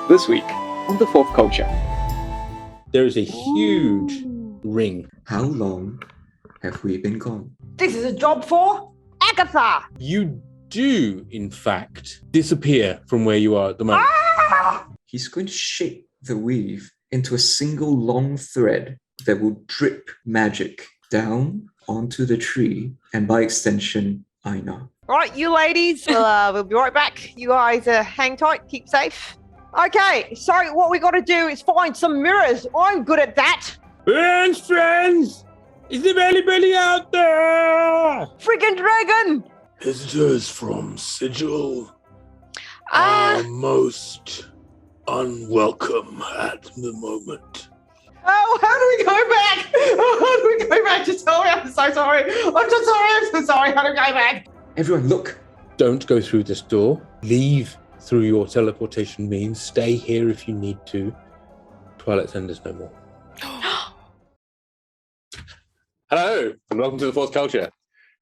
This week on The Fourth Culture. There is a huge ring. How long have we been gone? This is a job for Agatha. You do, in fact, disappear from where you are at the moment. He's going to shape the weave into a single long thread that will drip magic down onto the tree and by extension, Eijnar. Right, you ladies, we'll be right back. You guys hang tight, keep safe. Okay, so what we got to do is find some mirrors. I'm good at that. Friends! Is there anybody out there? Freaking dragon! Visitors from Sigil are most unwelcome at the moment. Oh, how do we go back? Oh, how do we go back? Just tell me. I'm so sorry. I'm so sorry. How do we go back? Everyone, look. Don't go through this door. Leave through your teleportation means. Stay here if you need to. Twilight Senders no more. Hello, and welcome to The Fourth Culture.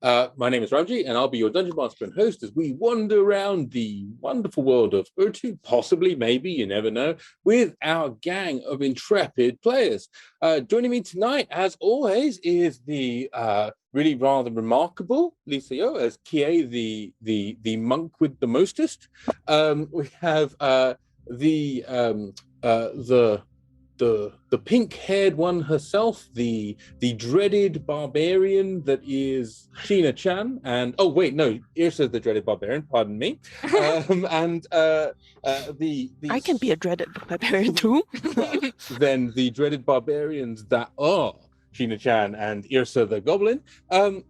My name is Ramji, and I'll be your Dungeon Master and host as we wander around the wonderful world of Urtu, possibly, maybe, you never know, with our gang of intrepid players. Joining me tonight, as always, is the really rather remarkable Licio as Kie, the monk with the mostest. We have the pink-haired one herself, the dreaded barbarian that is Sheena Chan, and Yrsa is the dreaded barbarian. Pardon me. And I can be a dreaded barbarian too. Then the dreaded barbarians that are Sheena Chan and Yrsa the Goblin.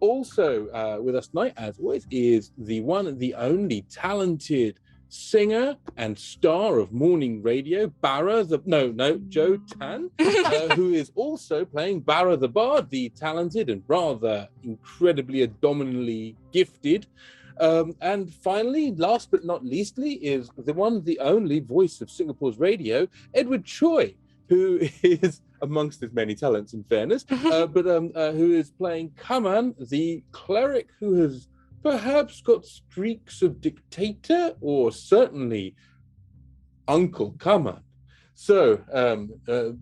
Also with us tonight, as always, is the one and the only talented singer and star of morning radio, Barra Joe Tan, who is also playing Barra the Bard, the talented and rather incredibly abdominally gifted. And finally, last but not leastly, is the one, the only voice of Singapore's radio, Edward Choy, who is amongst his many talents, in fairness, who is playing Kaman, the cleric who has perhaps got streaks of dictator, or certainly Uncle Kaman. So,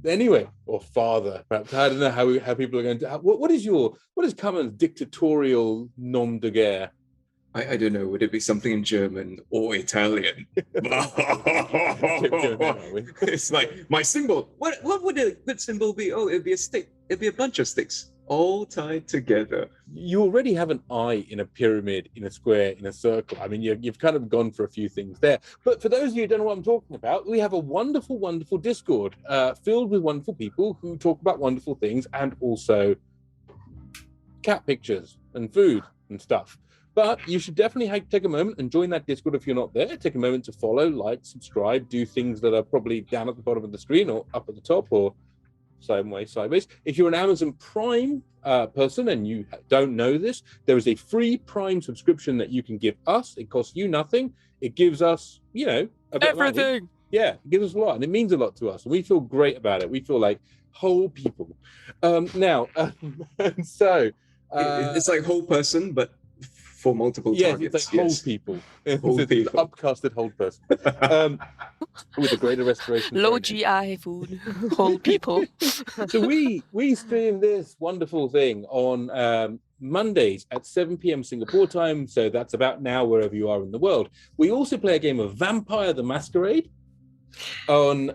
anyway, or father, perhaps. I don't know how people are going to. What is Kaman's dictatorial nom de guerre? I don't know. Would it be something in German or Italian? It's like my symbol. What would a good symbol be? Oh, it'd be a stick. It'd be a bunch of sticks all tied together. You already have an eye in a pyramid, in a square, in a circle. I mean, you've kind of gone for a few things there. But for those of you who don't know what I'm talking about, we have a wonderful, wonderful Discord filled with wonderful people who talk about wonderful things and also cat pictures and food and stuff. But you should definitely take a moment and join that Discord if you're not there. Take a moment to follow, like, subscribe, do things that are probably down at the bottom of the screen or up at the top or sideways. If you're an Amazon Prime person and you don't know this, there is a free Prime subscription that you can give us. It costs you nothing. It gives us, a bit Everything. Yeah, it gives us a lot, and it means a lot to us. And we feel great about it. We feel like whole people. It's like whole person, but for multiple targets. It's like whole people. Whole people. Upcasted whole person. With a greater restoration. Low GI food. Whole people. So we stream this wonderful thing on Mondays at 7 p.m. Singapore time. So that's about now wherever you are in the world. We also play a game of Vampire the Masquerade on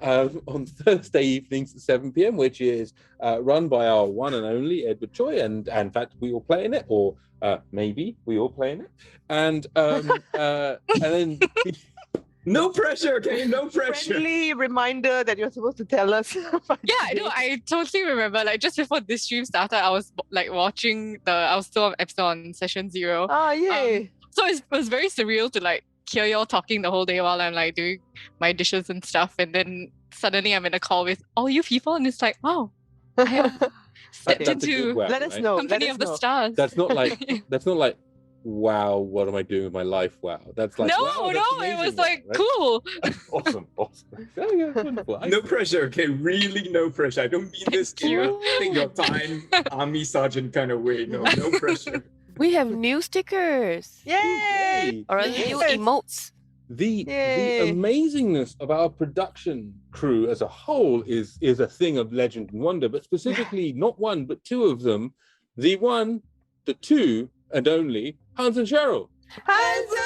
Thursday evenings at 7 p.m, which is run by our one and only Edward Choy, and in fact we all play in it, or maybe we all play in it, and then no pressure, okay? No pressure. Friendly reminder that you're supposed to tell us. I totally remember. Like just before this stream started, I was like watching I was still on session 0. Oh yeah. So it was very surreal to like hear y'all talking the whole day while I'm like doing my dishes and stuff, and then suddenly I'm in a call with all you people, and it's like, wow, I have stepped into Let us know. company of the stars. That's not like wow, what am I doing with my life? Wow, that's like wow, that's it was amazing, like right? cool. Awesome. Yeah, wonderful. No pressure, okay? Really no pressure. I don't mean this in a take your time, army sergeant kind of way. No pressure. We have new stickers. Yay! Or new emotes. The Yay. amazingness of our production crew as a whole is a thing of legend and wonder, but specifically not one but two of them, the one, the two and only Hans and Cheryl. Hans and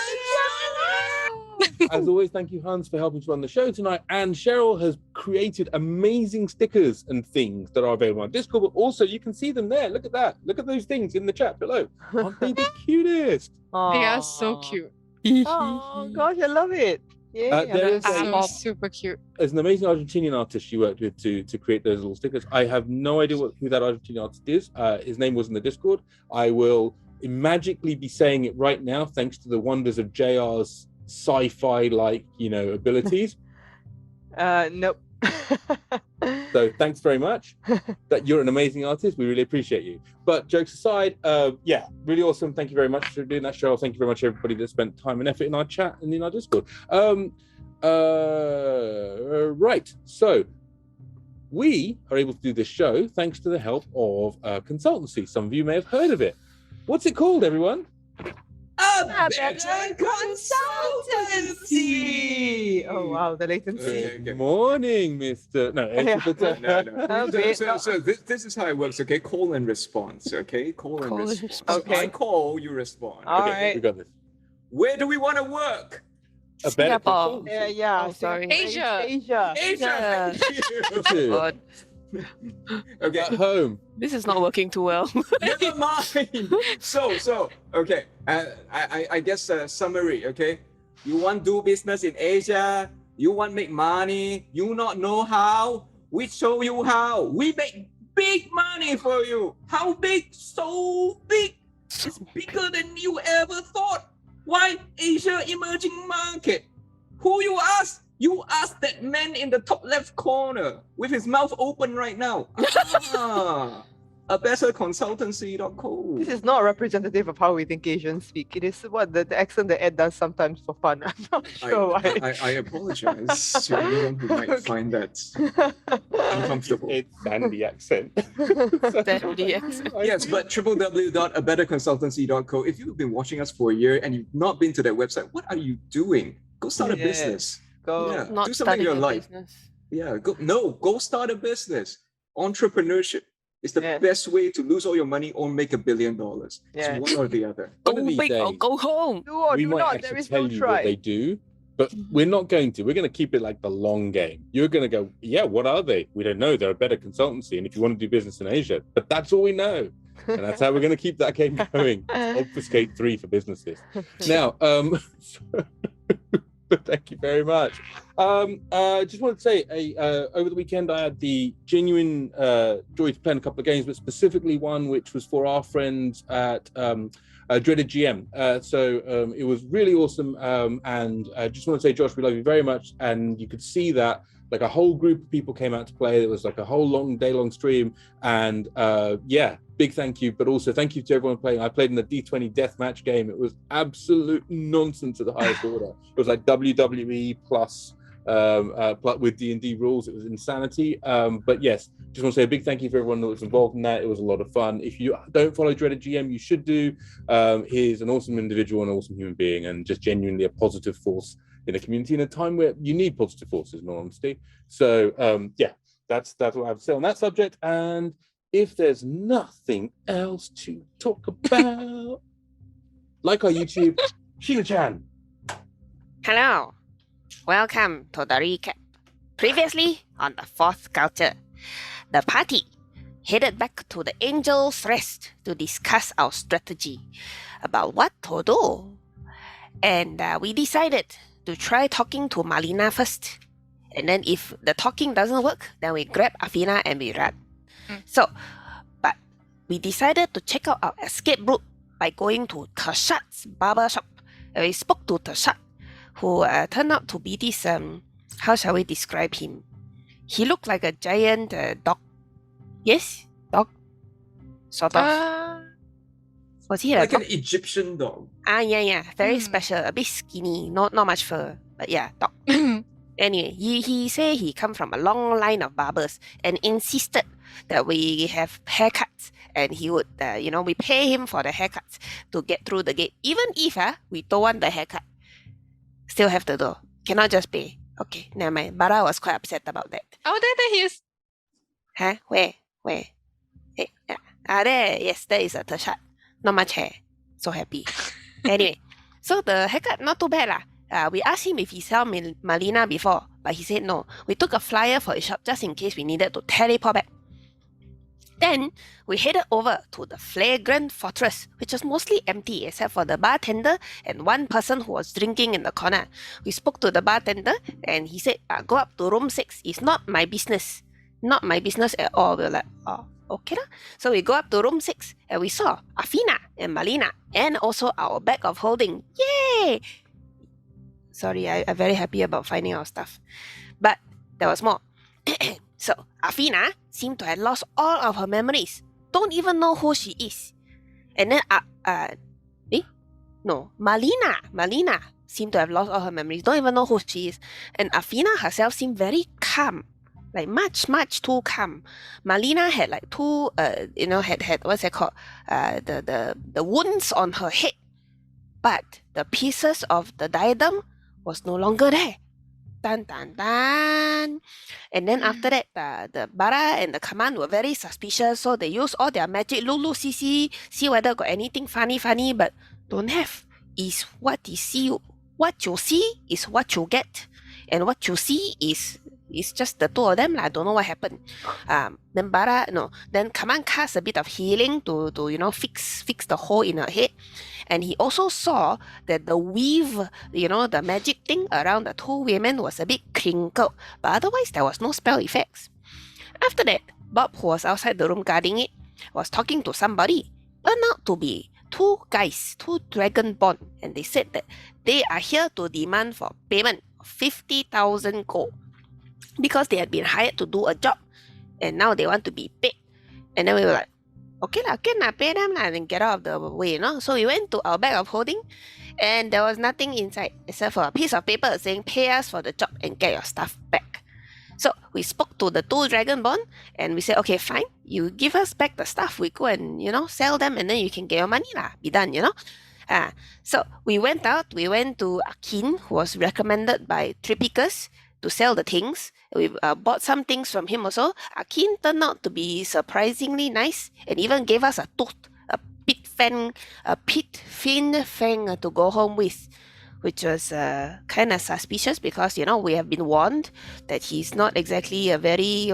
As always, thank you, Hans, for helping to run the show tonight. And Cheryl has created amazing stickers and things that are available on Discord, but also you can see them there. Look at that. Look at those things in the chat below. Aren't they the cutest? They are so cute. Oh gosh, I love it. Yeah. There's Super cute. an amazing Argentinian artist she worked with to create those little stickers. I have no idea who that Argentinian artist is. His name was in the Discord. I will magically be saying it right now, thanks to the wonders of JR's sci-fi abilities. Nope. So thanks very much. That you're an amazing artist. We really appreciate you. But jokes aside, really awesome. Thank you very much for doing that, Cheryl. Thank you very much, everybody that spent time and effort in our chat and in our Discord. Right. So we are able to do this show thanks to the help of a consultancy. Some of you may have heard of it. What's it called, everyone? A better consultancy. Oh wow, the latency. Good morning, Mr. No, So this is how it works, okay? Call and response, okay? Call and response. Okay. I call, you respond. All Okay, right. we got this. Where do we want to work? A better Singapore. consultancy. Yeah. Oh, sorry. Asia. Asia. Asia. Thank you. God, Okay. At home. this is not working too well. Never mind. So, okay. I guess a summary. Okay, you want to do business in Asia. You want to make money. You not know how. We show you how. We make big money for you. How big? So big. It's bigger than you ever thought. Why Asia emerging market? Who you ask? You ask that man in the top left corner with his mouth open right now. A better consultancy.co. This is not representative of how we think Asians speak. It is what the accent that Ed does sometimes for fun. I'm not sure why. I apologize to anyone who might find that uncomfortable. It's Sandy accent. Sandy accent. Yes, but www.abetterconsultancy.co. If you've been watching us for a year and you've not been to that website, what are you doing? Go start a Yeah. business. Go. Yeah. Not do something in starting your a life. business. Yeah, go start a business. Entrepreneurship is the Yeah. best way to lose all your money or make $1 billion. Yeah. It's one or the other. One Go of these big or days, go home. Do or we do might not. actually There is tell no you what they try. do, but we're not going to. We're going to keep it like the long game. You're going to go, yeah, what are they? We don't know. They're a better consultancy. And if you want to do business in Asia, but that's all we know. And that's how we're going to keep that game going. Obfuscate 3 for businesses. Now, thank you very much. Just wanted to say, over the weekend, I had the genuine joy to play a couple of games, but specifically one which was for our friends at Dreaded GM. It was really awesome. And I just want to say, Josh, we love you very much. And you could see that like a whole group of people came out to play. It was like a whole day-long stream. And big thank you. But also thank you to everyone playing. I played in the D20 deathmatch game. It was absolute nonsense at the highest order. It was like WWE plus with D&D rules. It was insanity. But yes, just want to say a big thank you for everyone that was involved in that. It was a lot of fun. If you don't follow Dreaded GM, you should do. He's an awesome individual, an awesome human being, and just genuinely a positive force in the community in a time where you need positive forces, in all honesty. So that's what I have to say on that subject. And if there's nothing else to talk about, like our YouTube, Sheena Chan. Hello. Welcome to the recap. Previously on the 4th culture, the party headed back to the Angel's Rest to discuss our strategy about what to do. And we decided to try talking to Malina first. And then if the talking doesn't work, then we grab Afina and we run. So, but we decided to check out our escape route by going to Tashad's barber shop. And we spoke to Tashad, who turned out to be this, how shall we describe him? He looked like a giant dog. Yes? Dog? Sort of. Was he Like a dog? an Egyptian dog. Yeah. Very special. A bit skinny. Not much fur. But yeah, dog. Anyway, he said he come from a long line of barbers and insisted that we have haircuts and he would, we pay him for the haircuts to get through the gate, even if we don't want the haircut. Still have to do. Cannot just pay. Okay, never mind. Barra was quite upset about that. Oh, there he is. Huh? Where? Hey, there. Yes, there is a Tashad. Not much hair. So happy. Anyway, so the haircut not too bad lah. We asked him if he sell Malina before, but he said no. We took a flyer for his shop just in case we needed to teleport back. Then we headed over to the flagrant fortress, which was mostly empty except for the bartender and one person who was drinking in the corner. We spoke to the bartender and he said, go up to room 6. It's not my business. Not my business at all. We were like, oh, okay lah. So we go up to room 6 and we saw Afina and Malina and also our bag of holding. Yay! Sorry, I'm very happy about finding our stuff. But there was more. So Afina seemed to have lost all of her memories. Don't even know who she is. And then Malina seemed to have lost all her memories. Don't even know who she is. And Afina herself seemed very calm. Like much too calm. Malina had like two had what's it called? The wounds on her head. But the pieces of the diadem was no longer there. Dun dun dun. And then after that, the Barra and the Kaman were very suspicious, so they used all their magic look, see whether got anything funny, but don't have. Is what you see. What you see is what you get, and what you see is just the two of them. I don't know what happened. Then Kaman cast a bit of healing to fix the hole in her head. And he also saw that the weave, the magic thing around the two women was a bit crinkled, but otherwise there was no spell effects. After that, Bob, who was outside the room guarding it, was talking to somebody. Turned out to be two guys, two dragonborn, and they said that they are here to demand for payment of 50,000 gold because they had been hired to do a job, and now they want to be paid. And then we were like, okay lah, pay them lah, and get out of the way, So we went to our bag of holding, and there was nothing inside except for a piece of paper saying, pay us for the job and get your stuff back. So we spoke to the two dragonborn, and we said, okay, fine, you give us back the stuff, we go and, sell them, and then you can get your money lah, be done, So we went to Akin, who was recommended by Tripicus to sell the things. We bought some things from him also. Akin turned out to be surprisingly nice and even gave us a pit fin fang to go home with, which was kind of suspicious because, we have been warned that he's not exactly a very,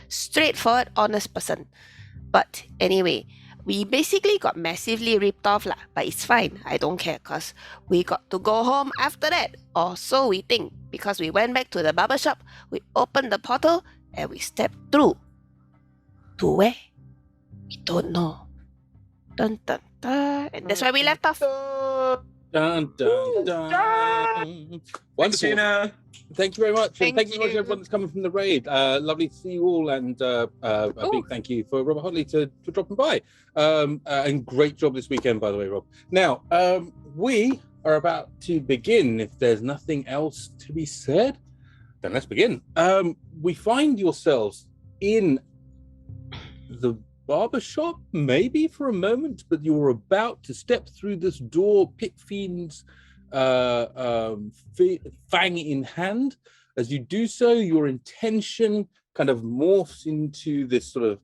straightforward, honest person. But anyway, we basically got massively ripped off lah, but it's fine. I don't care because we got to go home after that, or so we think, because we went back to the barber shop, we opened the portal, and we stepped through. To where? We don't know. Dun dun dun. And that's where we left off. Dun dun dun. Wonderful. Sheena. Thank you very much. And thank you very much, everyone that's coming from the raid. Lovely to see you all, and a big thank you for Robert Hodley for dropping by. And great job this weekend, by the way, Rob. Now, we are about to begin. If there's nothing else to be said, then let's begin. We find yourselves in the barber shop, maybe for a moment, but you're about to step through this door, Pit Fiend's fang in hand. As you do so, your intention kind of morphs into this sort of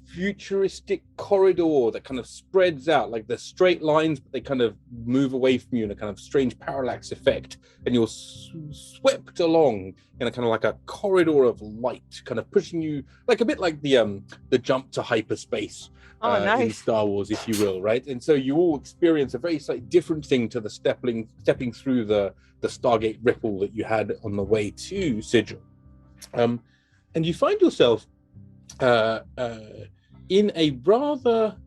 futuristic corridor that kind of spreads out, like they're straight lines, but they kind of move away from you in a kind of strange parallax effect, and you're swept along in a kind of like a corridor of light, kind of pushing you like a bit like the jump to hyperspace in Star Wars, if you will, right? And so you all experience a very slightly different thing to the stepping through the Stargate ripple that you had on the way to Sigil, and you find yourself in a rather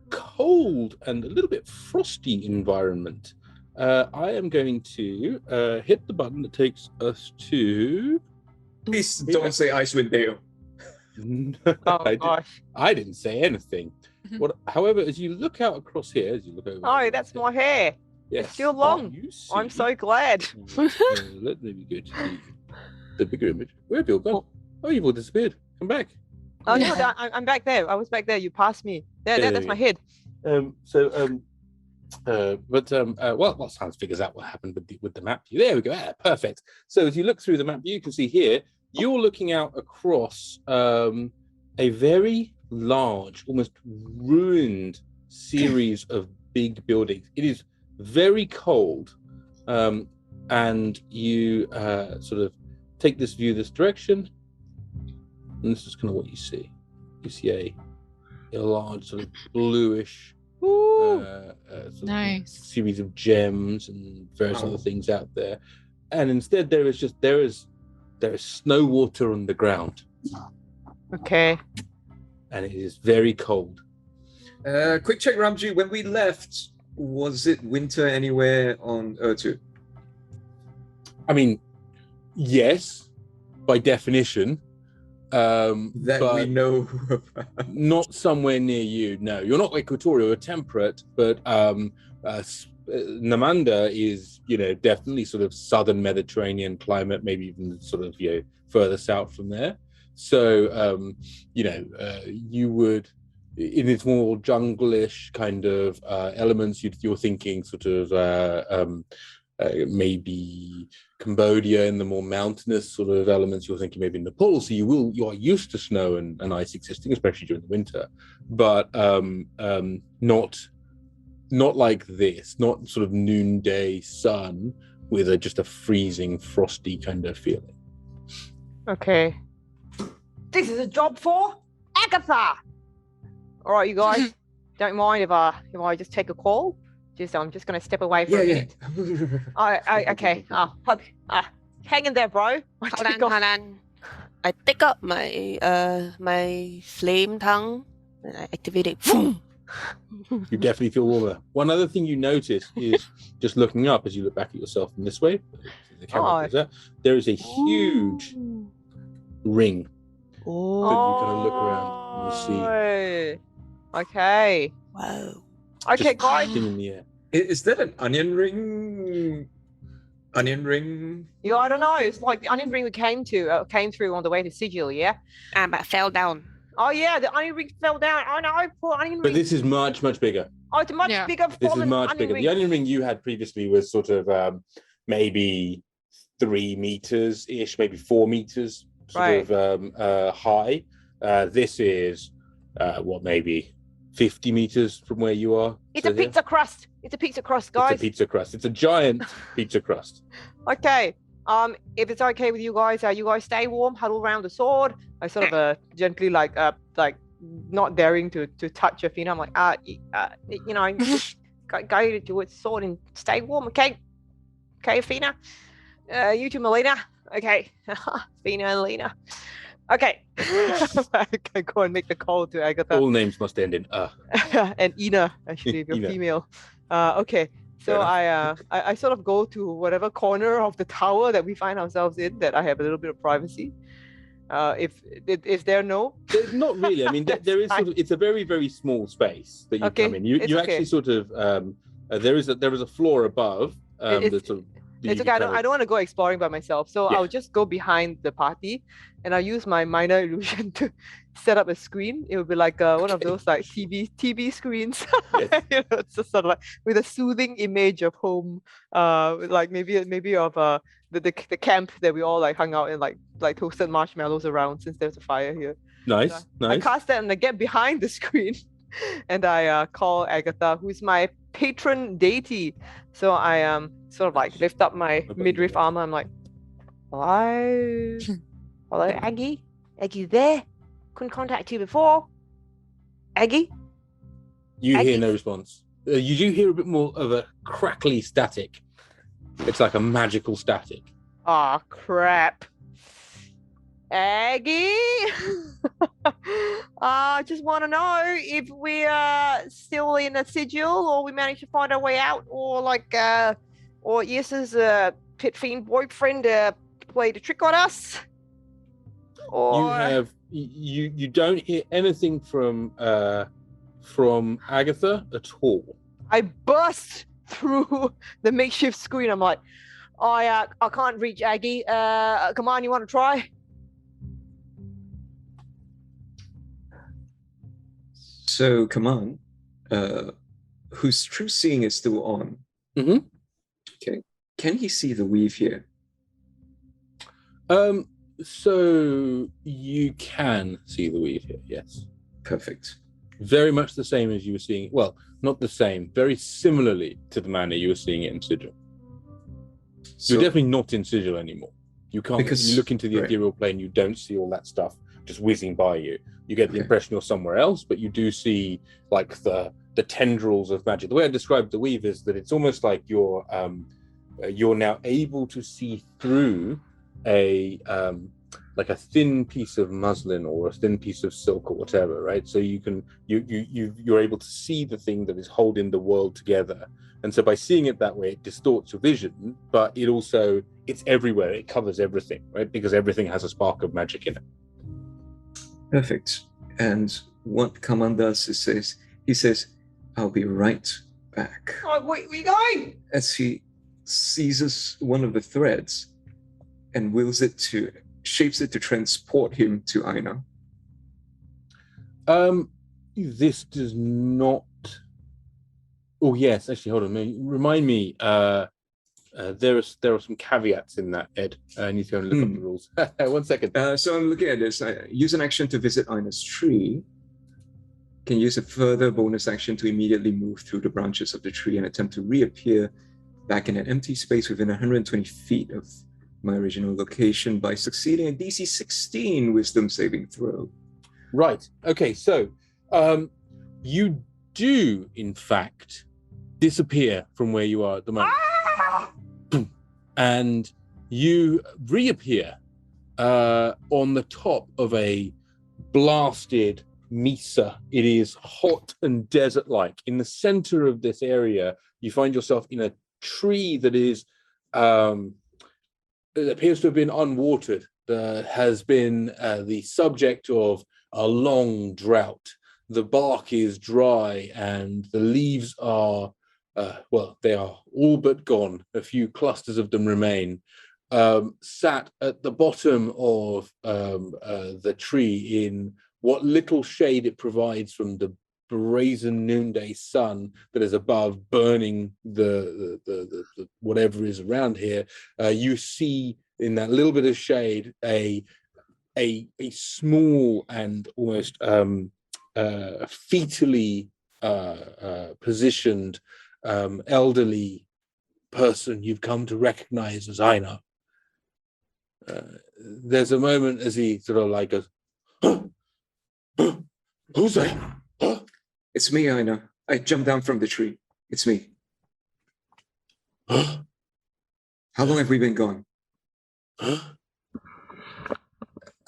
cold and a little bit frosty environment. I am going to hit the button that takes us to... Please don't say Icewind Dale. I didn't say anything. However, as you look out across here, as you look over... Oh, that's my hair. Yes. It's still long. I'm so glad. Let me go to the bigger image. Where have you all gone? Oh, you've all disappeared. Come back. Oh no, I'm back there. I was back there. You passed me. There, that's my head. Sans figures out what happened with the map view. There we go. Yeah, perfect. So as you look through the map view, you can see here you're looking out across a very large, almost ruined series of big buildings. It is very cold, and you sort of take this view this direction, and this is kind of what you see. You see a large sort of bluish Nice. series of gems and various other things out there, and instead there is snow water on the ground. Okay. And it is very cold. Quick check, Ramji. When we left, was it winter anywhere on Urtu? I mean, yes, by definition. That we know. Not somewhere near you. No, you're not equatorial. You're temperate, but Namanda is, definitely sort of southern Mediterranean climate, maybe even sort of further south from there. So you would, in its more jungle-ish kind of elements, you're thinking sort of maybe Cambodia in the more mountainous sort of elements. You're thinking maybe Nepal. So you are used to snow and ice existing, especially during the winter, but not like this, not sort of noonday sun with just a freezing, frosty kind of feeling. Okay. This is a job for Agatha. All right, you guys, don't mind if I just take a call. I'm just gonna step away for a minute. Okay. Hang in there, bro. Hold on. I take up my flame tongue and I activate it. You definitely feel warmer. One other thing you notice is just looking up as you look back at yourself from this way. The camera goes up. There is a huge ring that you kind of look around and you see. Okay. Wow. Okay, guys. In the air. Is that an onion ring? Onion ring? Yeah, I don't know. It's like the onion ring we came through on the way to Sigil, yeah? But fell down. Oh, yeah, the onion ring fell down. Oh, no, poor onion ring. But this is much, much bigger. Oh, it's a much bigger This is fallen much onion bigger. ring. The onion ring you had previously was sort of maybe 3 meters-ish, maybe 4 meters sort of high. This is, maybe 50 meters from where you are. It's a pizza crust. It's a pizza crust, guys. It's a pizza crust. It's a giant pizza crust. Okay. If it's okay with you guys stay warm, huddle around the sword. I sort of gently like not daring to touch Athena. I'm like, just go towards the sword and stay warm, okay? Okay, Athena. You two, Melina. Okay. Athena and Lena. Okay. I go and make the call to Agatha. All names must end in And Ina, actually, if you're female. Okay. So I sort of go to whatever corner of the tower that we find ourselves in that I have a little bit of privacy. Is there no? Not really. I mean, there is sort of, it's a very, very small space that you come in. You actually sort of there is a floor above. It's okay. I don't want to go exploring by myself, so I'll just go behind the party, and I'll use my minor illusion to set up a screen. It would be like one of those like TV screens. Yes. It's just sort of like with a soothing image of home, like maybe of the camp that we all like hung out in, like toasted marshmallows around since there's a fire here. Nice. I cast that and I get behind the screen, and I call Agatha, who is my patron deity. So I sort of like lift up my midriff armor. I'm like, hello, Aggie. Aggie's there. Couldn't contact you before. Aggie. You hear no response. You do hear a bit more of a crackly static. It's like a magical static. Aw, crap. Aggie. I just want to know if we are still in a sigil, or we managed to find our way out, or or Yrsa's pit fiend boyfriend played a trick on us. Or you don't hear anything from Agatha at all. I burst through the makeshift screen. I'm like, I can't reach Aggie. Come on, you want to try? So, Kaman, whose true seeing is still on. Mm-hmm. Okay. Can he see the weave here? So you can see the weave here, yes. Perfect. Very much the same as you were seeing. Well, not the same. Very similarly to the manner you were seeing it in Sigil. So, You're definitely not in Sigil anymore. You can't. Because- when you look into the right. ethereal plane, you don't see all that stuff just whizzing by you. You get the Okay. impression you're somewhere else, but you do see like the tendrils of magic. The way I described the weave is that it's almost like you're now able to see through a like a thin piece of muslin or a thin piece of silk or whatever, right? So you're able to see the thing that is holding the world together. And so by seeing it that way, it distorts your vision, but it's everywhere. It covers everything, right? Because everything has a spark of magic in it. perfect. And what Kaman does is he says, I'll be right back. Oh, where are you going? As he seizes one of the threads and shapes it to transport him to Eijnar. This does not. Oh yes, actually, hold on. Remind me. There are some caveats in that, Ed. I need to go and look up the rules. 1 second. So I'm looking at this. Use an action to visit Eijnar's tree. Can use a further bonus action to immediately move through the branches of the tree and attempt to reappear back in an empty space within 120 feet of my original location by succeeding a DC 16 Wisdom saving throw. Right. Okay. So, you do in fact disappear from where you are at the moment, and you reappear on the top of a blasted mesa. It is hot and desert-like. In the center of this area, you find yourself in a tree that is it appears to have been unwatered, has been the subject of a long drought. The bark is dry and the leaves are, they are all but gone. A few clusters of them remain. Sat at the bottom of the tree in what little shade it provides from the brazen noonday sun that is above, burning the whatever is around here. You see in that little bit of shade a small and almost fetally positioned elderly person you've come to recognize as Eijnar. There's a moment as he sort of like goes, who's that? Huh? It's me, Eijnar. I jumped down from the tree. It's me. Huh? How long have we been gone? Huh?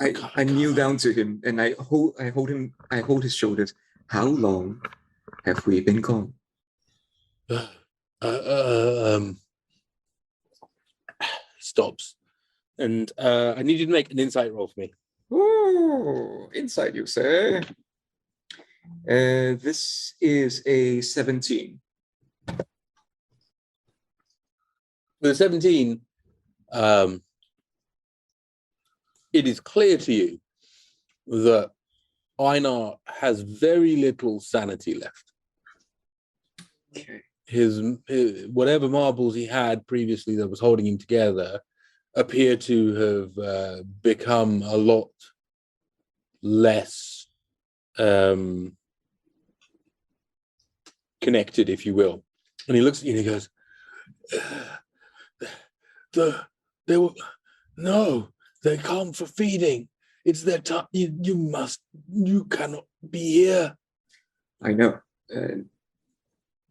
I kneel down to him and I hold his shoulders. How long have we been gone? Stops. And I need you to make an insight roll for me. Oh, insight, you say? This is a 17. With a 17, it is clear to you that Eijnar has very little sanity left. Okay. His whatever marbles he had previously that was holding him together appear to have become a lot less connected, if you will. And he looks at you and he goes, they come for feeding. It's their time. You cannot be here. I know.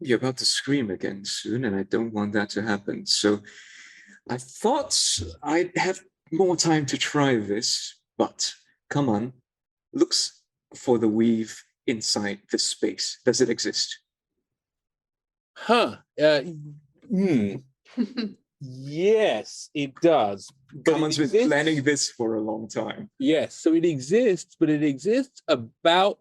You're about to scream again soon, and I don't want that to happen. So I thought I'd have more time to try this, but Kaman looks for the weave inside the space. Does it exist? Yes, it does. Kaman's been planning this for a long time. Yes, so it exists, but it exists about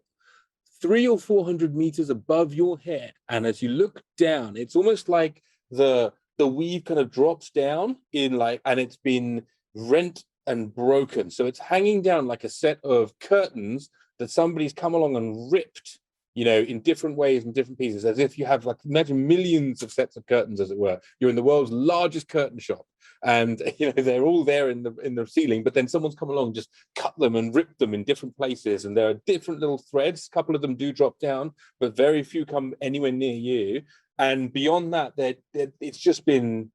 300 or 400 meters above your head. And as you look down, it's almost like the weave kind of drops down and it's been rent and broken. So it's hanging down like a set of curtains that somebody's come along and ripped in different ways and different pieces, as if you have like, imagine millions of sets of curtains, as it were. You're in the world's largest curtain shop, and they're all there in the ceiling, but then someone's come along, just cut them and ripped them in different places, and there are different little threads. A couple of them do drop down, but very few come anywhere near you. And beyond that, it's just been,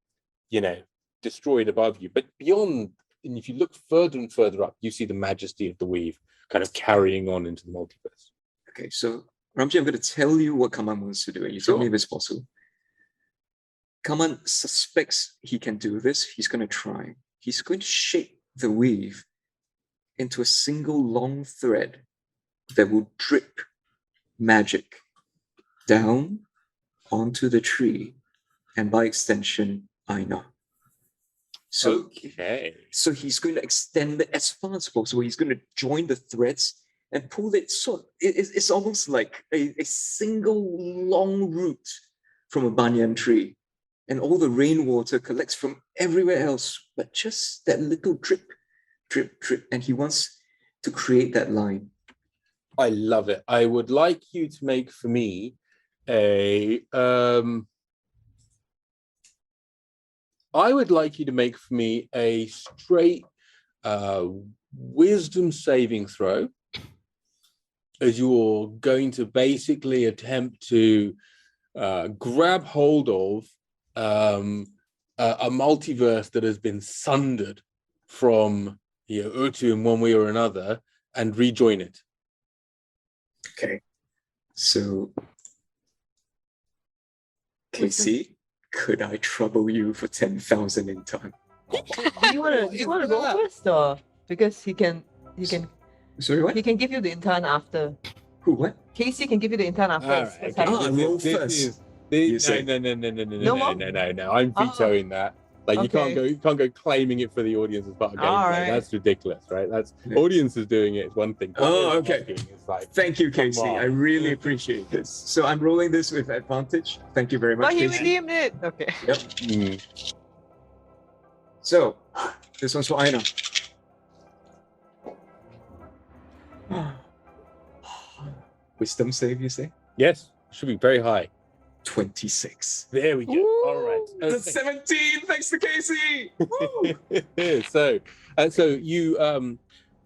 destroyed above you. But beyond, and if you look further and further up, you see the majesty of the weave kind of carrying on into the multiverse. Okay, so Ramji, I'm going to tell you what Kaman wants to do, and you tell me if it's possible. Kaman suspects he can do this. He's going to try. He's going to shape the weave into a single long thread that will drip magic down onto the tree, and by extension, Eijnar. So he's going to extend it as far as possible. He's going to join the threads and pull it. So it's almost like a single long root from a banyan tree, and all the rainwater collects from everywhere else, but just that little drip, drip, drip. And he wants to create that line. I love it. I would like you to make for me a straight wisdom saving throw, as you're going to basically attempt to grab hold of a multiverse that has been sundered from Urtu in one way or another, and rejoin it. Okay, so Casey, could I trouble you for 10,000 in time? Do you want to roll first, or because he can? Sorry, what? He can give you the intern after. Who? What? Casey can give you the intern after. Right, I roll first. No. I'm vetoing that. Like, you can't go claiming it for the audience as part of gameplay. That's ridiculous, right? That's audiences doing it is one thing. Okay. Thank you, Casey. I really appreciate this. So I'm rolling this with advantage. Thank you very much, But he Casey. redeemed it. Okay. Yep. So this one's for Eijnar. Wisdom save, you say? Yes, should be very high. 26. There we go. Ooh. All right. That's 17. Thanks to Casey. So you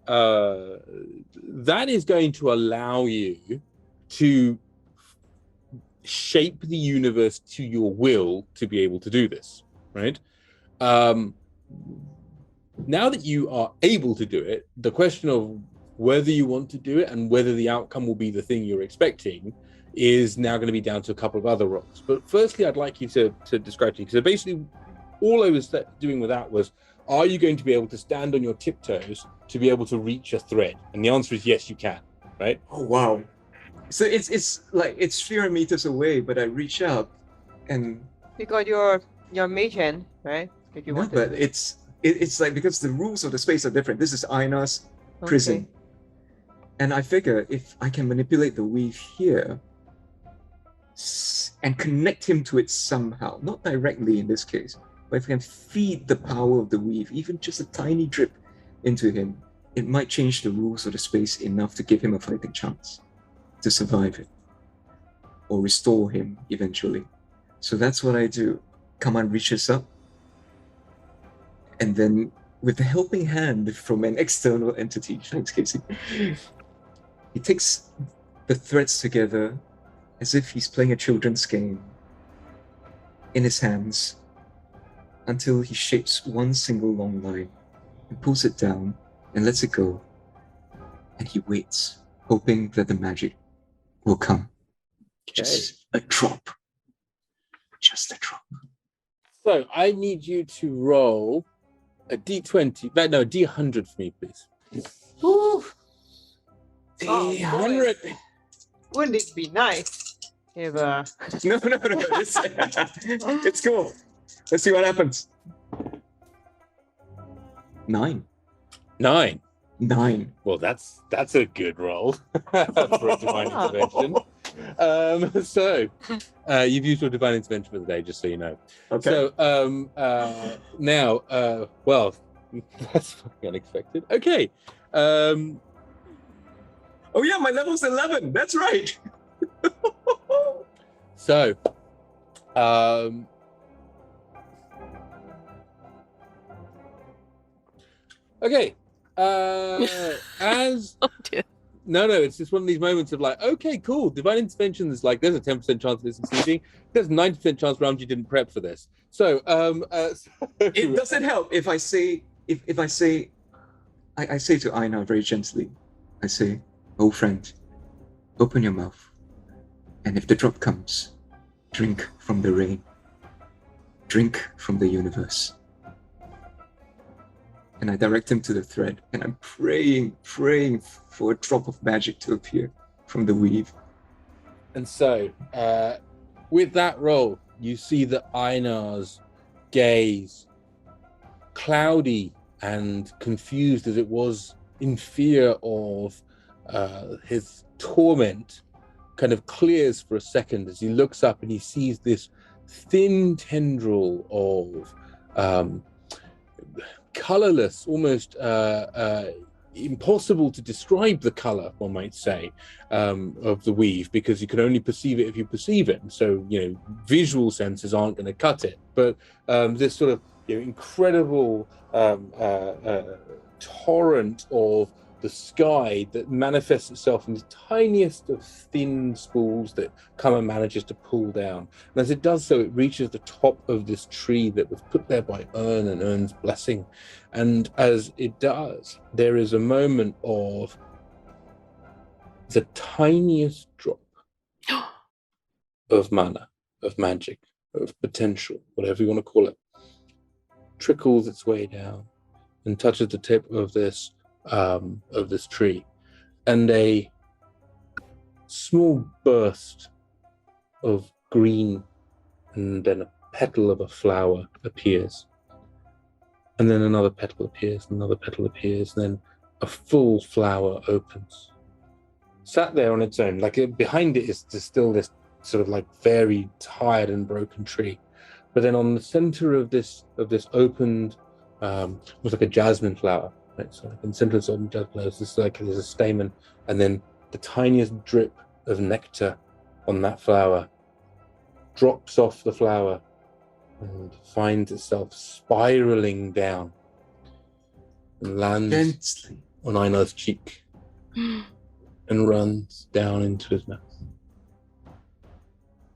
that is going to allow you to shape the universe to your will to be able to do this, right? Now that you are able to do it, the question of whether you want to do it and whether the outcome will be the thing you're expecting is now going to be down to a couple of other rolls. But firstly, I'd like you to describe to me. So basically, all I was doing with that was, are you going to be able to stand on your tiptoes to be able to reach a thread? And the answer is yes, you can, right? Oh, wow. So it's like, it's 300 meters away, but I reach out and... You got your mage hand, right? If you No, but it's like, because the rules of the space are different. This is Einar's prison. And I figure if I can manipulate the weave here and connect him to it somehow, not directly in this case, but if I can feed the power of the weave, even just a tiny drip into him, it might change the rules of the space enough to give him a fighting chance to survive it or restore him eventually. So that's what I do. Kaman reaches up, and then with the helping hand from an external entity, thanks Casey, he takes the threads together as if he's playing a children's game in his hands until he shapes one single long line and pulls it down and lets it go. And he waits, hoping that the magic will come. Just a drop. Just a drop. So I need you to roll a D20, no, a D100 for me, please. Ooh. D100. Wouldn't it be nice if No. It's cool. Let's see what happens. 9. 9. Well, that's a good roll for a divine intervention. So you've used your divine intervention for the day, just so you know. Okay. So now, well, that's fucking unexpected. Okay. Oh yeah, my level's 11. That's right. So, okay. As Oh dear. no, it's just one of these moments of like, okay, cool. Divine intervention is like, there's a 10% chance of this succeeding. There's a 90% chance Ramji didn't prep for this. So, It doesn't help if I say I say to Eijnar very gently, I say, "Oh friend, open your mouth, and if the drop comes, drink from the rain. Drink from the universe." And I direct him to the thread, and I'm praying for a drop of magic to appear from the weave. And so, with that roll, you see that Einar's gaze, cloudy and confused as it was in fear of his torment, kind of clears for a second as he looks up and he sees this thin tendril of colorless, almost impossible to describe the color, one might say, of the weave, because you can only perceive it if you perceive it. So, visual senses aren't going to cut it. But this sort of incredible torrent of the sky that manifests itself in the tiniest of thin spools that Kaman manages to pull down. And as it does so, it reaches the top of this tree that was put there by Yrn and Yrn's blessing. And as it does, there is a moment of the tiniest drop of mana, of magic, of potential, whatever you want to call it, trickles its way down and touches the tip of this tree, and a small burst of green and then a petal of a flower appears, and then another petal appears, another petal appears, and then a full flower opens. Sat there on its own, like behind it is still this sort of like very tired and broken tree, but then on the center of this opened, was like a jasmine flower. Right, so like in the center of the jasmine flowers, there's a stamen, and then the tiniest drip of nectar on that flower drops off the flower and finds itself spiraling down and lands Gently on Einar's cheek and runs down into his mouth.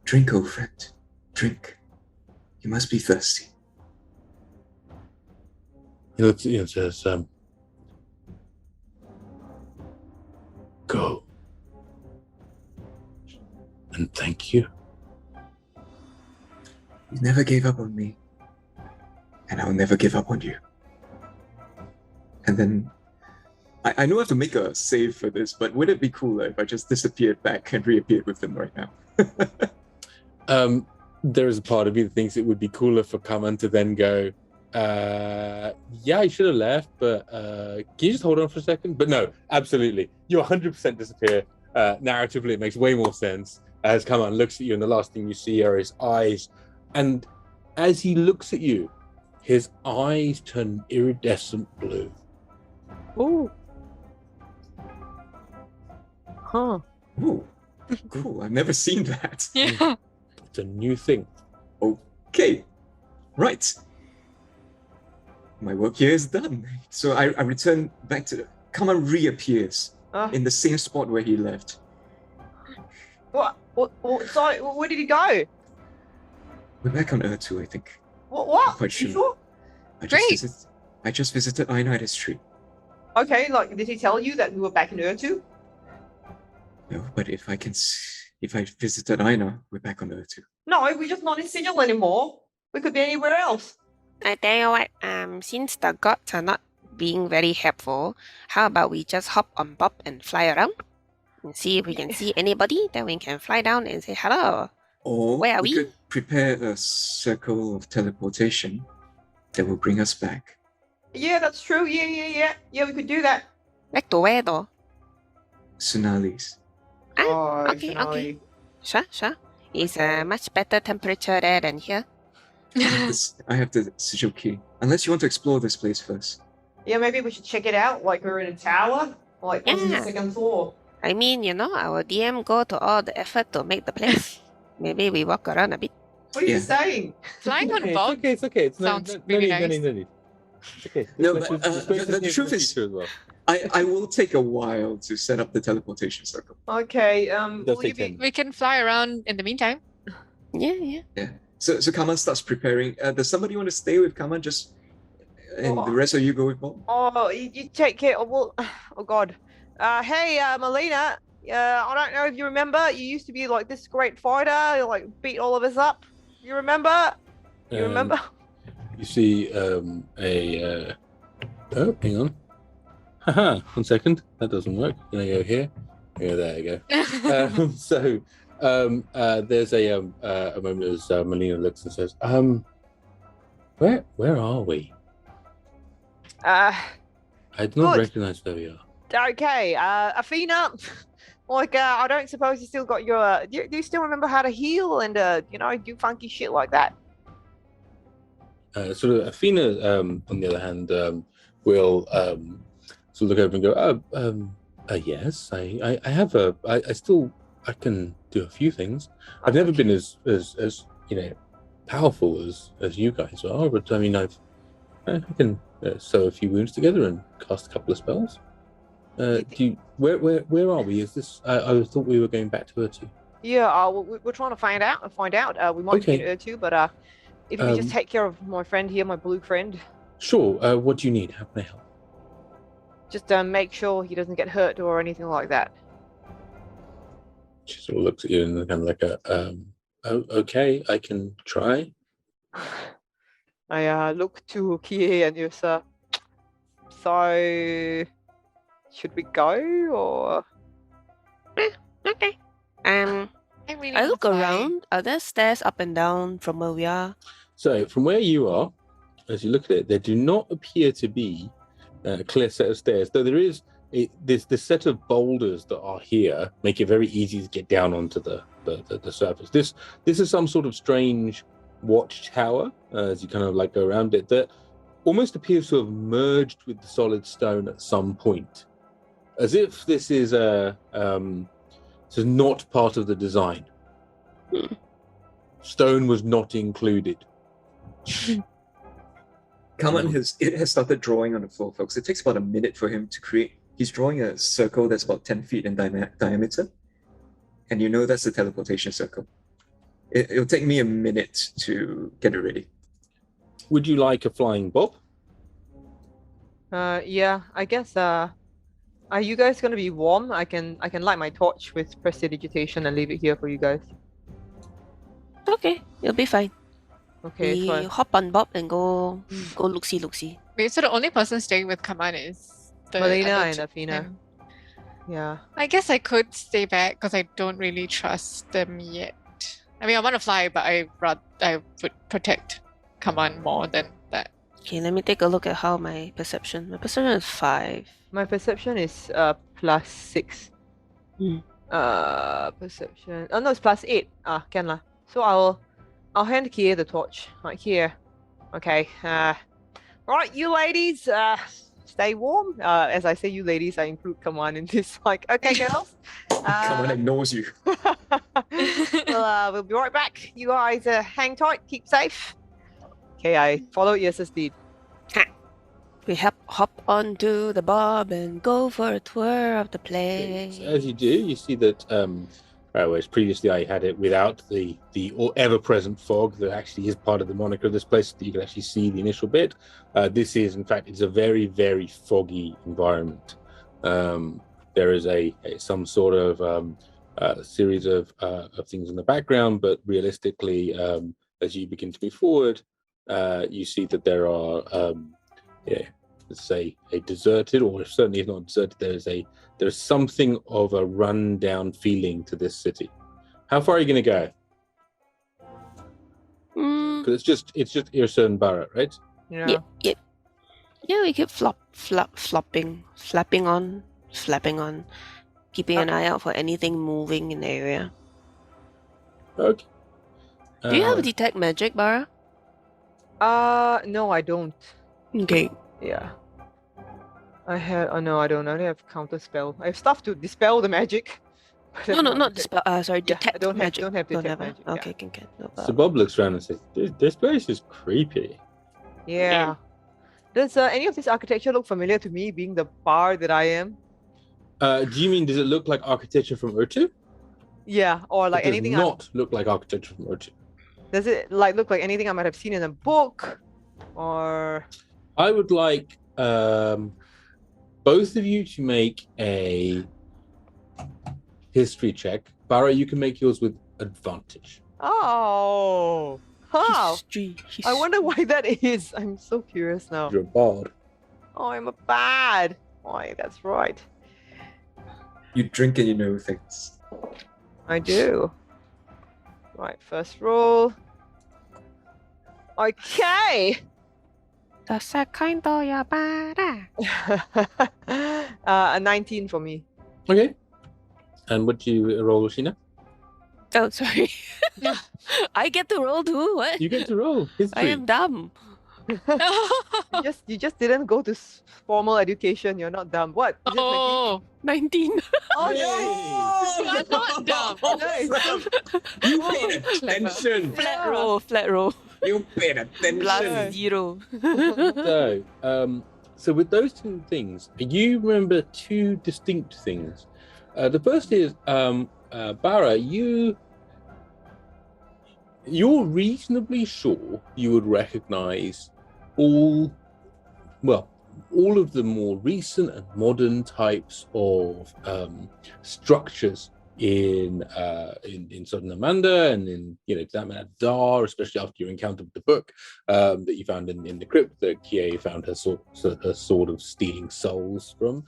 Drink, oh friend, drink. You must be thirsty. He looks at you and says, "Go. And thank you." You never gave up on me, and I'll never give up on you. And then, I know I have to make a save for this, but would it be cooler if I just disappeared back and reappeared with them right now? There is a part of me that thinks it would be cooler for Kaman to then go, yeah, I should have left, but can you just hold on for a second? But no, absolutely. You 100% disappear. Narratively, it makes way more sense as Kaman looks at you, and the last thing you see are his eyes. And as he looks at you, his eyes turn iridescent blue. Ooh. Huh. Ooh, cool. I've never seen that. Yeah. It's a new thing. Okay, right. My work here is done. So I return back to Kaman reappears in the same spot where he left. What? Sorry, where did he go? We're back on Urtu, I think. What? I'm quite You sure. sure? I just visited Eijnar at his tree. Okay, like, did he tell you that we were back in Urtu? No, but if I visited Eijnar, we're back on Urtu. No, we're just not in Sigil anymore. We could be anywhere else. I tell you what, since the gods are not being very helpful, how about we just hop on Bob and fly around and see if we can see anybody, then we can fly down and say hello. Or Where are we we? could prepare a circle of teleportation that will bring us back. Yeah, that's true. Yeah, we could do that. Back to where though? Sunali's. Okay. Sure. It's a much better temperature there than here. I have the sigil key. Unless you want to explore this place first. Yeah, maybe we should check it out. Like we're in a tower. Like what's in the Yeah. second floor? I mean, our DM go to all the effort to make the place. Maybe we walk around a bit. What are you saying? Flying on It's bog okay. It's okay. It's sounds no really need. nice. No need. It's okay. No, This but, makes sense the here truth for is- future as well. I will take a while to set up the teleportation circle. Okay. It does Will take you be? 10. We can fly around in the meantime. Yeah. So Kaman starts preparing. Does somebody want to stay with Kaman and the rest of you go with Bob? Oh, you take care. Oh God. Hey, Melina. I don't know if you remember. You used to be like this great fighter. You like beat all of us up. You remember? You remember? You see oh, hang on. Haha, 1 second. That doesn't work. Can I go here? Yeah, there you go. There's a moment as Melina looks and says, where are we? I do not Good. recognize where we are. Okay. Athena. Like, I don't suppose you still got your. Do you still remember how to heal and do funky shit like that? Sort of Athena, on the other hand, will sort of look over and go, yes, I have I can do a few things. I've never been as powerful as you guys are, but I mean, I can sew a few wounds together and cast a couple of spells. Where are we? Is this? I thought we were going back to Urtu. Yeah. We're trying to find out. We might be in Urtu, but if you could just take care of my friend here, my blue friend. Sure. What do you need? How can I help? Just make sure he doesn't get hurt or anything like that. She sort of looks at you and kind of like okay, I can try. I look to Kie and Yrsa. So, should we go or? Okay. I really I look wanna fly. around. Are there stairs up and down from where we are? So from where you are, as you look at it, there do not appear to be a clear set of stairs, though there is this set of boulders that are here make it very easy to get down onto the surface. This is some sort of strange watchtower as you kind of like go around it that almost appears to have merged with the solid stone at some point, as if this is this is not part of the design. Stone was not included. Kaman has started drawing on the floor, folks. It takes about a minute for him to create. He's drawing a circle that's about 10 feet in diameter, and you know that's the teleportation circle. It'll take me a minute to get it ready. Would you like a flying bob? Yeah. I guess. Are you guys gonna be warm? I can light my torch with prestidigitation and leave it here for you guys. Okay, you'll be fine. Okay. We So hop on Bob and go look-see. Wait, so the only person staying with Kaman is the Melina other and two- Athena. and- Yeah. I guess I could stay back because I don't really trust them yet. I mean, I want to fly, but I would protect Kaman more than that. Okay, let me take a look at how my perception. My perception is 5. My perception is +6. Hmm. Perception. Oh no, it's +8. Can lah. So I'll hand Kie the torch. Right here. Okay. Right, you ladies. Stay warm. As I say, you ladies, I include Kaman in this. Like, okay, girls. Kaman ignores you. We'll be right back. You guys hang tight. Keep safe. Okay, I follow Yrsa's lead. We hop onto the Bob and go for a tour of the place. So as you do, you see that whereas previously I had it without the ever-present fog that actually is part of the moniker of this place, that you can actually see the initial bit. This is, in fact, it's a very, very foggy environment. There is some sort of series of things in the background, but realistically, as you begin to move forward, you see that there are, let's say, a deserted, or certainly not deserted. There's something of a run-down feeling to this city. How far are you going to go? Because it's just Yrsa and Barra, right? Yeah. Yep. Yeah, we keep flapping on, keeping an eye out for anything moving in the area. Okay. Do you have detect magic, Barra? No, I don't. Okay. Yeah. I have. Oh no, I don't. I only have counter spell. I have stuff to dispel the magic. but I No, have not detect- dispel. Sorry, Yeah, detect I don't magic. Have, don't have detect have, magic. Okay, can. No So problem. Bob looks around and says, "This place is creepy." Yeah. Does any of this architecture look familiar to me, being the bard that I am? Do you mean, does it look like architecture from Urtu? Yeah, or like It does anything. not look like architecture from Urtu. Does it like look like anything I might have seen in a book, or? I would like both of you to make a history check. Barra, you can make yours with advantage. Oh, huh. History. I wonder why that is. I'm so curious now. You're a bard. Oh, I'm a bad. Why? That's right. You drink and you know things. I do. Right, first roll. Okay. The second door, your Barra. A 19 for me. Okay. And what do you roll, Sheena? Oh, sorry. I get to roll too. What? You get to roll history. I am dumb. You just didn't go to formal education. You're not dumb. What? You just Oh, 19. Oh You are not dumb. Nice. You paid attention. Flat roll. Flat roll. You paid attention. Plus 0. So with those two things, you remember two distinct things. The first is Barra, you're reasonably sure you would recognize all of the more recent and modern types of structures in southern Amanda and in Jembadar, especially after you encountered the book that you found in the crypt that Kie found her sword of stealing souls from.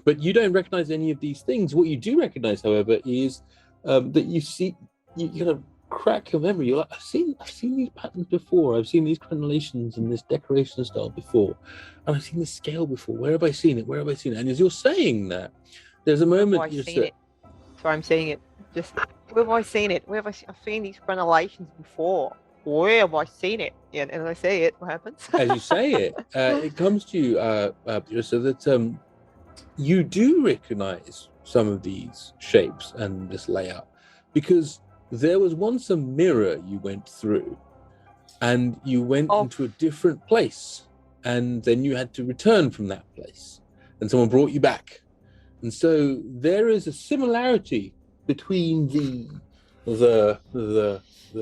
But you don't recognize any of these things. What you do recognize, however, is that you kind of crack your memory. You're like, I've seen these patterns before. I've seen these crenellations and this decoration style before, and I've seen this scale before. Where have I seen it? Where have I seen it? And as you're saying that, there's a moment Where have I seen it? Sorry, I'm saying it. Just where have I seen it? Where have I've seen these crenellations before? Where have I seen it? Yeah, and as I say it, what happens? As you say it, it comes to you, so that you do recognize some of these shapes and this layout, because there was once a mirror you went through, and you went into a different place, and then you had to return from that place, and someone brought you back. And so there is a similarity between the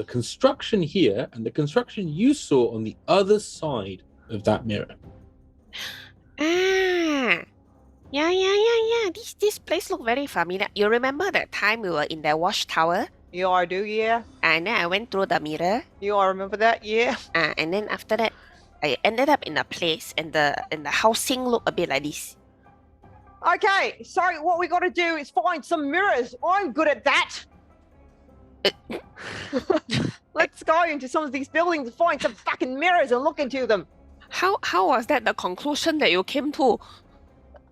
construction here and the construction you saw on the other side of that mirror. Yeah. This place look very familiar. You remember that time we were in the watchtower? Yeah, I do, yeah. And then I went through the mirror. Yeah, I remember that, yeah. And then after that, I ended up in a place, and the housing looked a bit like this. Okay, so what we got to do is find some mirrors. I'm good at that. Let's go into some of these buildings and find some fucking mirrors and look into them. How was that the conclusion that you came to?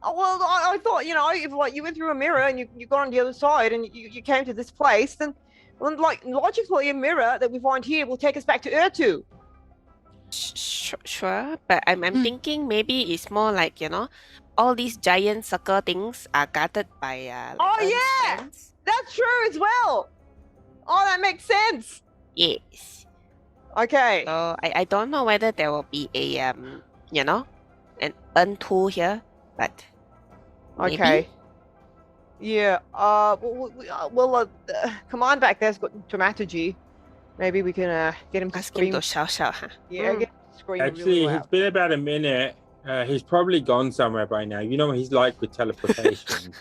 Oh, well, I thought, if like you went through a mirror and you got on the other side and you came to this place, then like logically a mirror that we find here will take us back to Urtu. Sure, but I'm thinking maybe it's more like, all these giant circle things are guarded by That's true as well. Oh, that makes sense. Yes. Okay. So I don't know whether there will be a an urn tool here, but maybe. Okay. Yeah. Command back there's got dramaturgy. Maybe we can get him to Ask scream. him to shout, huh? Yeah, get him to scream Actually, really it's loud. been about a minute. He's probably gone somewhere by now. You know what he's like with teleportation.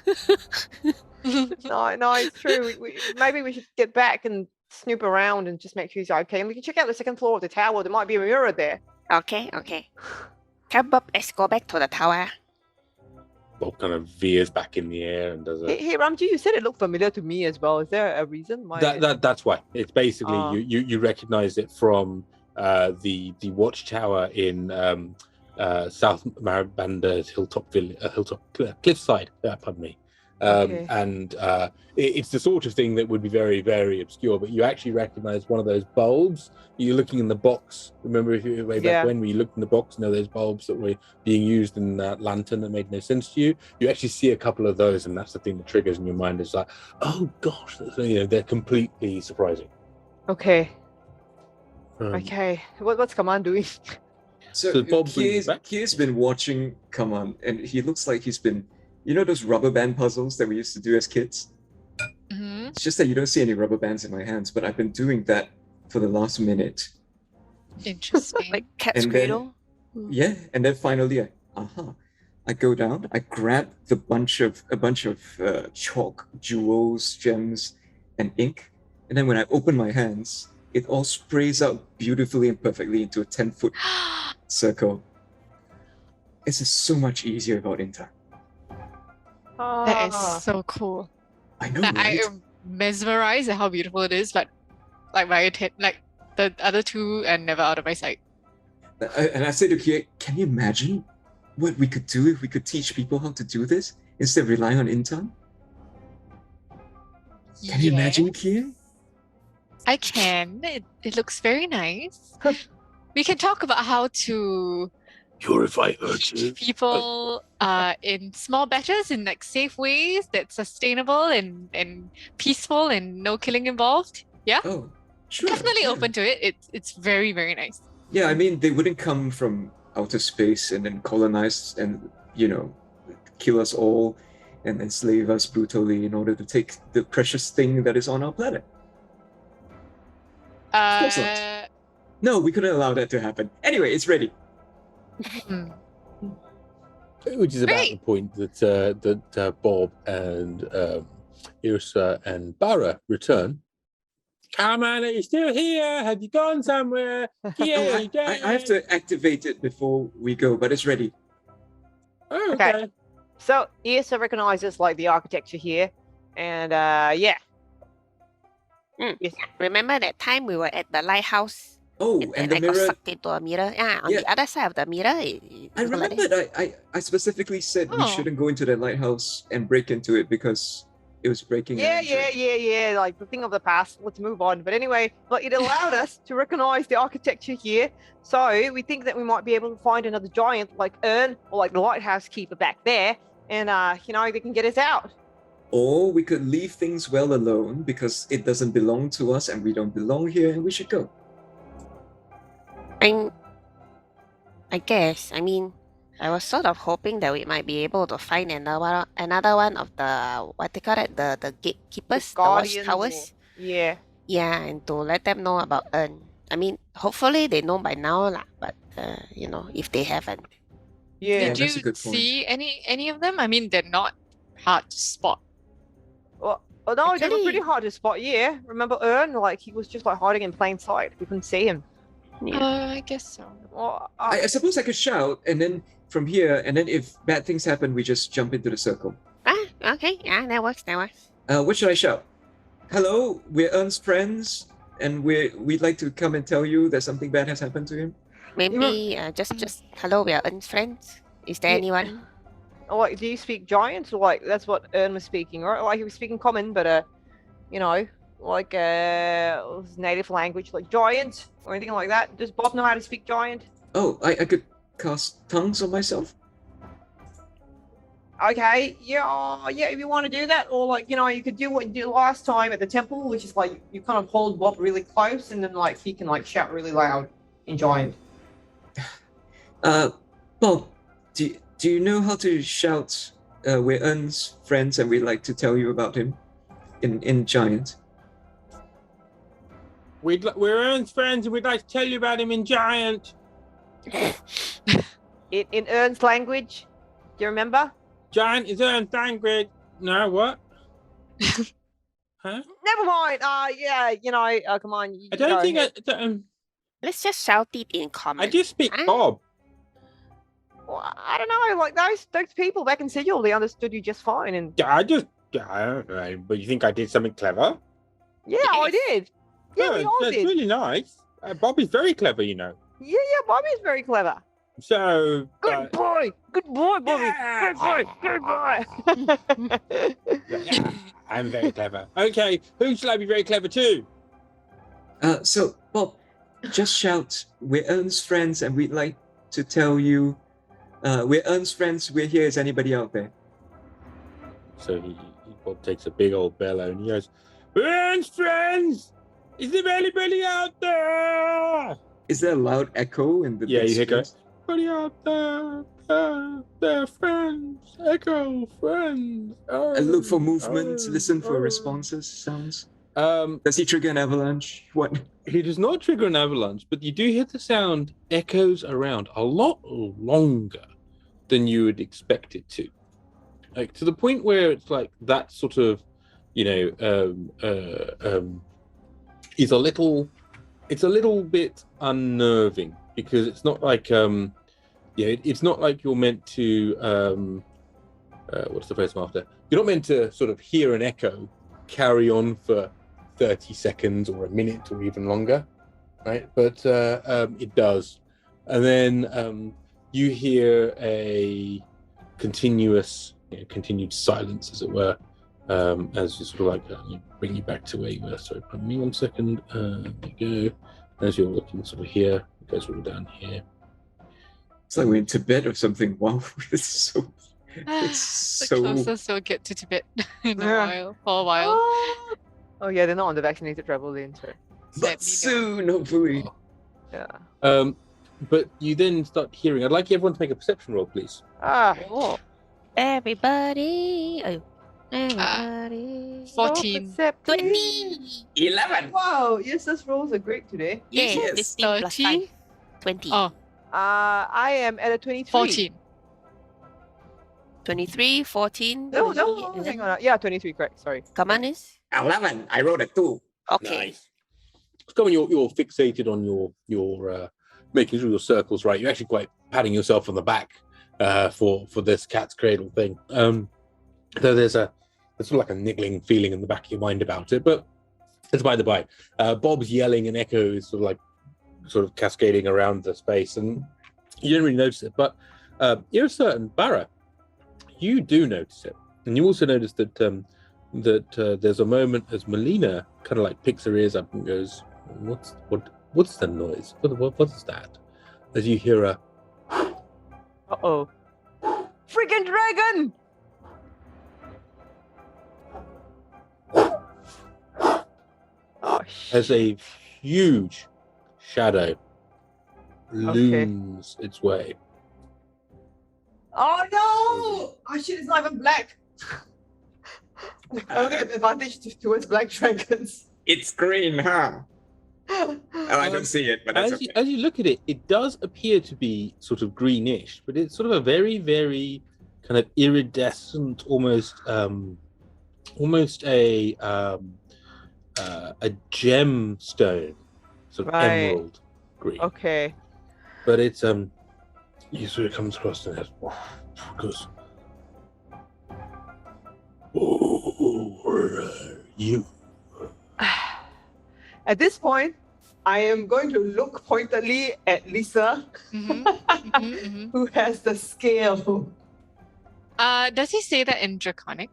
No, it's true. Maybe we should get back and snoop around and just make sure he's okay. And we can check out the second floor of the tower. There might be a mirror there. Okay. Come, Bob, let's go back to the tower. Bob kind of veers back in the air and does a... Hey, Ramji, you said it looked familiar to me as well. Is there a reason why? That's why. It's basically you recognize it from the watchtower in South Marabanda hilltop cliffside. Pardon me. Okay. And it's the sort of thing that would be very, very obscure, but you actually recognize one of those bulbs. You're looking in the box. Remember way back when you looked in the box, those bulbs that were being used in that lantern that made no sense to you? You actually see a couple of those, and that's the thing that triggers in your mind. It's like, oh gosh, they're completely surprising. Okay. Um, Okay. What's Kaman doing? So Bob brings back. Kie's been watching Kaman, and he looks like he's been, those rubber band puzzles that we used to do as kids? Mm-hmm. It's just that you don't see any rubber bands in my hands, but I've been doing that for the last minute. Interesting. Like cat's And then- cradle. Yeah, and then finally, I go down, I grab a bunch of chalk, jewels, gems, and ink, and then when I open my hands, it all sprays out beautifully and perfectly into a 10-foot circle. It's just so much easier about in time. That is Ah. so cool. I know, Like, I right? am mesmerized at how beautiful it is. Like my like the other two are never out of my sight. And I say to Kie, can you imagine what we could do if we could teach people how to do this instead of relying on intern? Can you imagine, Kie? I can. It looks very nice. We can talk about how to Purify teach urges. people in small batches in like safe ways that's sustainable and peaceful and no killing involved. Yeah, Oh, sure. definitely yeah. open to it. It's very, very nice. Yeah, I mean, they wouldn't come from outer space and then colonize and, kill us all and enslave us brutally in order to take the precious thing that is on our planet. course not. No, we couldn't allow that to happen. Anyway, it's ready. hmm. Which is about Great. the point that Bob and Yrsa and Barra return. Come on, are you still here? Have you gone somewhere? Yeah, you I have to activate it before we go, but it's ready. Oh, Okay. okay. So Yrsa recognizes like the architecture here, and yeah. Yes. Remember that time we were at the lighthouse Oh, and and I the got mirror. sucked into a mirror? Yeah, on Yeah. the other side of the mirror. I remembered I specifically said we Oh. shouldn't go into the lighthouse and break into it because it was breaking. Yeah, and entering. yeah. Like the thing of the past. Let's move on. But anyway, like it allowed us to recognize the architecture here. So we think that we might be able to find another giant like Urn or like the lighthouse keeper back there, and they can get us out. Or we could leave things well alone because it doesn't belong to us and we don't belong here and we should go. I guess. I mean, I was sort of hoping that we might be able to find another one of the what they call it, the gatekeepers, the Guardians watchtowers. Yeah. Yeah, and to let them know about Urn. I mean, hopefully they know by now, lah. But if they haven't, Yeah. Did that's a you good point. see any of them? I mean, they're not hard to spot. Well, no, they were Actually- pretty hard to spot. Yeah. Remember Urn? Like he was just like hiding in plain sight. We couldn't see him. yeah. I guess so. Well, I suppose I could shout and then from here, and then if bad things happen, we just jump into the circle. Okay, yeah, that works. What should I shout? Hello, we're Ern's friends, and we'd like to come and tell you that something bad has happened to him. Maybe just hello, we are Ern's friends. Is there Yeah. anyone? like, do you speak giant? Or like that's what Urn was speaking, right? Like he was speaking common, but like his native language, like giant or anything like that. Does Bob know how to speak giant? Oh, I could cast tongues on myself. Okay, yeah, if you want to do that, or like you could do what you did last time at the temple, which is like you kind of hold Bob really close, and then like he can like shout really loud in giant. Bob, do you know how to shout? We're Ern's friends, and we'd like to tell you about him, in giant. We're Ern's friends, and we'd like to tell you about him in Giant. In Ern's language, do you remember? Giant is Ern's language. No, what? Huh? Never mind. Come on. I don't think Let's just shout it in common. I just speak Huh? Bob. Well, I don't know. Like those people back in Sigil, they understood you just fine, and I don't know. But you think I did something clever? yeah, I did. Yeah, we all that's did. really nice. Bob is very clever, you know. Yeah, Bobby's very clever. So, Good boy, Bobby. Yeah. Good boy. yeah, I'm very clever. Okay, who shall I be very clever to? So, Bob, just shout, we're Ern's friends and we'd like to tell you, we're Ern's friends, we're here, is anybody out there? So Bob takes a big old bellow and he goes, "Friends, friends, is there anybody out there?" Is there a loud echo in the Yeah, big you hear go, space? "Anybody out there? They're friends, echo, friends." I look for movement, listen for responses, sounds. Does he trigger an avalanche? What? He does not trigger an avalanche, but you do hear the sound echoes around a lot longer than you would expect it to. Like to the point where it's like that sort of, is a little, it's a little bit unnerving because it's not like it's not like you're meant to what's the phrase I'm after? You're not meant to sort of hear an echo carry on for 30 seconds or a minute or even longer, right? But it does, and then you hear a continued silence, as it were, as you sort of like bring you back to where you were. Sorry, pardon me 1 second. There you go. As you're looking sort of here, it goes all down here. It's like we're in Tibet or something. Wow, it's so. It's the so. closest we'll get to Tibet in Yeah. for a while. Oh yeah, they're not on the vaccinated travel lane, so But soon, hopefully. yeah. But you then start hearing. I'd like everyone to make a perception roll, please. Oh, Everybody. Oh, everybody. 14. 20. 11. Wow, Yrsa's rolls are great today. Yeah, Yes. 15 plus 5. 30. 20. Oh, I am at a 23. 14. 23, 14. No, 28, hang on. Yeah, 23, correct. Sorry. Kaman is? 11. I rolled a 2. Okay. Nice. So when you're fixated on your making sure your circle's right, you're actually quite patting yourself on the back for this cat's cradle thing. Though there's sort of like a niggling feeling in the back of your mind about it, but it's by the by. Bob's yelling and echo is sort of cascading around the space, and you don't really notice it. But Yrsa and Barra, you do notice it, and you also notice that there's a moment as Melina kind of like picks her ears up and goes, "What's the noise? What is that?" As you hear a Uh-oh. Freaking dragon! Oh, as a huge shadow looms its way. Oh no! Oh shit, it's not even black. I don't have advantage towards black dragons. It's green, huh? Oh, I don't see it, but that's okay. As you look at it, it does appear to be sort of greenish, but it's sort of a very, very kind of iridescent, almost a gemstone, sort of Right. emerald green. Okay. But it's you sort of comes across and goes, "Oh, where are you?" At this point, I am going to look pointedly at Lisa, who has the scale. Does he say that in Draconic?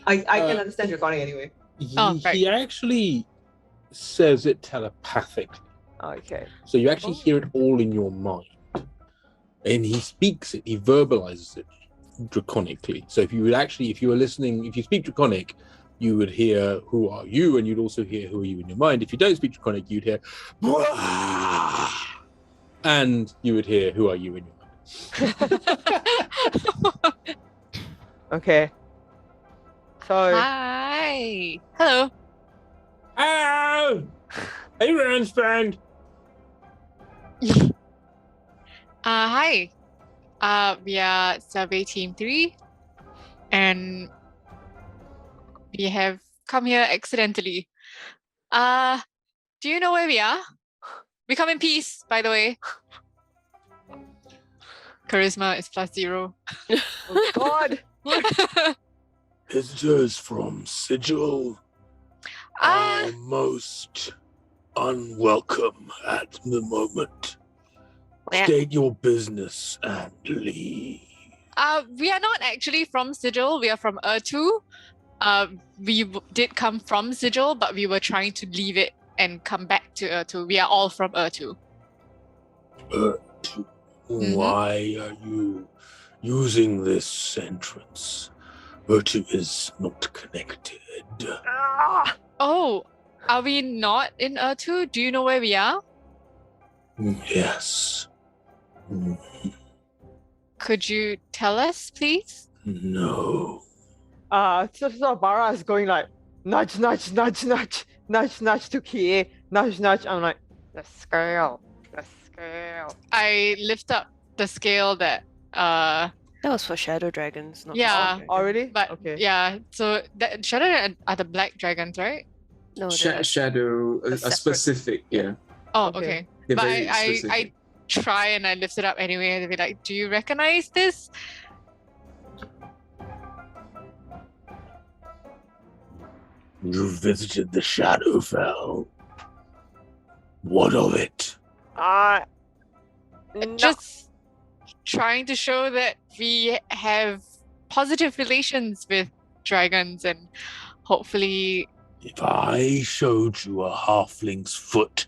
I can understand Draconic anyway. He actually says it telepathically. Okay. So you actually hear it all in your mind. And he speaks it, he verbalizes it draconically. So if you were listening, if you speak Draconic, you would hear "Who are you?" and you'd also hear "Who are you?" in your mind. If you don't speak Draconic, you'd hear "Bwah!" and you would hear "Who are you?" in your mind. Okay. So Hi. Hello. Hello! Hey, Ron's friend. Hi. We are Survey Team 3, and we have come here accidentally. Do you know where we are? We come in peace, by the way. Charisma is +0. oh God. Visitors from Sigil are most unwelcome at the moment. State your business and leave. We are not actually from Sigil. We are from Urtu. We did come from Sigil, but we were trying to leave it and come back to Urtu. We are all from Urtu. Urtu. Why are you using this entrance? Urtu is not connected. Oh, are we not in Urtu? Do you know where we are? Yes. Could you tell us, please? No. So Barra is going like nudge, nudge, nudge, nudge, nudge, nudge to Kie, nudge, nudge. I'm like, the scale. I lift up the scale that That was for shadow dragons, not Yeah. for Already? but Okay. yeah, so that shadow are the black dragons, right? No, they're- Shadow, a separate- specific, yeah. Oh, Okay. okay. They're But very I specific. try and I lift it up anyway and be like, do you recognize this? You visited the Shadowfell. What of it? No. Just trying to show that we have positive relations with dragons and hopefully If I showed you a halfling's foot,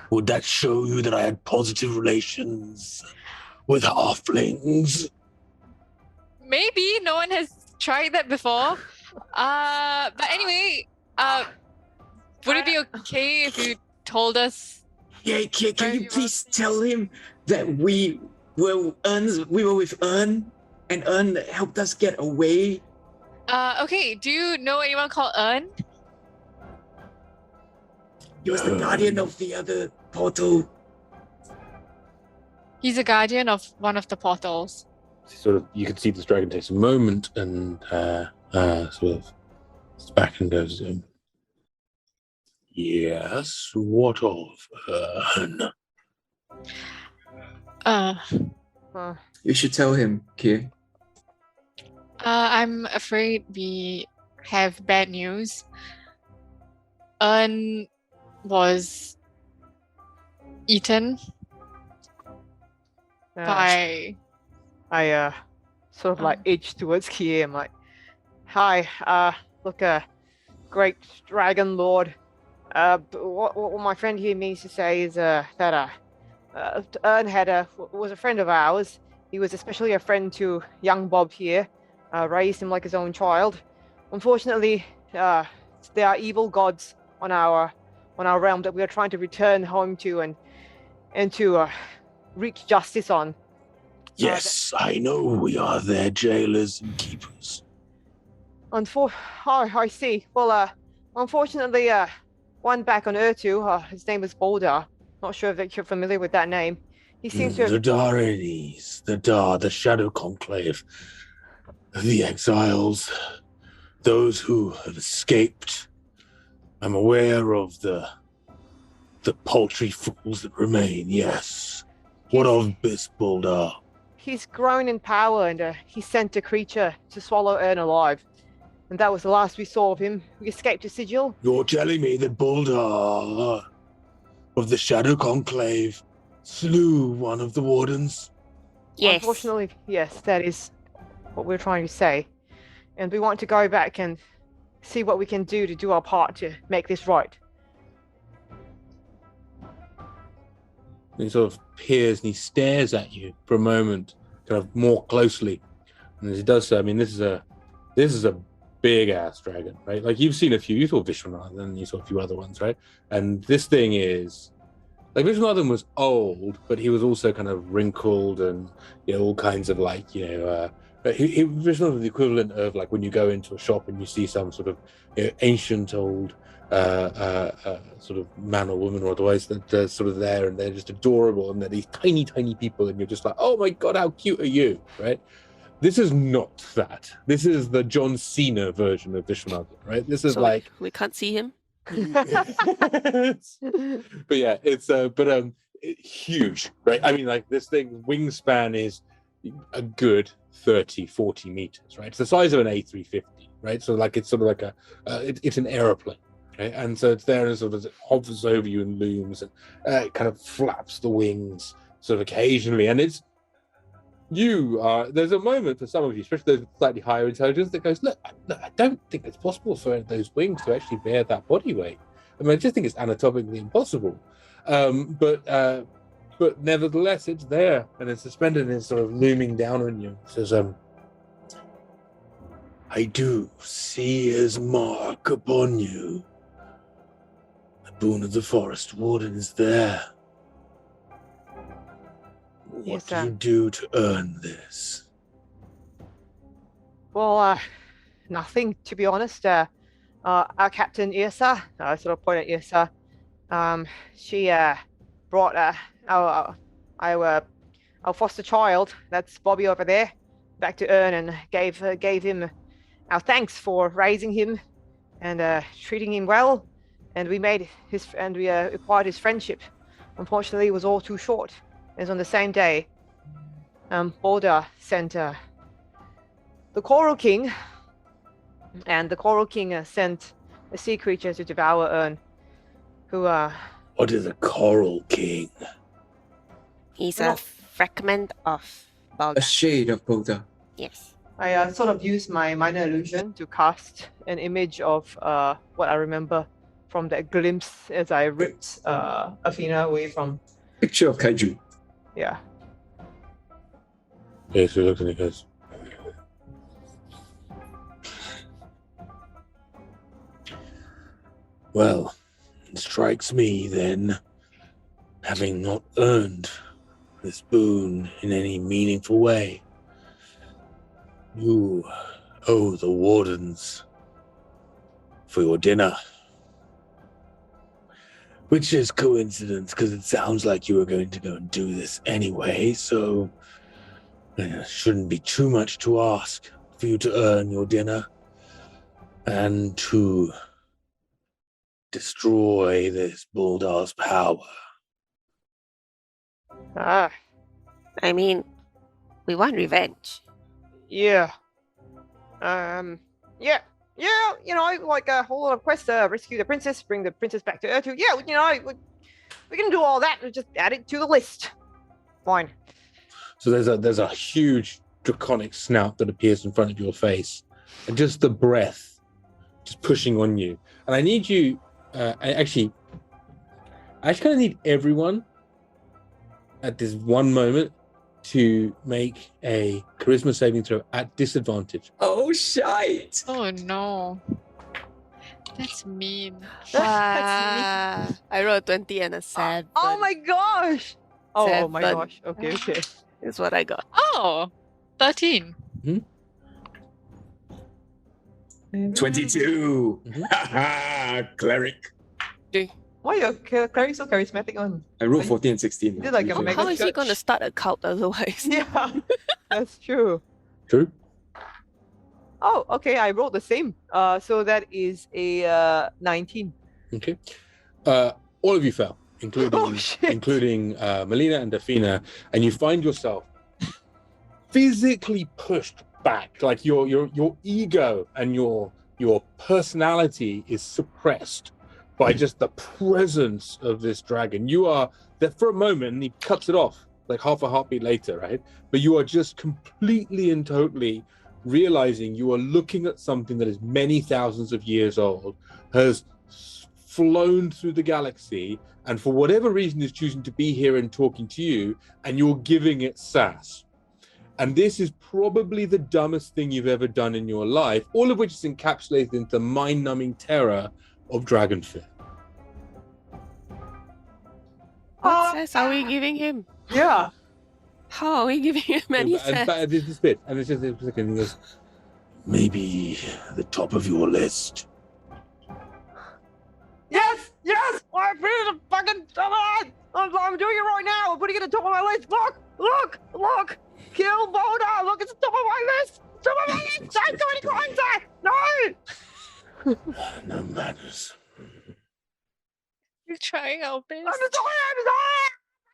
would that show you that I had positive relations with halflings? maybe no one has tried that before. But anyway, would it be okay if you told us? Yeah, can Where you you please tell him that we were with Ern, and Ern helped us get away? Okay, do you know anyone called Ern? He was the guardian of the other portal. He's a guardian of one of the portals. Sort of, you can see this dragon takes a moment and sort of steps back and goes, Yes, what of Ern? You should tell him, Kie. I'm afraid we have bad news. Ern was eaten by. I sort of like edge towards Kie. I'm like, hi, look, great dragon lord. What my friend here means to say is that Ern was a friend of ours. He was especially a friend to young Bob here. Raised him like his own child. Unfortunately, there are evil gods on our realm that we are trying to return home to and to wreak justice on. Yes, I know we are their jailers and keepers. I see. Well, unfortunately, one back on Urtu, his name is Boulder. Not sure if you're familiar with that name. He seems to The have... Darenes, the Shadow Conclave, the exiles, those who have escaped. I'm aware of the paltry fools that remain, yes. What of Boulder? He's grown in power and he sent a creature to swallow Ern alive. And that was the last we saw of him. We escaped to Sigil. You're telling me that Boulder of the Shadow Conclave slew one of the wardens? Yes. Unfortunately, yes, that is what we're trying to say. And we want to go back and see what we can do to do our part to make this right. he sort of peers and he stares at you for a moment, kind of more closely. And as he does so, I mean, this is a big ass dragon, right? Like you've seen a few, you saw Vishwanathan and you saw a few other ones, right? And this thing is like Vishwanathan was old, but he was also kind of wrinkled and all kinds of like Vishwanathan was the equivalent of like when you go into a shop and you see some sort of ancient old sort of man or woman or otherwise that they're sort of there and they're just adorable and they're these tiny people and you're just like, oh my god, how cute are you, right? This is not that. This is the John Cena version of Vishwanathan, right? This is So like we can't see him. but yeah, it's huge, right? I mean, like this thing wingspan is a good 30-40 meters, right? It's the size of an A350, right? So like it's sort of like it's an aeroplane, right? And so it's there and sort of hovers over you and looms and it kind of flaps the wings sort of occasionally, and it's there's a moment for some of you, especially those with slightly higher intelligence, that goes, look, I don't think it's possible for those wings to actually bear that body weight. I mean, I just think it's anatomically impossible. But nevertheless, it's there, and it's suspended, and it's sort of looming down on you. It says, I do see his mark upon you. The boon of the forest warden is there. What Yes, do sir. you do to earn this? Well, nothing, to be honest. Our captain Yrsa, I sort of point at Yrsa. She brought our foster child, that's Bobby over there, back to Ern, and gave him our thanks for raising him and treating him well. And we acquired his friendship. Unfortunately, it was all too short. It was on the same day. Balder sent the Coral King, and the Coral King sent a sea creature to devour Ern, who What is a Coral King? He's Well- a fragment of A Balder. shade of Boulder. Yes. I sort of used my minor illusion to cast an image of what I remember from that glimpse as I ripped Athena away from. Picture of Kaiju. Yeah. yeah, so he looks and he goes, Well, it strikes me then, having not earned this boon in any meaningful way, you owe the wardens for your dinner. Which is coincidence, because it sounds like you were going to go and do this anyway, so it shouldn't be too much to ask for you to earn your dinner and to destroy this Buldar's power. I mean, we want revenge. Yeah. Yeah, you know, like a whole lot of quests, rescue the princess, bring the princess back to Urtu. Yeah, you know, we can do all that and just add it to the list. Fine. so there's a huge draconic snout that appears in front of your face, and just the breath just pushing on you. And I need you, I actually kind of need everyone at this one moment to make a charisma saving throw at disadvantage. Oh, shite! Oh no. That's mean. I rolled a 20 and a 7. Oh my gosh! Oh my 7. gosh. Okay. Is what I got. Oh, 13. 22! Mhm. Haha, cleric. Why are cleric so charismatic on? I rolled 14 and 16. You did like a Usually. mega- How is he church. going to start a cult otherwise? Yeah, that's true. True. Oh, okay. I rolled the same. So that is a 19. Okay. All of you fell, including Oh, shit. Melina and Athena, and you find yourself physically pushed back, like your ego and your personality is suppressed by just the presence of this dragon. You are there for a moment, and he cuts it off like half a heartbeat later, right? But you are just completely and totally realizing you are looking at something that is many thousands of years old, has flown through the galaxy, and for whatever reason is choosing to be here and talking to you, and you're giving it sass. And this is probably the dumbest thing you've ever done in your life, all of which is encapsulated into the mind-numbing terror of dragon fear. What says are we giving him? Yeah. How are we giving him any And sass? this bit, and it's just a second, he goes, Maybe the top of your list. Yes! I put it in the fucking. I'm doing it right now. I'm putting it at the top of my list. Look! Kill Boulder! Look, it's the top of my list! Top of my list! Don't do any crimes there! No! No manners. We're trying our best. I'm sorry!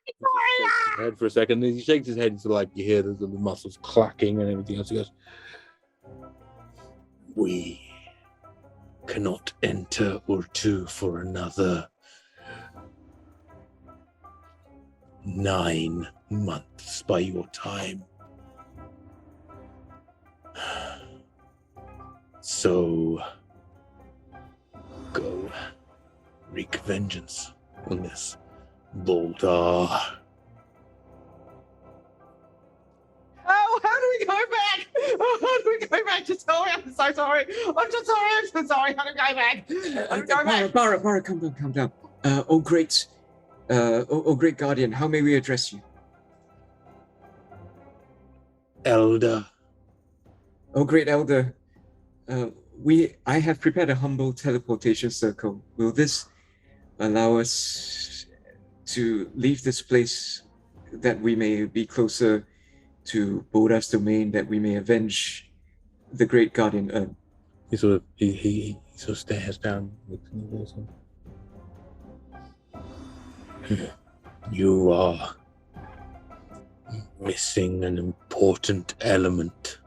he shakes his head for a second, and he shakes his head so like you hear the muscles clacking and everything else. He goes, We cannot enter Urtu for another 9 months by your time. So, go wreak vengeance on this Boldar. Oh, how do we go back? Oh, how do we go back to Toy? I'm so sorry. I'm so sorry. I'm so sorry. How do we go back? How do we go back? Barra, calm down. Oh great guardian, how may we address you? Elder. Oh great elder, I have prepared a humble teleportation circle. Will this allow us to leave this place, that we may be closer to Bodar's domain, that we may avenge the great guardian Urn? He sort of stares down, looks in the water. You are missing an important element.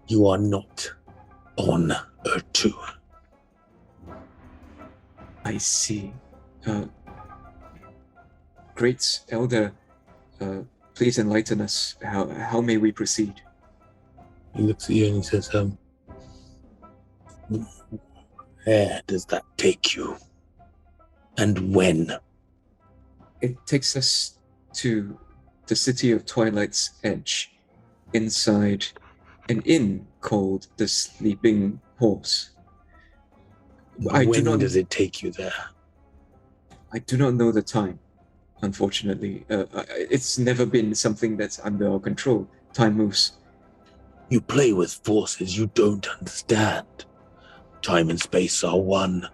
You are not on Urtu. I see. Great elder, please enlighten us. How may we proceed? He looks at you and he says, Where does that take you? And when? It takes us to the city of Twilight's Edge, inside an inn called the Sleeping Horse. When does it take you there? I do not know the time, unfortunately. It's never been something that's under our control. Time moves. You play with forces you don't understand. Time and space are one,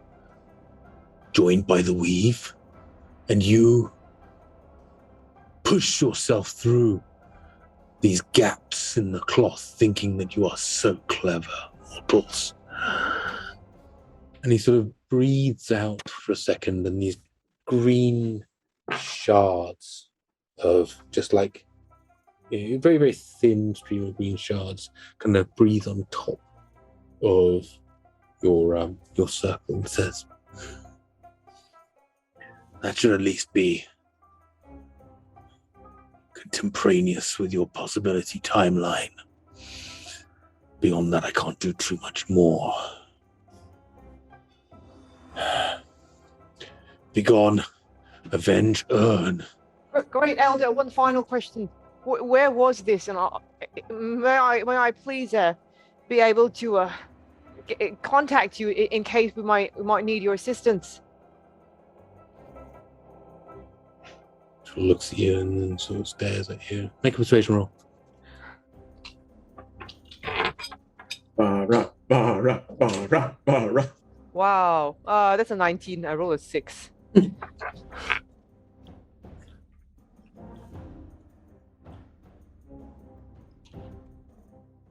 joined by the weave, and you push yourself through these gaps in the cloth, thinking that you are so clever, mortals. and he sort of breathes out for a second, and these green shards of just like a very, very thin stream of green shards kind of breathe on top of your circle. It says, that should at least be contemporaneous with your possibility timeline. Beyond that, I can't do too much more. Begone, avenge Urn. Great elder, one final question. Where was this? And may I please be able to contact you in case we might need your assistance? Sort of looks at you and then sort of stares at you. Make a persuasion roll. Barra. Wow, that's a 19. I rolled a 6.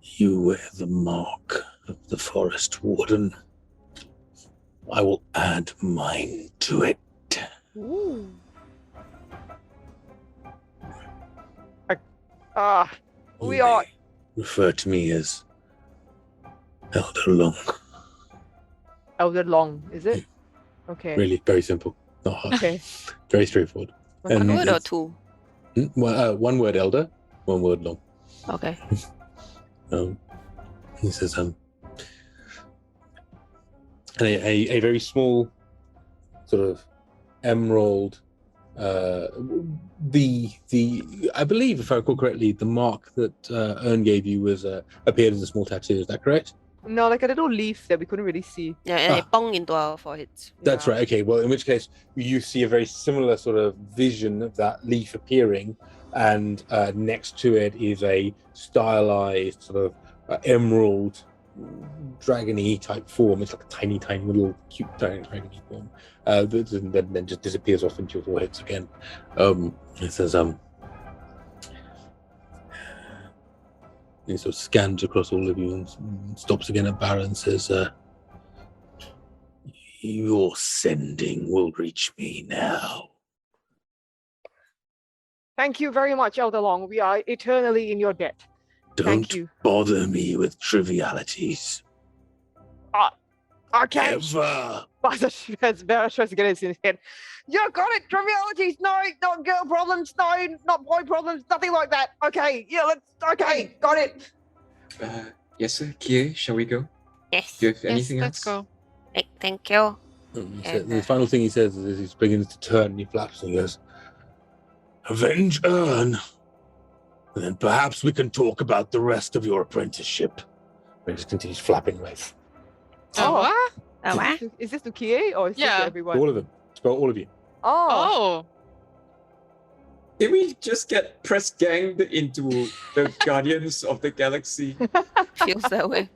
You wear the mark of the forest warden. I will add mine to it. Ooh. We You are. may refer to me as Elder Long. Elder Long, is it? Okay. Really, very simple. Not hard. Okay. Very straightforward. Okay. One And word or it's- two? Well, one word elder, one word long. Okay. He says, and a very small sort of emerald. I believe, if I recall correctly, the mark that Ern gave you was appeared as a small tattoo. Is that correct? No, like a little leaf that we couldn't really see. Yeah, and it bong into our foreheads. That's Yeah. right. Okay. Well, in which case you see a very similar sort of vision of that leaf appearing, and next to it is a stylized sort of emerald dragony type form. It's like a tiny little cute dragony form. That then just disappears off into your foreheads again. It says, he sort of scans across all of you and stops again at Barra and says, Your sending will reach me now. Thank you very much, Elder Long. We are eternally in your debt. Thank Don't you. bother me with trivialities. Okay. Ever. Barra tries to get it in his head. You got it. Trivialities. No, not girl problems. No, not boy problems. Nothing like that. Okay. Yeah, okay, got it. Yes, sir. Kie, shall we go? Yes. Do you have anything let's else? go. Thank you. The final thing he says is he begins to turn and he flaps and he goes, Avenge earn. And then perhaps we can talk about the rest of your apprenticeship. and he just continues flapping away. Oh. What? Oh, what? Is this to Kie or is this Yeah. to everyone? All of them. Spell all of you. Oh. Oh. Did we just get press ganged into the Guardians of the Galaxy? Feels that way.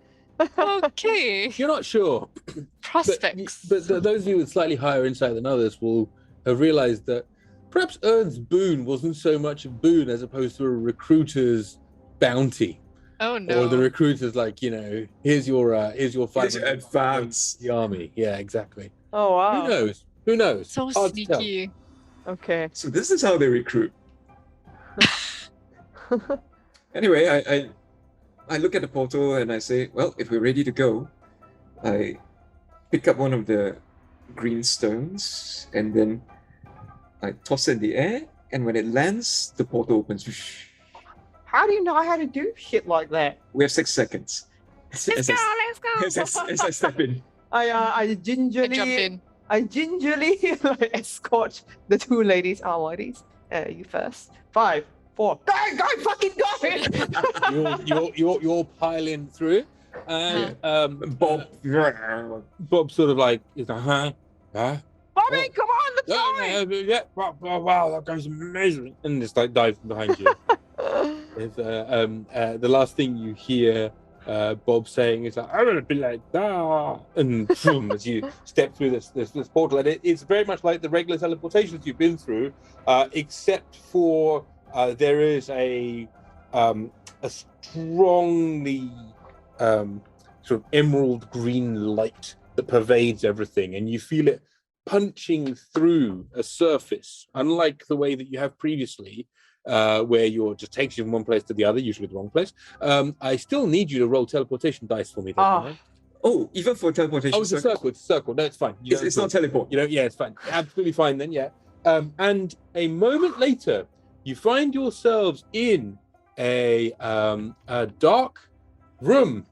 Okay. You're not sure. Prospects. But those of you with slightly higher insight than others will have realized that perhaps Ern's boon wasn't so much a boon as opposed to a recruiter's bounty. Oh no. Or the recruiter's like, here's your Here's 500 your advance. the army. Yeah, exactly. Oh wow. Who knows? So Hard to tell. sneaky. Okay. So this is how they recruit. Anyway, I look at the portal and I say, well, if we're ready to go, I pick up one of the green stones and then I toss it in the air, and when it lands, the portal opens. How do you know how to do shit like that? We have 6 seconds. Let's go. Let's go. As I step in. I I jump gingerly in. like, escort the 2 ladies. Ladies, you first. 5, 4. Go, fucking go! You're piling through, and Bob. Bob sort of like is like, huh? Bobby, come on, let's go! Yeah, wow, that goes amazing, and just like dives behind you. The last thing you hear Bob saying is like, "I want to be like that," and boom, as you step through this portal, and it's very much like the regular teleportations you've been through, except for there is a strongly sort of emerald green light that pervades everything, and you feel it punching through a surface, unlike the way that you have previously. Where you're just takes you from one place to the other, usually the wrong place. I still need you to roll teleportation dice for me. Oh, even for teleportation. Oh, it's a circle. It's a circle. No, it's fine. It's not teleport. Yeah, it's fine. Absolutely fine then. Yeah. And a moment later, you find yourselves in a dark room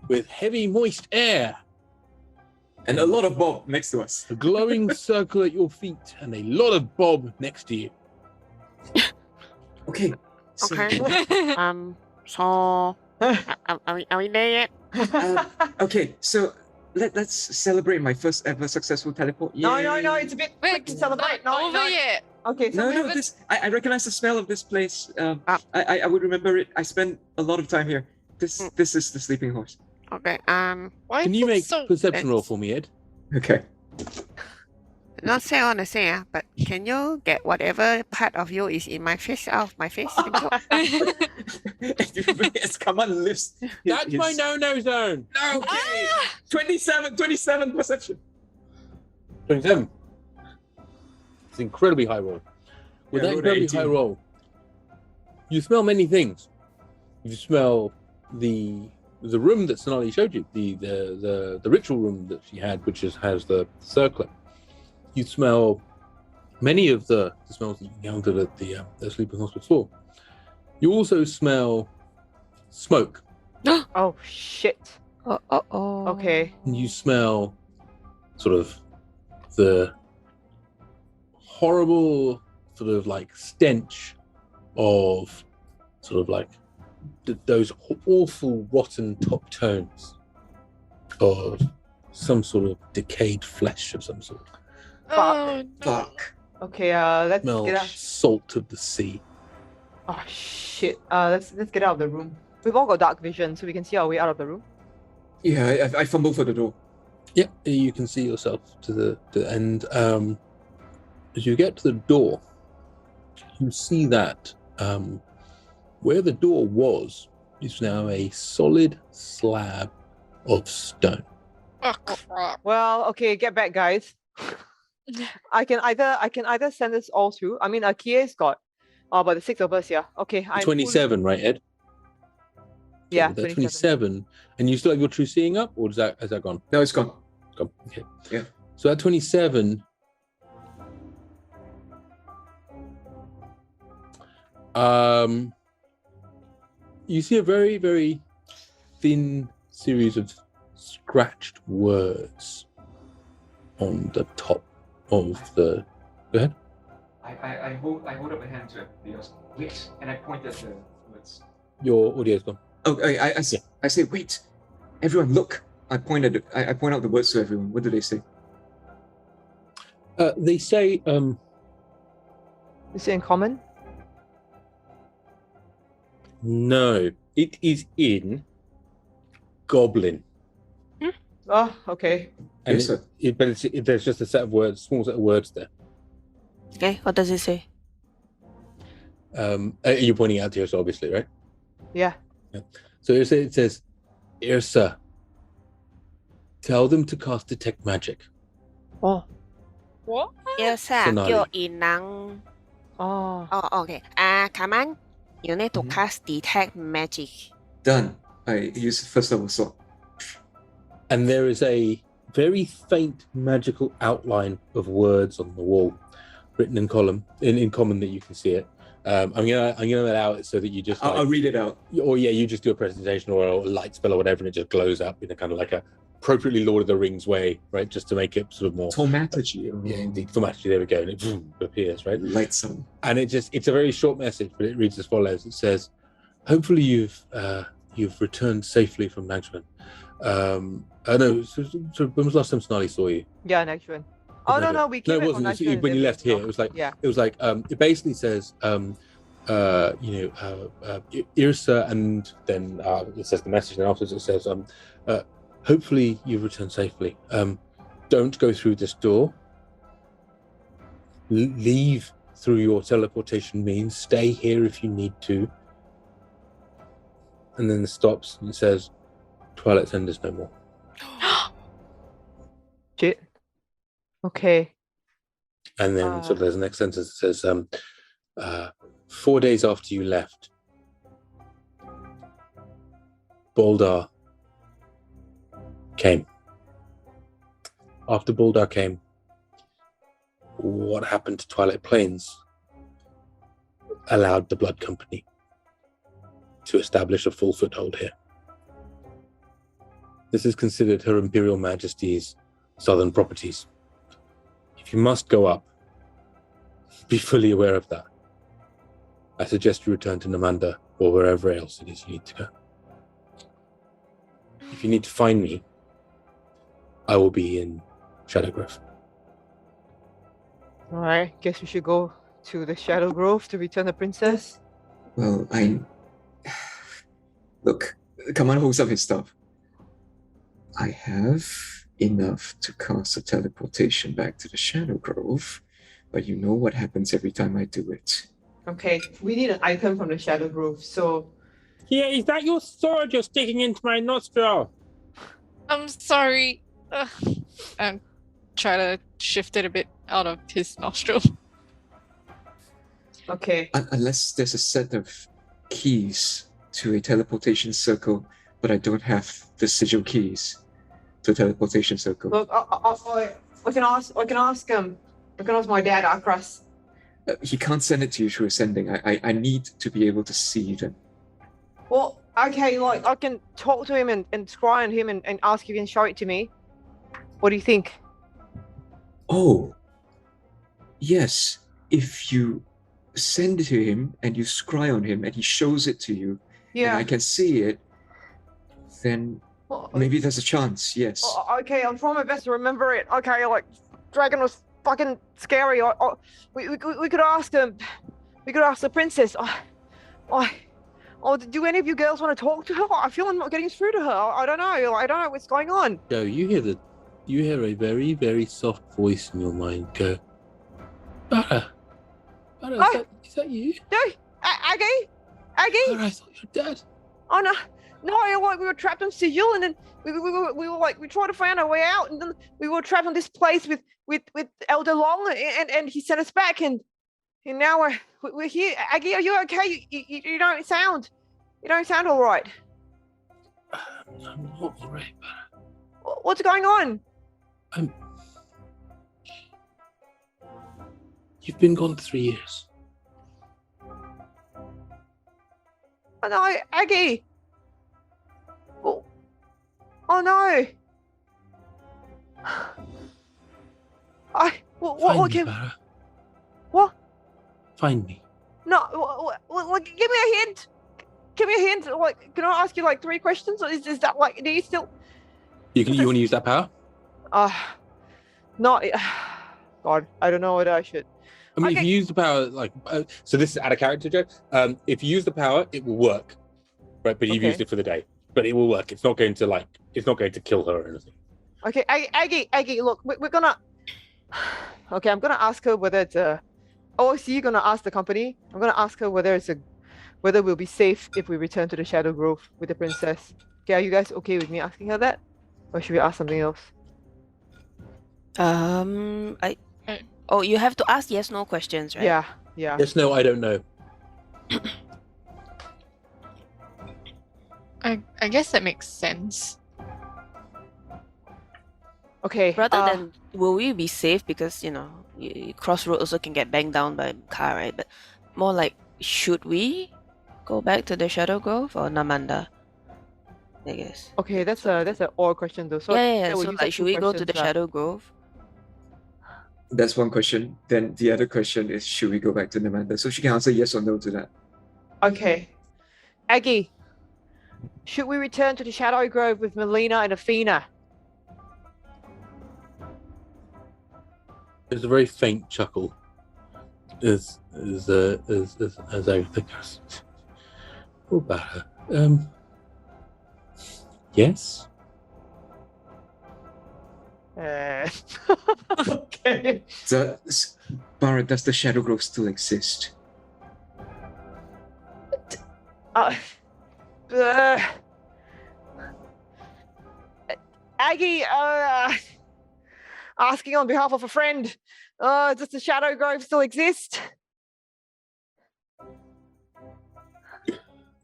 with heavy, moist air. And a lot of Bob next to us. A glowing circle at your feet, and a lot of Bob next to you. Okay. So, Okay. So are we there yet? okay, so let's celebrate my first ever successful teleport. No, Yay. it's a bit quick to celebrate. Not No, over yet. Okay, so No, this I recognize the smell of this place. I would remember it. I spent a lot of time here. This is the sleeping horse. Okay. Why Can you is it make so perception roll for me, Ed? Okay. Not say I want to say, but can you get whatever part of you is in my face out of my face? Thank you. As Kaman lifts. That's my no-no zone. No. Okay. 27 perception. 27. It's an incredibly high roll. With Yeah, that rolled an incredibly 18. high roll, you smell many things. You smell the room that Sonali showed you, the ritual room that she had, which has the circlet. You smell many of the smells that you encountered at the sleeping horse before. You also smell smoke. Oh shit. Oh. Okay. And you smell sort of the horrible sort of like stench of sort of like those awful rotten top tones of some sort of decayed flesh of some sort. Oh, no. Fuck. Okay, let's Smell get out. salt of the sea. Oh shit. Let's get out of the room. We've all got dark vision, so we can see our way out of the room. Yeah, I fumble for the door. Yeah, you can see yourself to the end. As you get to the door, you see that where the door was is now a solid slab of stone. Oh, crap. Well, okay, get back, guys. I can either send this all through. I mean, Kie's got, but the 6 of us here. Okay, I'm 27, right, Ed? Yeah, well, that's 27. And you still have your true seeing up, or has that gone? No, it's gone. It's gone. Okay. Yeah. So at 27, you see a very, very thin series of scratched words on the top of the. Go ahead. I hold up a hand to it. Because, wait, and I point at the words. Your audio's gone. Oh, I say, wait, everyone, look. I point out the words to everyone. What do they say? They say, Is it in common? no, it is in Goblin. Oh, okay. And Yes, sir. there's just a set of words, small set of words there. Okay, what does it say? You're pointing out to us, obviously, right? Yeah. So it says, Yrsa, tell them to cast detect magic. Oh. What? Yrsa, Sonali. you're in. Oh. Oh, okay. Kaman, you need to cast detect magic. Done. I use first level slot. And there is a very faint magical outline of words on the wall, written in common that you can see it. I'm gonna allow it so that you just I'll read it out. or you just do a presentation or a light spell or whatever, and it just glows up in a kind of like a appropriately Lord of the Rings way, right? Just to make it sort of more Thaumaturgy. yeah, indeed, thaumaturgy. There we go, and it appears, right? Lights up. And it's a very short message, but it reads as follows. It says, hopefully you've returned safely from Nagsman. No, so when was the last time Snarly saw you? Yeah, next one. Oh no, we No, came it in wasn't. on It was when you left here. It was like it basically says Yrsa, and then it says the message, and afterwards it says hopefully you've returned safely. Don't go through this door. Leave through your teleportation means. Stay here if you need to. And then it stops and it says, Twilight's End is no more. Shit. Okay. And then so there's the next sentence that says, 4 days after you left, Baldar came. After Baldar came, what happened to Twilight Plains allowed the Blood Company to establish a full foothold here. This is considered Her Imperial Majesty's southern properties. If you must go up, be fully aware of that. I suggest you return to Nagaranda or wherever else it is you need to go. If you need to find me, I will be in Shadowgrove. All right. Guess we should go to the Shadow Grove to return the princess. Well, look, Kaman holds up his stuff. I have enough to cast a teleportation back to the Shadow Grove, but you know what happens every time I do it. Okay, we need an item from the Shadow Grove, so... Yeah, is that your sword you're sticking into my nostril? I'm sorry. And try to shift it a bit out of his nostril. Okay. Unless there's a set of keys to a teleportation circle, but I don't have the sigil keys to a teleportation circle. Look, I can ask my dad, Akras. He can't send it to you through sending. I need to be able to see them. Well, okay, like, I can talk to him and scry on him and ask if he can show it to me. What do you think? Oh, yes. If you send it to him and you scry on him and he shows it to you, and I can see it, then maybe there's a chance, yes. Okay, I'm trying my best to remember it. Okay, like, Dragon was fucking scary. We could ask him. We could ask the princess. Do any of you girls want to talk to her? I feel I'm not getting through to her. I don't know. I don't know what's going on. Joe, you hear a very, very soft voice in your mind go, Barra, is that you? No, Aggie? Barra, I thought you were dead. Oh no, like we were trapped on Sigil, and then we were like we tried to find our way out, and then we were trapped on this place with Elder Long, and he sent us back, and now we're here. Aggie, are you okay? You don't sound all right. I'm not alright, Barra. What's going on? You've been gone 3 years. Oh no, Aggie! Oh no! Find me, Barra. What? Find me. No, give me a hint. Give me a hint. Like, can I ask you like 3 questions? Or is that like? Do you still? You want to use that power? No. God, I don't know whether I should. I mean, Okay. if you use the power, like, so this is out of character, Joe. If you use the power, it will work, right? But you've Okay. used it for the day, but it will work. It's not going to kill her or anything. Okay, Aggie, look, we're gonna. Okay, I'm gonna ask her whether it's a. Oh, so you're gonna ask the company? I'm gonna ask her whether we'll be safe if we return to the Shadow Grove with the princess. Okay, are you guys okay with me asking her that, or should we ask something else? Oh, you have to ask yes/no questions, right? Yeah. Yes, no, I don't know. I guess that makes sense. Okay. Rather than will we be safe because crossroad also can get banged down by a car, right? But more like should we go back to the Shadow Grove or Namanda? I guess. Okay, that's an odd question though. So Yeah. we'll So use like, that should 2 we go to questions the lah. Shadow Grove? That's one question. Then the other question is, should we go back to Namanda? So she can answer yes or no to that. Okay. Aggie, should we return to the Shadow Grove with Melina and Athena? There's a very faint chuckle as Agatha goes, "Oh, Barra. Yes." Okay. Barra, does the Shadow Grove still exist? Aggie, asking on behalf of a friend, does the Shadow Grove still exist?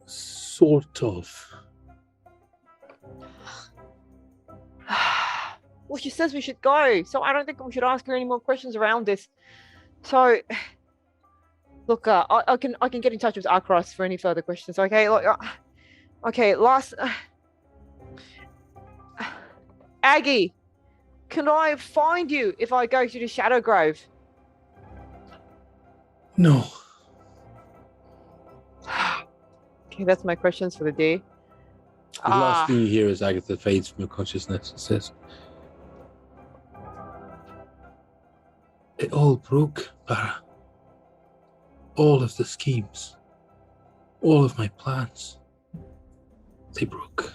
Sort of. Well, she says we should go, so I don't think we should ask her any more questions around this. So, look, I can get in touch with Akros for any further questions. Okay, look, okay, last. Aggie, can I find you if I go to the Shadow Grove? No. Okay, that's my questions for the day. The last thing you hear is Agatha fades from her consciousness and says, "It all broke, Barra. All of the schemes, all of my plans, they broke."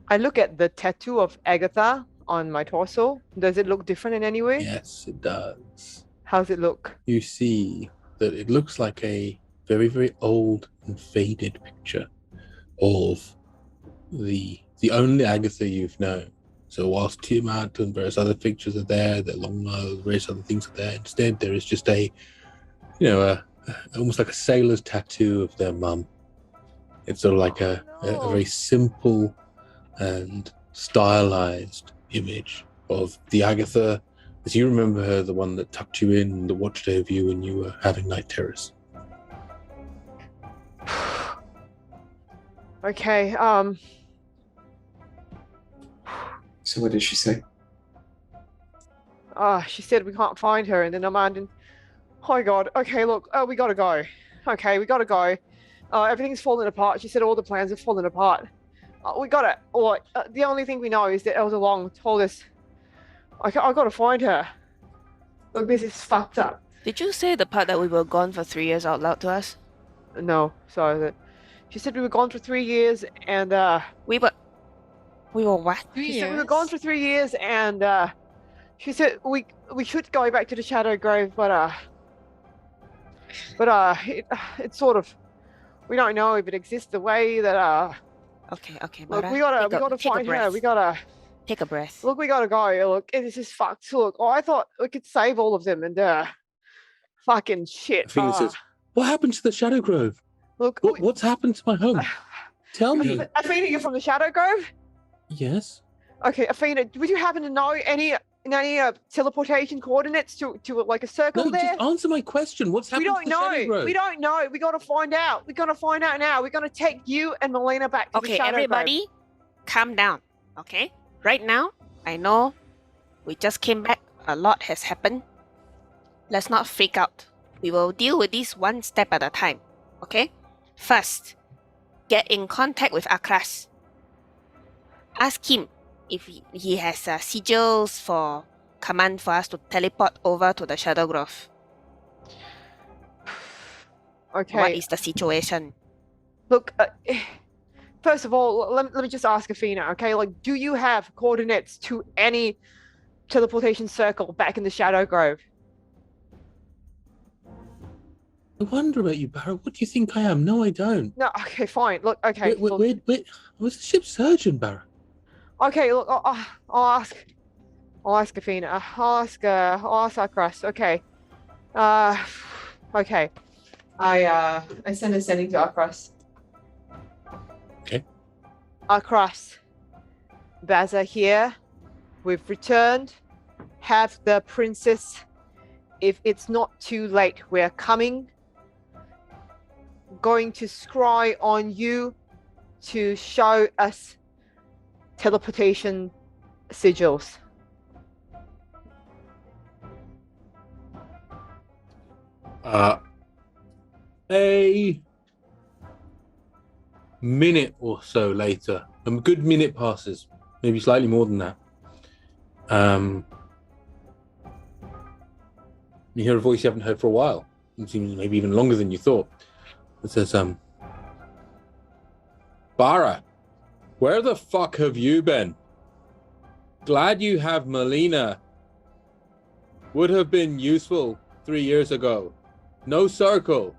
I look at the tattoo of Agatha on my torso. Does it look different in any way? Yes, it does. How's it look? You see that it looks like a very, very old and faded picture of the only Agatha you've known. So whilst Tiamat and various other pictures are there, the long miles, various other things are there, instead there is just a almost like a sailor's tattoo of their mum. It's sort of like a very simple and stylized image of the Agatha as you remember her, the one that tucked you in, that watched over you when you were having night terrors. Okay, So what did she say? she said we can't find her, and then Amanda. Oh my god. Okay, look. We gotta go. Okay, we gotta go. Everything's falling apart. She said all the plans have fallen apart. We gotta. The only thing we know is that Elsa Long told us. I gotta find her. Look, this is fucked up. Did you say the part that we were gone for 3 years out loud to us? No, sorry. She said we were gone for 3 years, and We were what? she said we were gone for 3 years, and she said we should go back to the Shadow Grove, but it's sort of, we don't know if it exists the way that Okay, look, Barra, we gotta take a find her. breath. We gotta Take a breath. look. We gotta go. Look, this is fucked. Look, I thought we could save all of them, and fucking shit. Athena says, "What happened to the Shadow Grove? Look, What's happened to my home?" Tell me. Athena, you're from the Shadow Grove? Yes. Okay, Athena, would you happen to know any teleportation coordinates to like a circle No, there? just answer my question. What's We happened to don't the Shadow know. Grove? We don't know. We gotta find out. We're gonna find out now. We're gonna take you and Melina back to the Okay, Shadow everybody, calm down. Okay? Right now, I know we just came back. A lot has happened. Let's not freak out. We will deal with this one step at a time. Okay? First, get in contact with Akras. Ask him if he has sigils for command for us to teleport over to the Shadow Grove. Grove. Okay. What is the situation? Look, first of all, let me just ask Athena, okay? Like, do you have coordinates to any teleportation circle back in the Shadow Grove? I wonder about you, Barra. What do you think I am? No, I don't. No, okay, fine. Look, okay. Wait. I was the ship's surgeon, Barra. Okay, look, I'll ask Athena. I'll ask Akras. Okay. Okay. I send a sending to Akras. Okay. Akras. Baza here. We've returned. Have the princess. If it's not too late, we're coming. Going to scry on you to show us teleportation sigils. A minute or so later, a good minute passes, maybe slightly more than that. You hear a voice you haven't heard for a while. It seems maybe even longer than you thought. It says, Barra, where the fuck have you been? Glad you have Melina. Would have been useful 3 years ago. No circle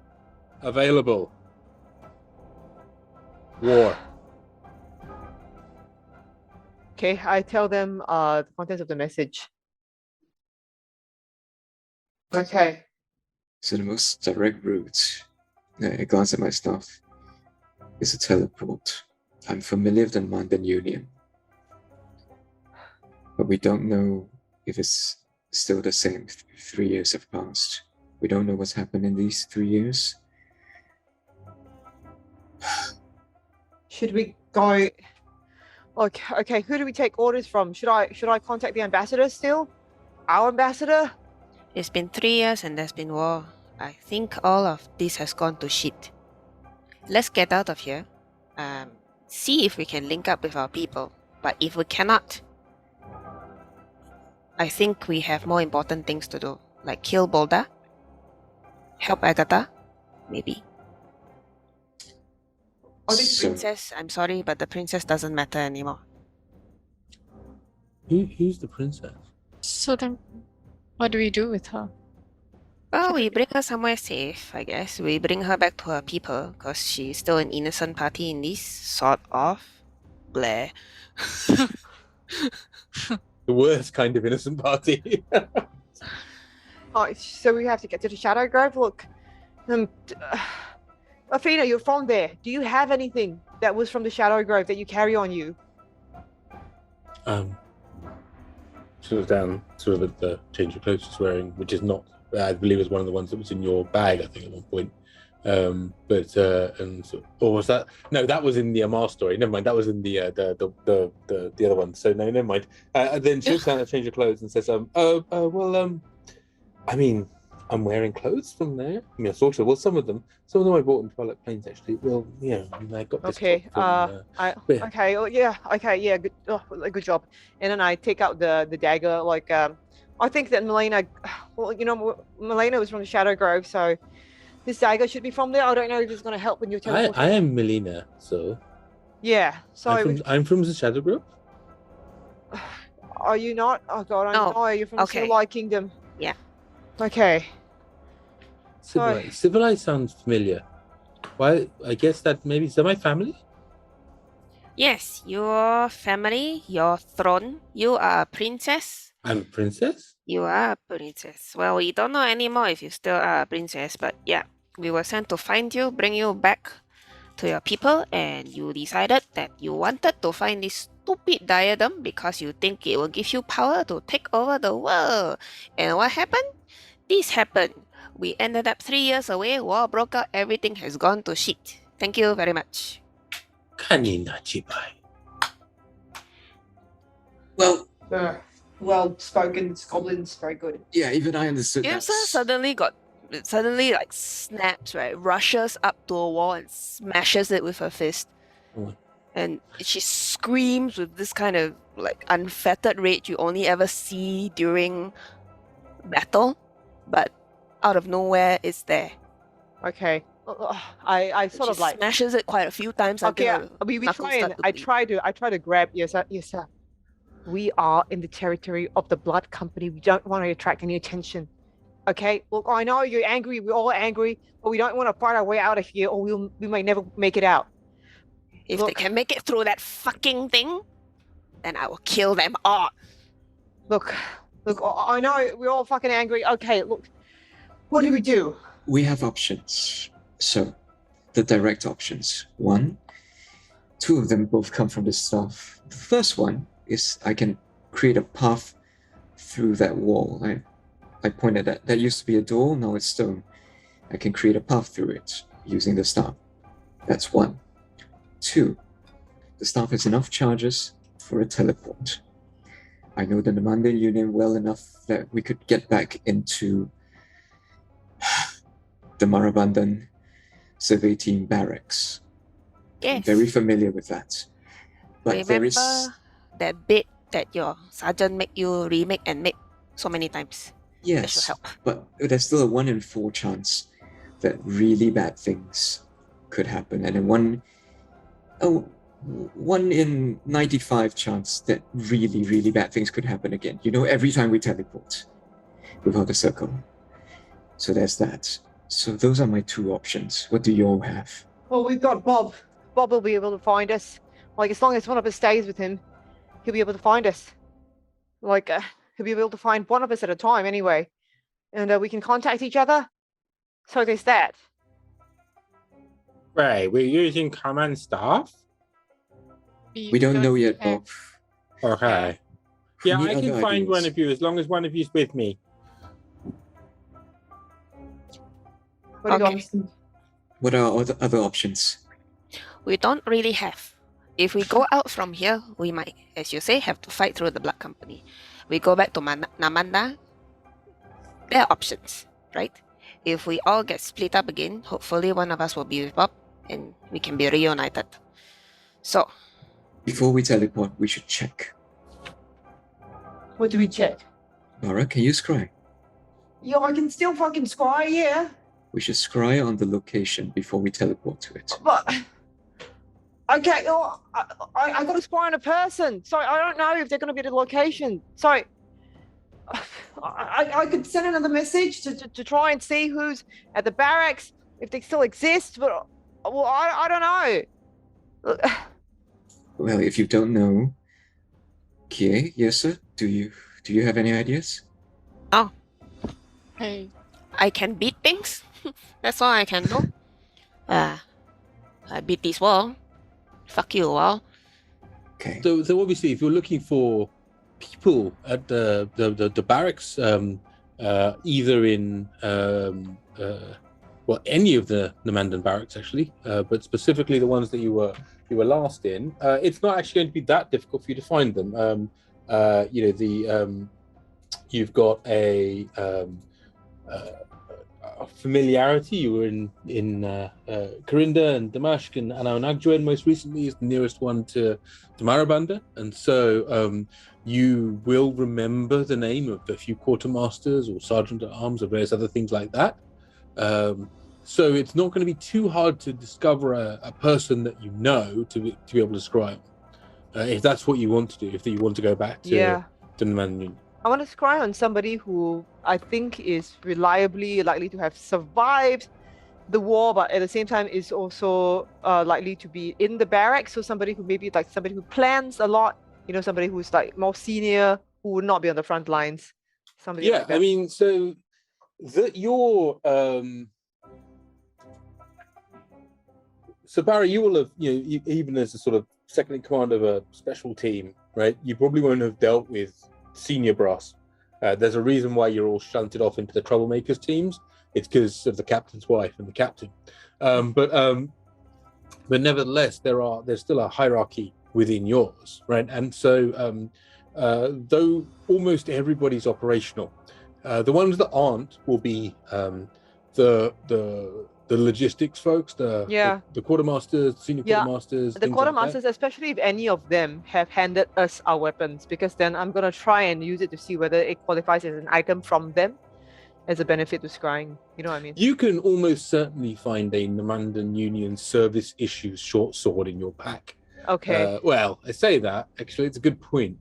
available. War. Okay, I tell them the contents of the message. Okay. So the most direct route, I glance at my stuff, is a teleport. I'm familiar with the Mandan Union, but we don't know if it's still the same. 3 years have passed. We don't know what's happened in these 3 years. Should we go? Okay. Who do we take orders from? Should I contact the ambassador still? Our ambassador? It's been 3 years and there's been war. I think all of this has gone to shit. Let's get out of here. See if we can link up with our people. But if we cannot, I think we have more important things to do. Like kill Bolda, help Agatha, maybe. Princess, I'm sorry, but the princess doesn't matter anymore. Who's the princess? So then, what do we do with her? Well, we bring her somewhere safe, I guess. We bring her back to her people, because she's still an innocent party in this, sort of. Blair. The worst kind of innocent party. So we have to get to the Shadow Grove. Look, Athena, you're from there. Do you have anything that was from the Shadow Grove that you carry on you? She was down sort of at the change of clothes she's wearing, which is not, I believe, was one of the ones that was in your bag, I think, at one point. Or was that? No, that was in the Amar story. Never mind. That was in the other one. So no, never mind. Then she looks down at change of clothes and says, I mean, I'm wearing clothes from there. I mean, sort of. Well, some of them I bought in Twilight Plains, actually. Well, yeah, I got this. Okay. From, Okay. Oh, yeah. Okay. Yeah. Good. Oh, good job. And then I take out the dagger. Like, I think that Melina. Well, Melina was from the Shadow Grove, so this dagger should be from there. I don't know if it's going to help when you're teleporting. I am Melina, so. Yeah. So I'm from the Shadow Grove. Are you not? Oh God, I No. know you're from the Civilized Kingdom. Yeah. Okay. Civilized sounds familiar. Why? I guess that maybe is that my family? Yes, your family, your throne. You are a princess. I'm a princess? You are a princess. Well, we don't know anymore if you still are a princess, but yeah. We were sent to find you, bring you back to your people and you decided that you wanted to find this stupid diadem because you think it will give you power to take over the world. And what happened? This happened. We ended up 3 years away, war broke out, everything has gone to shit. Thank you very much. Kanina Chibai. Well, Well spoken, goblins, very good. yeah, even I understood that. Yrsa suddenly like snaps, right? Rushes up to a wall and smashes it with her fist. Mm. And she screams with this kind of like unfettered rage you only ever see during battle, but out of nowhere it's there. Okay. I sort She of like smashes it quite a few times okay. until We knuckles try and start to I bleed. try to grab Yrsa. Yrsa, we are in the territory of the blood company. We don't want to attract any attention. Okay. Look, I know you're angry. We're all angry, but we don't want to fight our way out of here, or we may never make it out. If they Look. can make it through that fucking thing, then I will kill them all. Look. I know we're all fucking angry. Okay. Look. What do we do? We have options. So, the direct options. One, two of them both come from the staff. The first one is I can create a path through that wall. I pointed at that used to be a door, now it's stone. I can create a path through it using the staff. That's one. Two, the staff has enough charges for a teleport. I know the Namandan Union well enough that we could get back into the Marabandan survey team barracks. I'm Yes. very familiar with that. But there is Remember that bit that your sergeant make you remake and make so many times? That should yes, help. but there's still a 1 in 4 chance that really bad things could happen, and a 1 in 95 chance that really bad things could happen again. You know, every time we teleport without a circle. So there's that. So those are my two options. What do you all have? Well, we've got Bob. Bob will be able to find us. Like, as long as one of us stays with him, he'll be able to find us. Like, he'll be able to find one of us at a time anyway. And we can contact each other. So there's that. Right, we're using common staff? We don't know yet, have- Bob. Okay. We Yeah, need I can other find ideas. one of you as long as one of you's with me. What do you Okay. guys? What are other options? We don't really have. If we go out from here, we might, as you say, have to fight through the blood company. We go back to Namanda. There are options, right? If we all get split up again, hopefully one of us will be with Bob and we can be reunited. So, Before we teleport, we should check. What do we check? Barra, can you scry? Yo, I can still fucking scry, yeah. We should scry on the location before we teleport to it. But okay, oh, I got to spy on a person, so I don't know if they're going to be at a location. So I could send another message to try and see who's at the barracks, if they still exist. But well, I don't know. Well, if you don't know, Kie, Yrsa, do you have any ideas? Hey, I can beat things. That's all I can do. I beat this wall. Fuck you, wall. Okay. So obviously, if you're looking for people at the barracks, either in well, any of the Namandan barracks actually, but specifically the ones that you were last in, it's not actually going to be that difficult for you to find them. You know, you've got a familiarity. You were in Corinda and Damashq and Anaunagjuan most recently is the nearest one to Marabanda, and so you will remember the name of a few quartermasters or sergeant at arms or various other things like that. So it's not going to be too hard to discover a person that you know to be able to describe, if that's what you want to do. If you want to go back to the Namandan. I want to scry on somebody who I think is reliably likely to have survived the war, but at the same time is also likely to be in the barracks. So somebody who maybe like somebody who plans a lot, you know, somebody who's like more senior, who would not be on the front lines. Somebody like that. I mean, so that So Barra, you will have, even as a sort of second in command of a special team, right? You probably won't have dealt with senior brass. There's a reason why you're all shunted off into the troublemakers teams. It's because of the captain's wife and the captain. But nevertheless, there's still a hierarchy within yours, right? And so, though almost everybody's operational, the ones that aren't will be the logistics folks, the quartermasters, senior quartermasters. The quartermasters, especially if any of them have handed us our weapons, because then I'm gonna try and use it to see whether it qualifies as an item from them as a benefit to scrying. You know what I mean? You can almost certainly find a Namandan Union service issues short sword in your pack. Okay. Well, I say that, actually, it's a good point.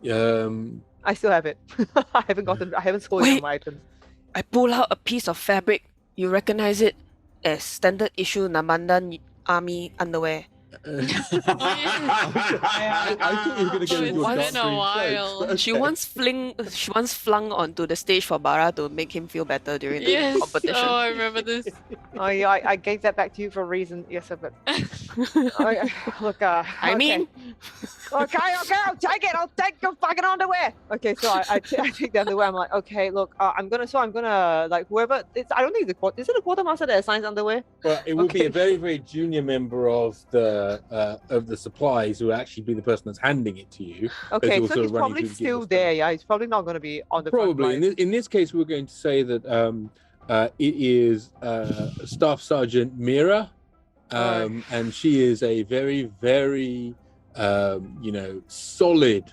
I still have it. I haven't scored any of my items. I pull out a piece of fabric. You recognize it as standard issue Namandan army underwear. I thought you were going to get into It's a been a while. Okay. She once flung onto the stage for Barra to make him feel better during the Yes. competition. Oh, I remember this. Oh yeah, I gave that back to you for a reason. Yes, but look, I mean, okay, I'll take it. I'll take your fucking underwear. Okay, so I take the underwear. I'm like, okay, look, I'm gonna like whoever. I don't think is it the quartermaster that assigns underwear? Well, it will be a very, very junior member of the supplies who will actually be the person that's handing it to you. Okay, you're so sort he's of running probably through the still gears. there. Yeah, he's probably not going to be on the front Probably. line. In this case, we're going to say that it is Staff Sergeant Mira, and she is a very, very, solid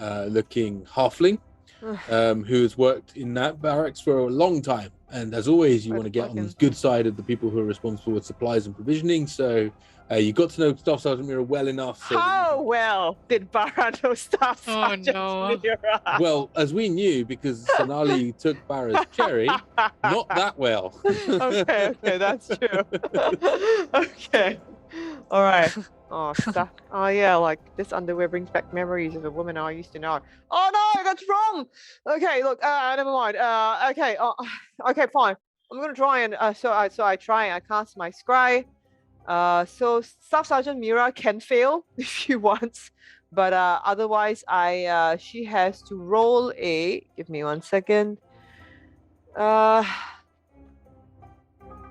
looking halfling who has worked in that barracks for a long time. And as always, you want to get on the good side of the people who are responsible with supplies and provisioning. So you got to know Staff Sergeant Mira well enough. So How well did Barra know Staff Sergeant Mira? well, as we knew, because Sonali took Barra's cherry, not that well. Okay, that's true. Okay. All right. Oh, stuff. Oh, yeah, like this underwear brings back memories of a woman I used to know. Oh, no, that's wrong. Okay, look, never mind. Okay, fine. I'm going to try and, so I try and I cast my scry. So Staff Sergeant Mira can fail if she wants, but otherwise she has to roll give me 1 second.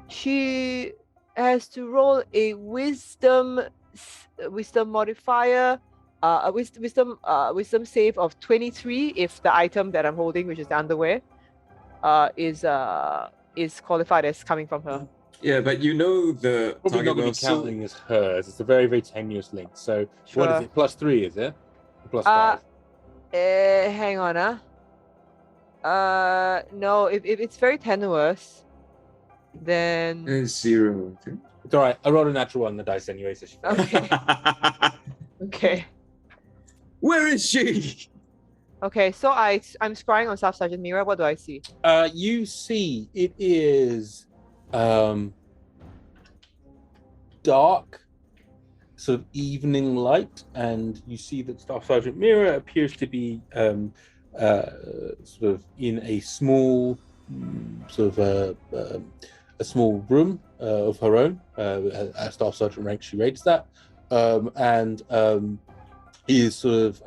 She has to roll a wisdom modifier, wisdom save of 23 if the item that I'm holding, which is the underwear, is qualified as coming from her. Yeah, but the Probably not going to be counting as hers. It's a very, very tenuous link. So what is it? +3, is it? +5? Hang on, no, if it's very tenuous, then 0. It's all right. I rolled a natural one on the dice anyway, so she okay. Okay. Where is she? Okay, so I'm scrying on Staff Sergeant Mira. What do I see? You see it is dark, sort of evening light, and you see that Staff Sergeant Mira appears to be sort of in a small a small room of her own. At Staff Sergeant rank, she rates that, and is sort of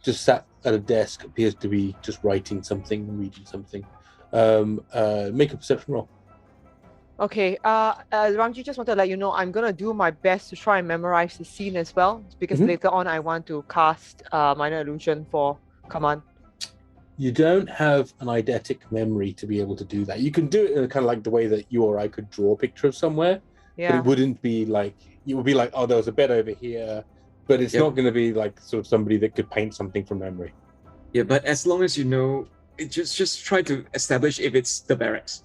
just sat at a desk, appears to be just writing something, reading something. Make a perception roll. Okay, Ramji, just want to let you know I'm gonna do my best to try and memorize the scene as well, because later on I want to cast minor illusion for Kaman. You don't have an eidetic memory to be able to do that. You can do it in kind of like the way that you or I could draw a picture of somewhere, but it wouldn't be like, it would be like, oh, there was a bed over here, but it's not going to be like sort of somebody that could paint something from memory. Yeah, but as long as you know, just try to establish if it's the barracks.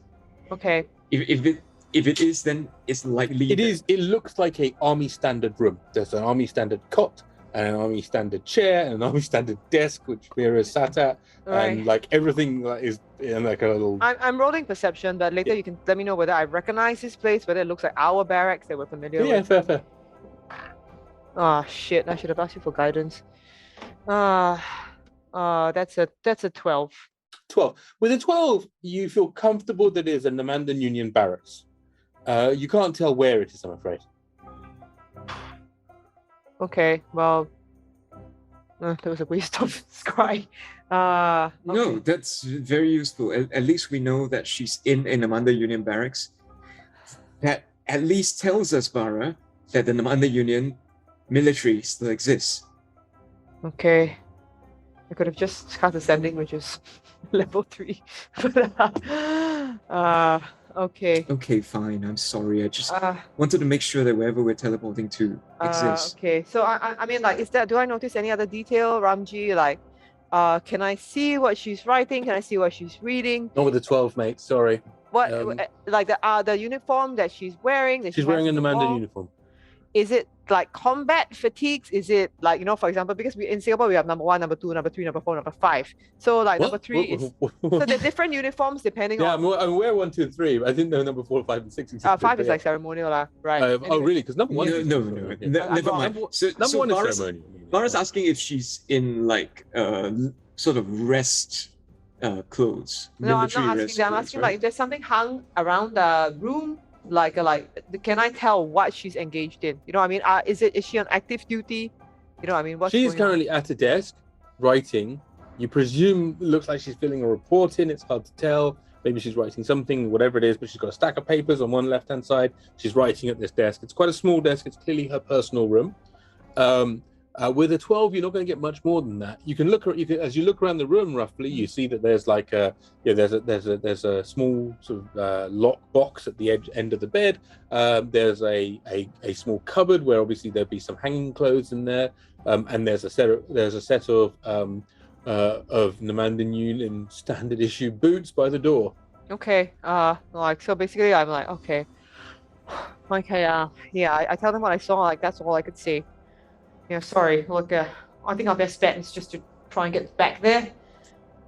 Okay. If it is, then it's likely. It is. It looks like a army standard room. There's an army standard cot, and an army standard chair, and an army standard desk, which Mira sat at, and like everything is in like a little. I'm rolling perception, but later you can let me know whether I recognize this place, whether it looks like our barracks that we're familiar with. Yeah, fair. Ah, shit! I should have asked you for guidance. That's a 12. 12. With a 12, you feel comfortable that it is a Namandan Union barracks. You can't tell where it is, I'm afraid. Okay, well, that was a waste of scry. No, that's very useful. At least we know that she's in a Namanda Union barracks. That at least tells us, Barra, that the Namanda Union military still exists. Okay. I could have just cast ascending, which is level 3. But, okay. Okay, fine. I'm sorry. I just wanted to make sure that wherever we're teleporting to exists. Okay. So I mean, like, do I notice any other detail, Ramji? Like, can I see what she's writing? Can I see what she's reading? Not with the 12, mate. Sorry. What, like the uniform that she's wearing? That She's she wearing has an on the Amanda wall? uniform. Is it like combat fatigues? Is it like, you know, for example, because in Singapore we have number 1, number 2, number 3, number 4, number 5. So like number 3 is so they're different uniforms depending Yeah, on. I'm aware 1, 2, and 3, but I didn't know number 4, 5, and 6. 5 is like ceremonial, right? Oh, Anyway. really? Because number 1 is No, yeah. never wrong. mind. So Number 1 is Barra's, ceremonial. Barra's asking if she's in like sort of rest clothes. No, I'm military not asking rest that. I'm clothes, asking right? like if there's something hung around the room, like can I tell what she's engaged in? You know what I mean? Is she on active duty? You know what I mean? What's She's going on? currently at a desk writing. You presume it looks like she's filling a report in. It's hard to tell. Maybe she's writing something, whatever it is, but she's got a stack of papers on one left-hand side. She's writing at this desk. It's quite a small desk. It's clearly her personal room. With a 12, you're not going to get much more than that. You can look as you look around the room roughly, you see that there's like there's a small sort of lock box at the end of the bed. There's a small cupboard where obviously there'd be some hanging clothes in there, and there's a set of Namandan Union standard issue boots by the door. Okay. Like so basically I'm like, okay. Okay, yeah, I tell them what I saw, like that's all I could see. Yeah, sorry, look, I think our best bet is just to try and get back there.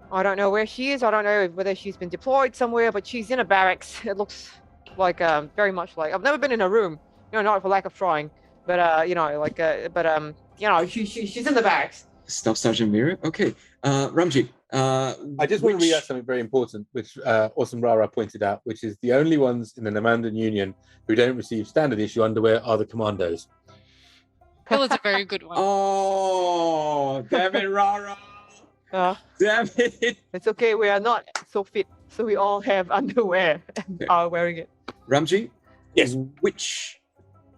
I don't know where she is, I don't know whether she's been deployed somewhere, but she's in a barracks. It looks like, very much like, I've never been in a room, you know, not for lack of trying, but, you know, like, you know, she's in the barracks. Staff Sergeant Mira? Okay. Ramji, I just want to read out something very important, which Awesome Rara pointed out, which is the only ones in the Namandan Union who don't receive standard issue underwear are the commandos. That was a very good one. Oh, damn it, Rara. Damn it. It's okay, we are not so fit, so we all have underwear and are wearing it. Ramji? Yes.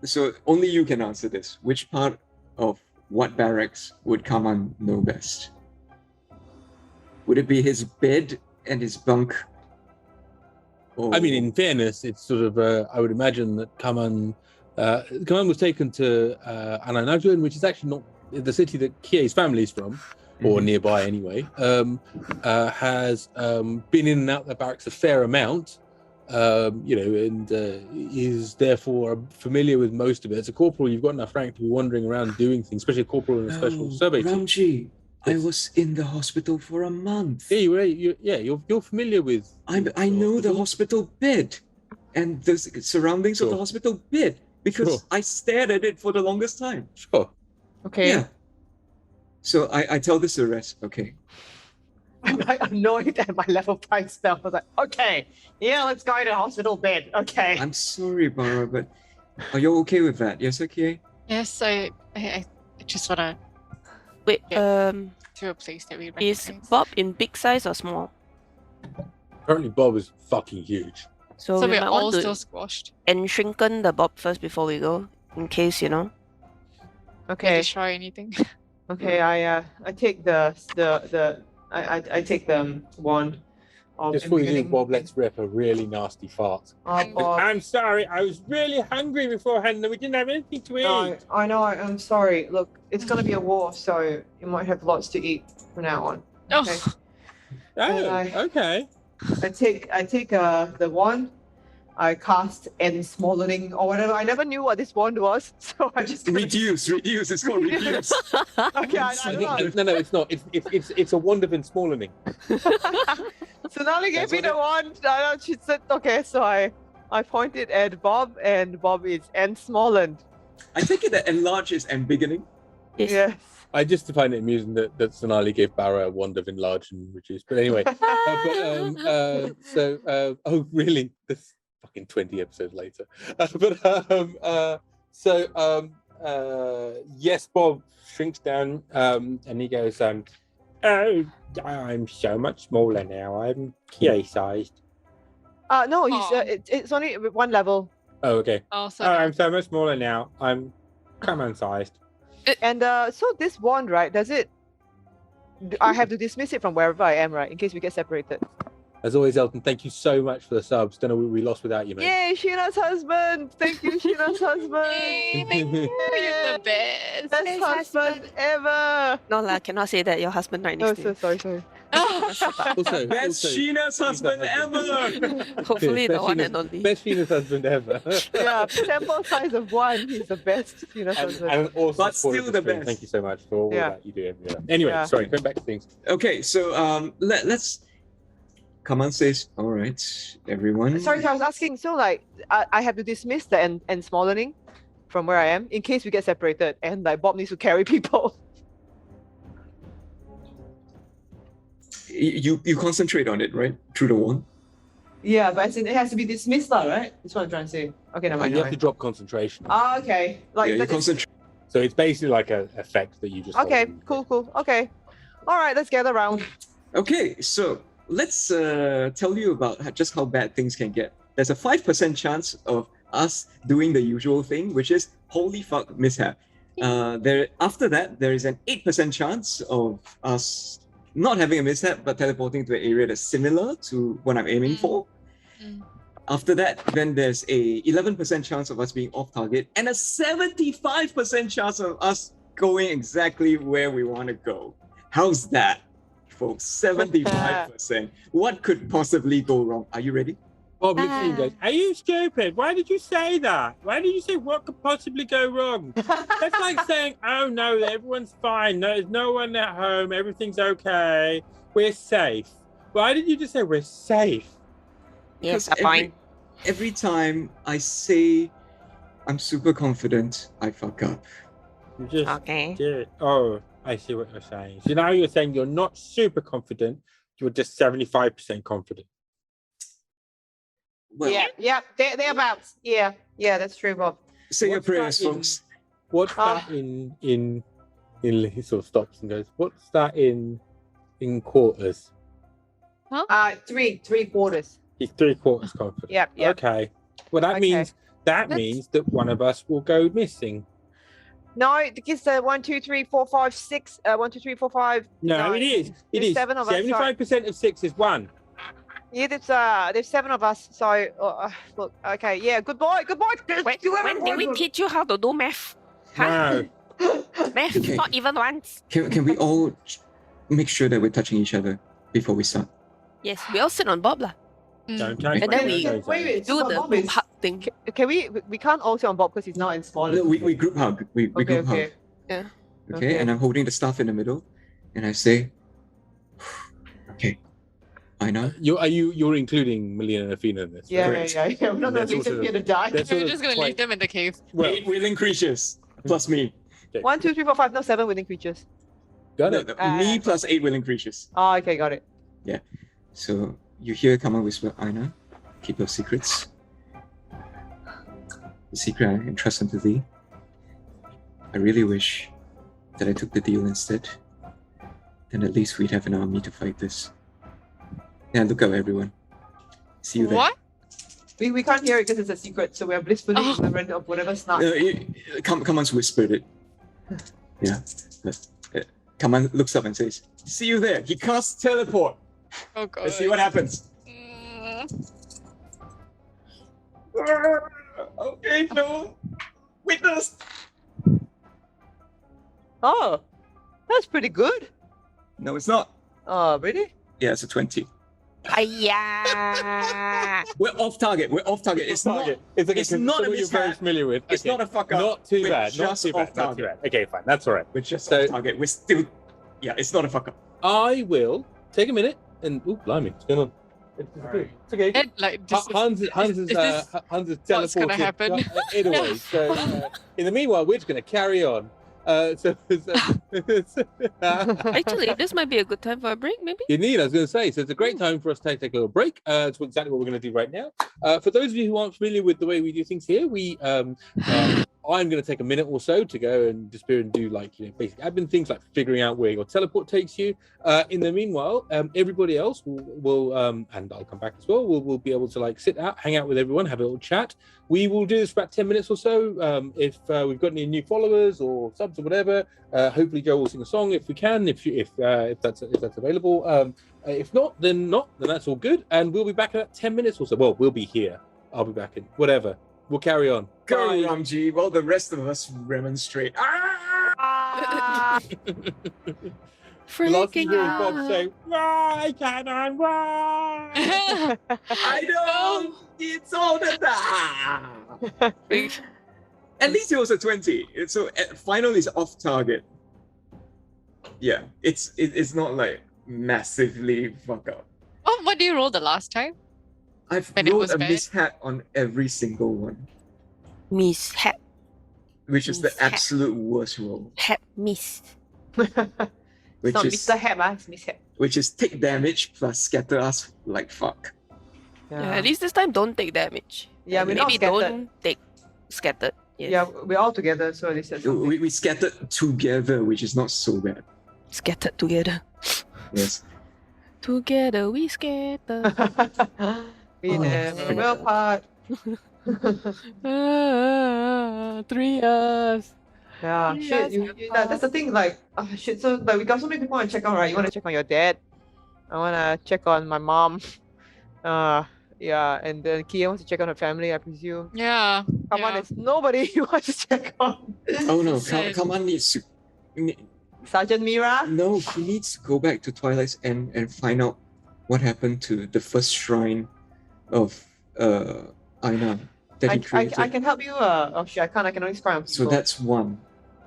So only you can answer this. Which part of what barracks would Kaman know best? Would it be his bed and his bunk? Or... I mean, in fairness, it's sort of, I would imagine that Kaman was taken to Ananajuan, which is actually not the city that Kie's family is from, or nearby anyway, has been in and out the barracks a fair amount, you know, and is therefore familiar with most of it. As a corporal, you've got enough rank to be wandering around doing things, especially a corporal in a special survey team. Ramji, I was in the hospital for a month. Yeah, you're familiar with. I know the hospital bed and the surroundings of the hospital bed because I stared at it for the longest time. Sure. Okay. Yeah. So I tell this to the rest. Okay. I'm like annoyed at my level 5 spell. I was like, okay, yeah, let's go to the hospital bed. Okay. I'm sorry, Barra, but are you okay with that? Yes, okay. Yes, I just wanna Wait, to a place that we is recognize. Bob in big size or small? Apparently, Bob is fucking huge. So, So we we're might all want still to squashed. shrinken the Bob first before we go, in case, you know. Okay. Destroy anything. Okay, I take I take the wand. Just before you do, Bob, let's rip a really nasty fart. Bob. I'm sorry, I was really hungry beforehand and we didn't have anything to eat. No, I know. I'm sorry. Look, it's gonna be a war, so you might have lots to eat from now on. Okay. Okay. I take the wand. I cast Ensmollening or whatever. I never knew what this wand was, so I just Reduce. It's called reduce. Okay, I know. No, it's not. It's a wand of ensmallening. So Nali gave me the wand. She said, okay, so I pointed at Bob, and Bob is Ensmollened. I take it that enlarge is embiggening. Yes. I just find it amusing that Sonali gave Barra a wand of enlarge and reduce. But anyway, oh really? This fucking 20 episodes later. Yes, Bob shrinks down and he goes, oh, I'm so much smaller now. I'm Kie sized. No, he's Aw. it's only one level. Oh, okay. Oh, so I'm so much smaller now. I'm Kaman sized. And so this wand, right? Does it? I have to dismiss it from wherever I am, right? In case we get separated. As always, Elton, thank you so much for the subs. Don't know what we lost without you, mate. Yay, Sheena's husband! Thank you, Sheena's husband. Yay, thank you. You're the best. Best husband ever. No lah, cannot say that. Your husband right Oh, next to so you. sorry. Also, Best Sheena's husband ever. Hopefully the best one Sheena's- and only. Best Sheena's husband ever. Yeah, sample size of one. He's the best Sheena's and husband. an awesome But supporter still of the stream. best. Thank you so much for all Yeah. that you do. Anyway, Yeah. sorry, going back to things. Okay, so let's. Kaman says, "All right, everyone." Sorry, so I was asking. So like, I have to dismiss the and smallening from where I am in case we get separated, and like Bob needs to carry people. You concentrate on it, right? Through the wand. Yeah, but as in, it has to be dismissed, though, right? That's what I'm trying to say. Okay, never mind. You have to drop concentration. Ah, okay. Like, Yeah, you concentrate. So it's basically like an effect that you just. hold okay, and- cool. Okay. All right, let's gather around. Okay, so let's tell you about just how bad things can get. There's a 5% chance of us doing the usual thing, which is holy fuck mishap. After that, there is an 8% chance of us not having a mishap but teleporting to an area that's similar to what I'm aiming for. After that, then there's a 11% chance of us being off target and a 75% chance of us going exactly where we want to go. How's that, folks? 75%. What could possibly go wrong? Are you ready? Bob looks at you and goes, "Are you stupid? Why did you say that? Why did you say what could possibly go wrong? That's like saying, oh no, everyone's fine. No, there's no one at home. Everything's okay. We're safe. Why did you just say we're safe?" Yes, Because fine. every time I say I'm super confident, I fuck up. You just Okay. did. Oh, I see what you're saying. So now you're saying you're not super confident. You're just 75% confident. Well, Yeah, thereabouts. Yeah, that's true, Bob. say your What's that prayers, in- folks. What's that in he sort of stops and goes, "What's that in quarters?" Three quarters. He's 3/4 confident. Yep. Okay. Well, that Okay. means That's- that one of us will go missing. No, because the 1, 2, 3, 4, 5, 6. 1, 2, 3, 4, 5. No, nine. it is. It There's is. 7 of us. 75% of 6 is 1. Yeah, there's 7 of us. So look, okay, yeah, good boy. When did we teach you how to do math? Huh? No. Math, Okay. not even once. Can we all make sure that we're touching each other before we start? Yes, we all sit on Bob lah. Don't touch And my then we- elbows, wait, Do so the Bob is- hug thing. Can we can't also on Bob because he's not in smaller. No, we group hug. We Okay, group okay. hug. Yeah. Okay, Okay. and I'm holding the staff in the middle, and I say, "Okay, I know." You're including Melina and Athena in this. Yeah, right? yeah. We're not gonna That's leave them also- here to die. that's We're sort of just gonna quite- leave them in the cave. Well, 8 willing creatures plus me. 1, 2, 3, 4, 5. No, 7 within creatures. got No, it. no, me plus 8 willing creatures. Oh, okay, got it. So you hear Kaman whisper, "Yrsa, keep your secrets. The secret I entrust unto thee. I really wish that I took the deal instead. Then at least we'd have an army to fight this. Yeah, look out, everyone. See you there." What? We can't hear it because it's a secret, so we are blissfully Oh. ignorant of whatever snark. Kaman's whispered it. Yeah. Kaman looks up and says, "See you there." He casts teleport. Oh god. Let's see what happens. Mm. Okay, no. Witness. Oh, that's pretty good. No, it's not. Oh, really? Yeah, it's a 20. Ayah. We're off target. It's not. It's like it's a not a control you're very mishap. familiar with. It's Okay. not a fuck up. Not too We're bad. Not just too off bad. Not too target. bad. Okay, fine. That's all right. We're just So- off target. We're still. Yeah, it's not a fuck up. I will take a minute and blimey, what's going on? It's okay. And like this is- Hans is this teleported. what's gonna happen? Anyway, so in the meanwhile, we're just going to carry on. Actually, this might be a good time for a break, maybe? Indeed, I was going to say, so it's a great time for us to take a little break. It's exactly what we're going to do right now. For those of you who aren't familiar with the way we do things here, I'm going to take a minute or so to go and disappear and do basic admin things like figuring out where your teleport takes you. In the meanwhile, everybody else will and I'll come back as well. We'll be able to sit out, hang out with everyone, have a little chat. We will do this for about 10 minutes or so. If we've got any new followers or subs or whatever, hopefully Joe will sing a song if we can, if that's available. If not, then that's all good. And we'll be back in about 10 minutes or so. Well, we'll be here. I'll be back in whatever. We'll carry on. Go, Ramji, while the rest of us remonstrate. Ah! The last thing you hear is Bob say, "Why, Canon, why?" I know! It's all the time! At least it was a 20. So final is off target. Yeah, it's not massively fuck up. Oh, what did you roll the last time? I've When it rolled was a bad? mishap on every single one, Mishap. which is the Mishap. absolute worst roll. Hap missed. It's Which not is Mr. Hap, it's Miss Hap. which is take damage plus scatter us like fuck. Yeah, at least this time don't take damage. Yeah, And we're not maybe scattered. don't take scattered. Yes. Yeah, we're all together, so at least that's something. We scattered together, which is not so bad. Scattered together. Yes. Together we scatter. We Oh, never sorry. will part. 3 years. Yeah, shit. That's the thing. Shit. So we got so many people want to check on, right? You want to check on your dad. I want to check on my mom. Yeah, and then Kia wants to check on her family, I presume. Yeah. Come on, it's nobody you want to check on. Oh no, Sad. Kaman needs to. Sergeant Mira. No, he needs to go back to Twilight's End and find out what happened to the first shrine of Eijnar that he created. I can help you. Oh shit, I can't. I can only spy on people. So that's one.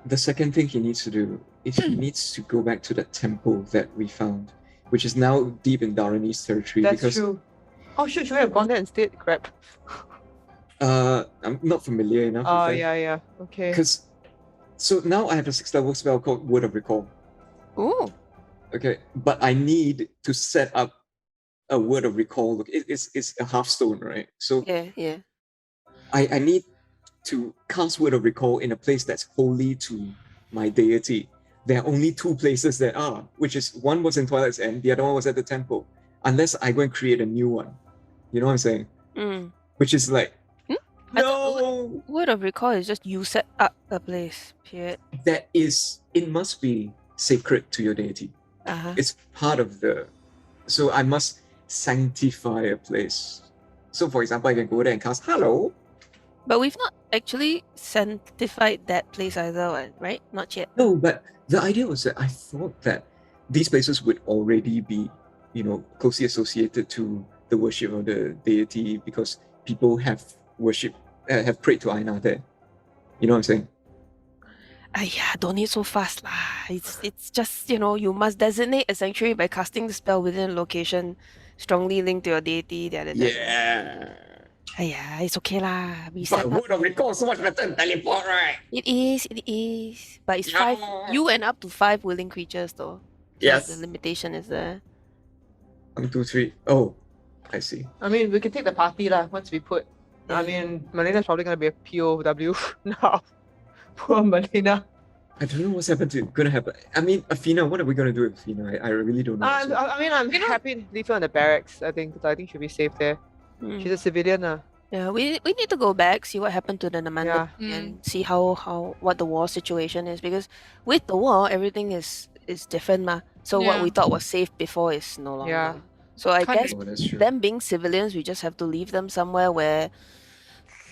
The second thing he needs to do is he needs to go back to that temple that we found, which is now deep in Dharani's territory. That's because, true. Oh shit, should we have gone there instead? Crap. I'm not familiar enough. Oh yeah. Okay. Because so now I have a 6th level spell called Word of Recall. Ooh. Okay, but I need to set up a Word of Recall. Look, it's a half-stone, right? So Yeah. I need to cast Word of Recall in a place that's holy to my deity. There are only 2 places that are, which is one was in Twilight's End, the other one was at the temple. Unless I go and create a new one. You know what I'm saying? Mm. Which is like, I no! Word of recall is just you set up a place. Period. It must be sacred to your deity. Uh-huh. It's part of so I must sanctify a place. So for example, I can go there and cast hello. But we've not actually sanctified that place either, right? Not yet. No, but the idea was that I thought that these places would already be, closely associated to the worship of the deity because people have prayed to Eijnar there. You know what I'm saying? Yeah, don't need so fast lah. It's just, you must designate a sanctuary by casting the spell within a location strongly linked to your deity. Yeah. Yeah, it's okay lah. We But set up. Word of Recall is so much better than teleport, right? It is. But it's 5. You and up to 5 willing creatures though. Yes. The limitation is there. 1, 2, 3. Oh, I see. I mean, we can take the party lah once we put. I mean, Melina's probably gonna be a POW now. Poor Melina. I don't know what's gonna happen. I mean, Athena, what are we gonna do with Athena? I really don't know. so- I'm happy to leave her in the barracks. I think she'll be safe there. Mm. She's a civilian. Yeah, we need to go back, see what happened to the Nagaranda Yeah. and see how what the war situation is, because with the war everything is different ma. So what Yeah. we thought was safe before is no longer. Yeah. So I Can't guess Oh, that's true. them being civilians, we just have to leave them somewhere where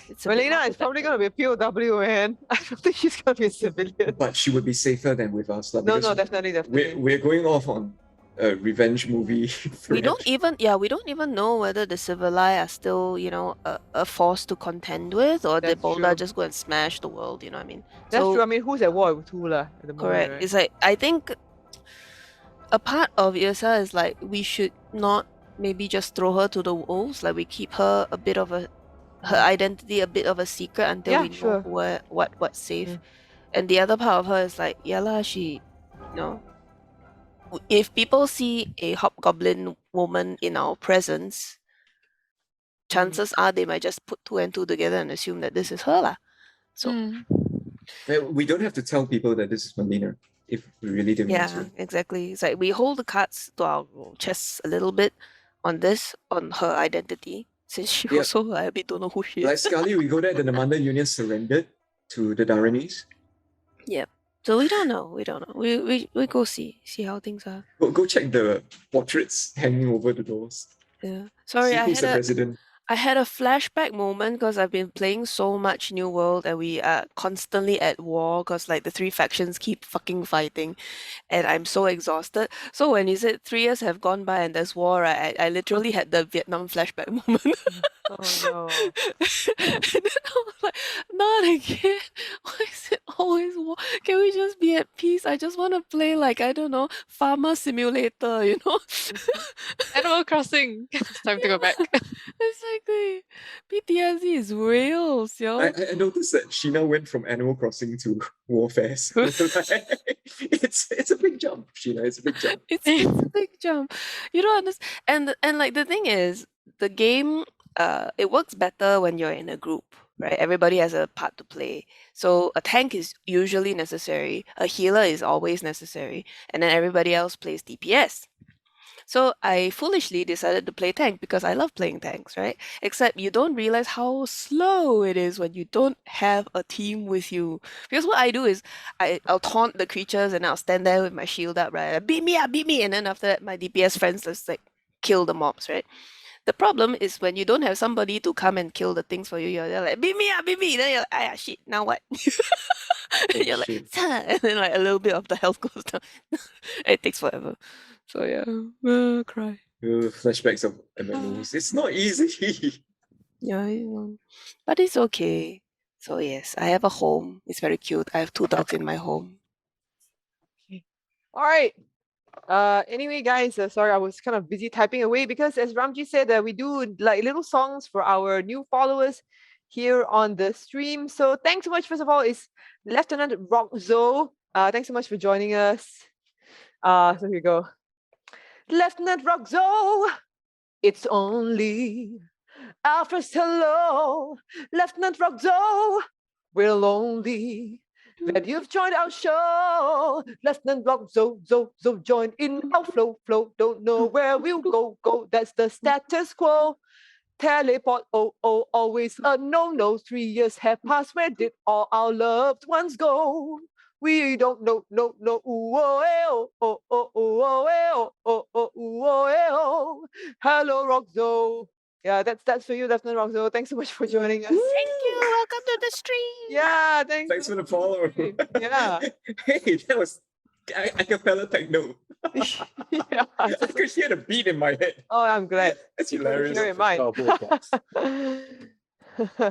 it's a bit Melina more is probably gonna be a POW, man. I don't think she's gonna be a civilian. But she would be safer than with us. lah, No, because definitely. We're going off on a revenge movie. we don't even know whether the Civili are still, a force to contend with, or did That's Boulder true. just go and smash the world, you know what I mean? That's So- true. I mean, who's at war with who at the moment? Correct. Right? It's like I think a part of Yrsa is like we should not maybe just throw her to the wolves. Like we keep her her identity a bit of a secret until Yeah, we sure. know what's safe. Mm. And the other part of her is like, yeah lah, she, you know, if people see a hobgoblin woman in our presence, chances are they might just put two and two together and assume that this is her lah. So We don't have to tell people that this is Melina if we really didn't want yeah, to. exactly. It's like we hold the cards to our chests a little bit on her identity, since she Yep. also like, a bit don't know who she is. Like Scully, we go there, the Namanda Union surrendered to the Dharanese. Yep. So we don't know. We go see how things are. Go check the portraits hanging over the doors. Yeah. Sorry, See who's the president. I had a flashback moment because I've been playing so much New World and we are constantly at war because like the three factions keep fucking fighting and I'm so exhausted. So when you said 3 years have gone by and there's war, right, I literally had the Vietnam flashback moment. Oh no. And then I was like, not again. Why is it always war? Can we just be at peace? I just want to play like, I don't know, Farmer Simulator, you know? Animal Crossing. It's time to go back. Exactly. PTSD is real, yo. I noticed that Sheena went from Animal Crossing to Warfare. So it's a big jump, Sheena. It's a big jump. It's a big jump. You don't understand. And like the thing is, the game it works better when you're in a group, right? Everybody has a part to play. So a tank is usually necessary, a healer is always necessary, and then everybody else plays DPS. So I foolishly decided to play tank because I love playing tanks, right? Except you don't realize how slow it is when you don't have a team with you. Because what I do is I'll taunt the creatures and I'll stand there with my shield up, right? Beat me up, and then after that my DPS friends just like kill the mobs, right? The problem is when you don't have somebody to come and kill the things for you, you're like, beat me up, then you're like, ah shit, now what? And you're like, shit. and then like a little bit of the health goes down. It takes forever. So yeah, cry. Flashbacks of MMOs. It's not easy. Yeah, but it's okay. So yes, I have a home. It's very cute. I have 2 dogs in my home. All right. Anyway, guys, sorry, I was kind of busy typing away because as Ramji said, we do like little songs for our new followers here on the stream. So thanks so much. First of all, is Lieutenant Rockzo. Thanks so much for joining us. So here we go. Lieutenant Rockzo, it's only our first hello. Lieutenant Rockzo, we're lonely that you've joined our show. Lieutenant Rockzo, join in our flow. Don't know where we'll go. That's the status quo. Teleport, always a no. 3 years have passed. Where did all our loved ones go? We don't know. Hello, Rockzo. Yeah, that's for you, Lieutenant Rockzo. Thanks so much for joining us. Thank you. Welcome to the stream. Yeah, thanks. Thanks for the follow. Yeah. Hey, that was acapella techno. Yeah. I could hear the beat in my head. Oh, I'm glad. That's hilarious. Hear in mind.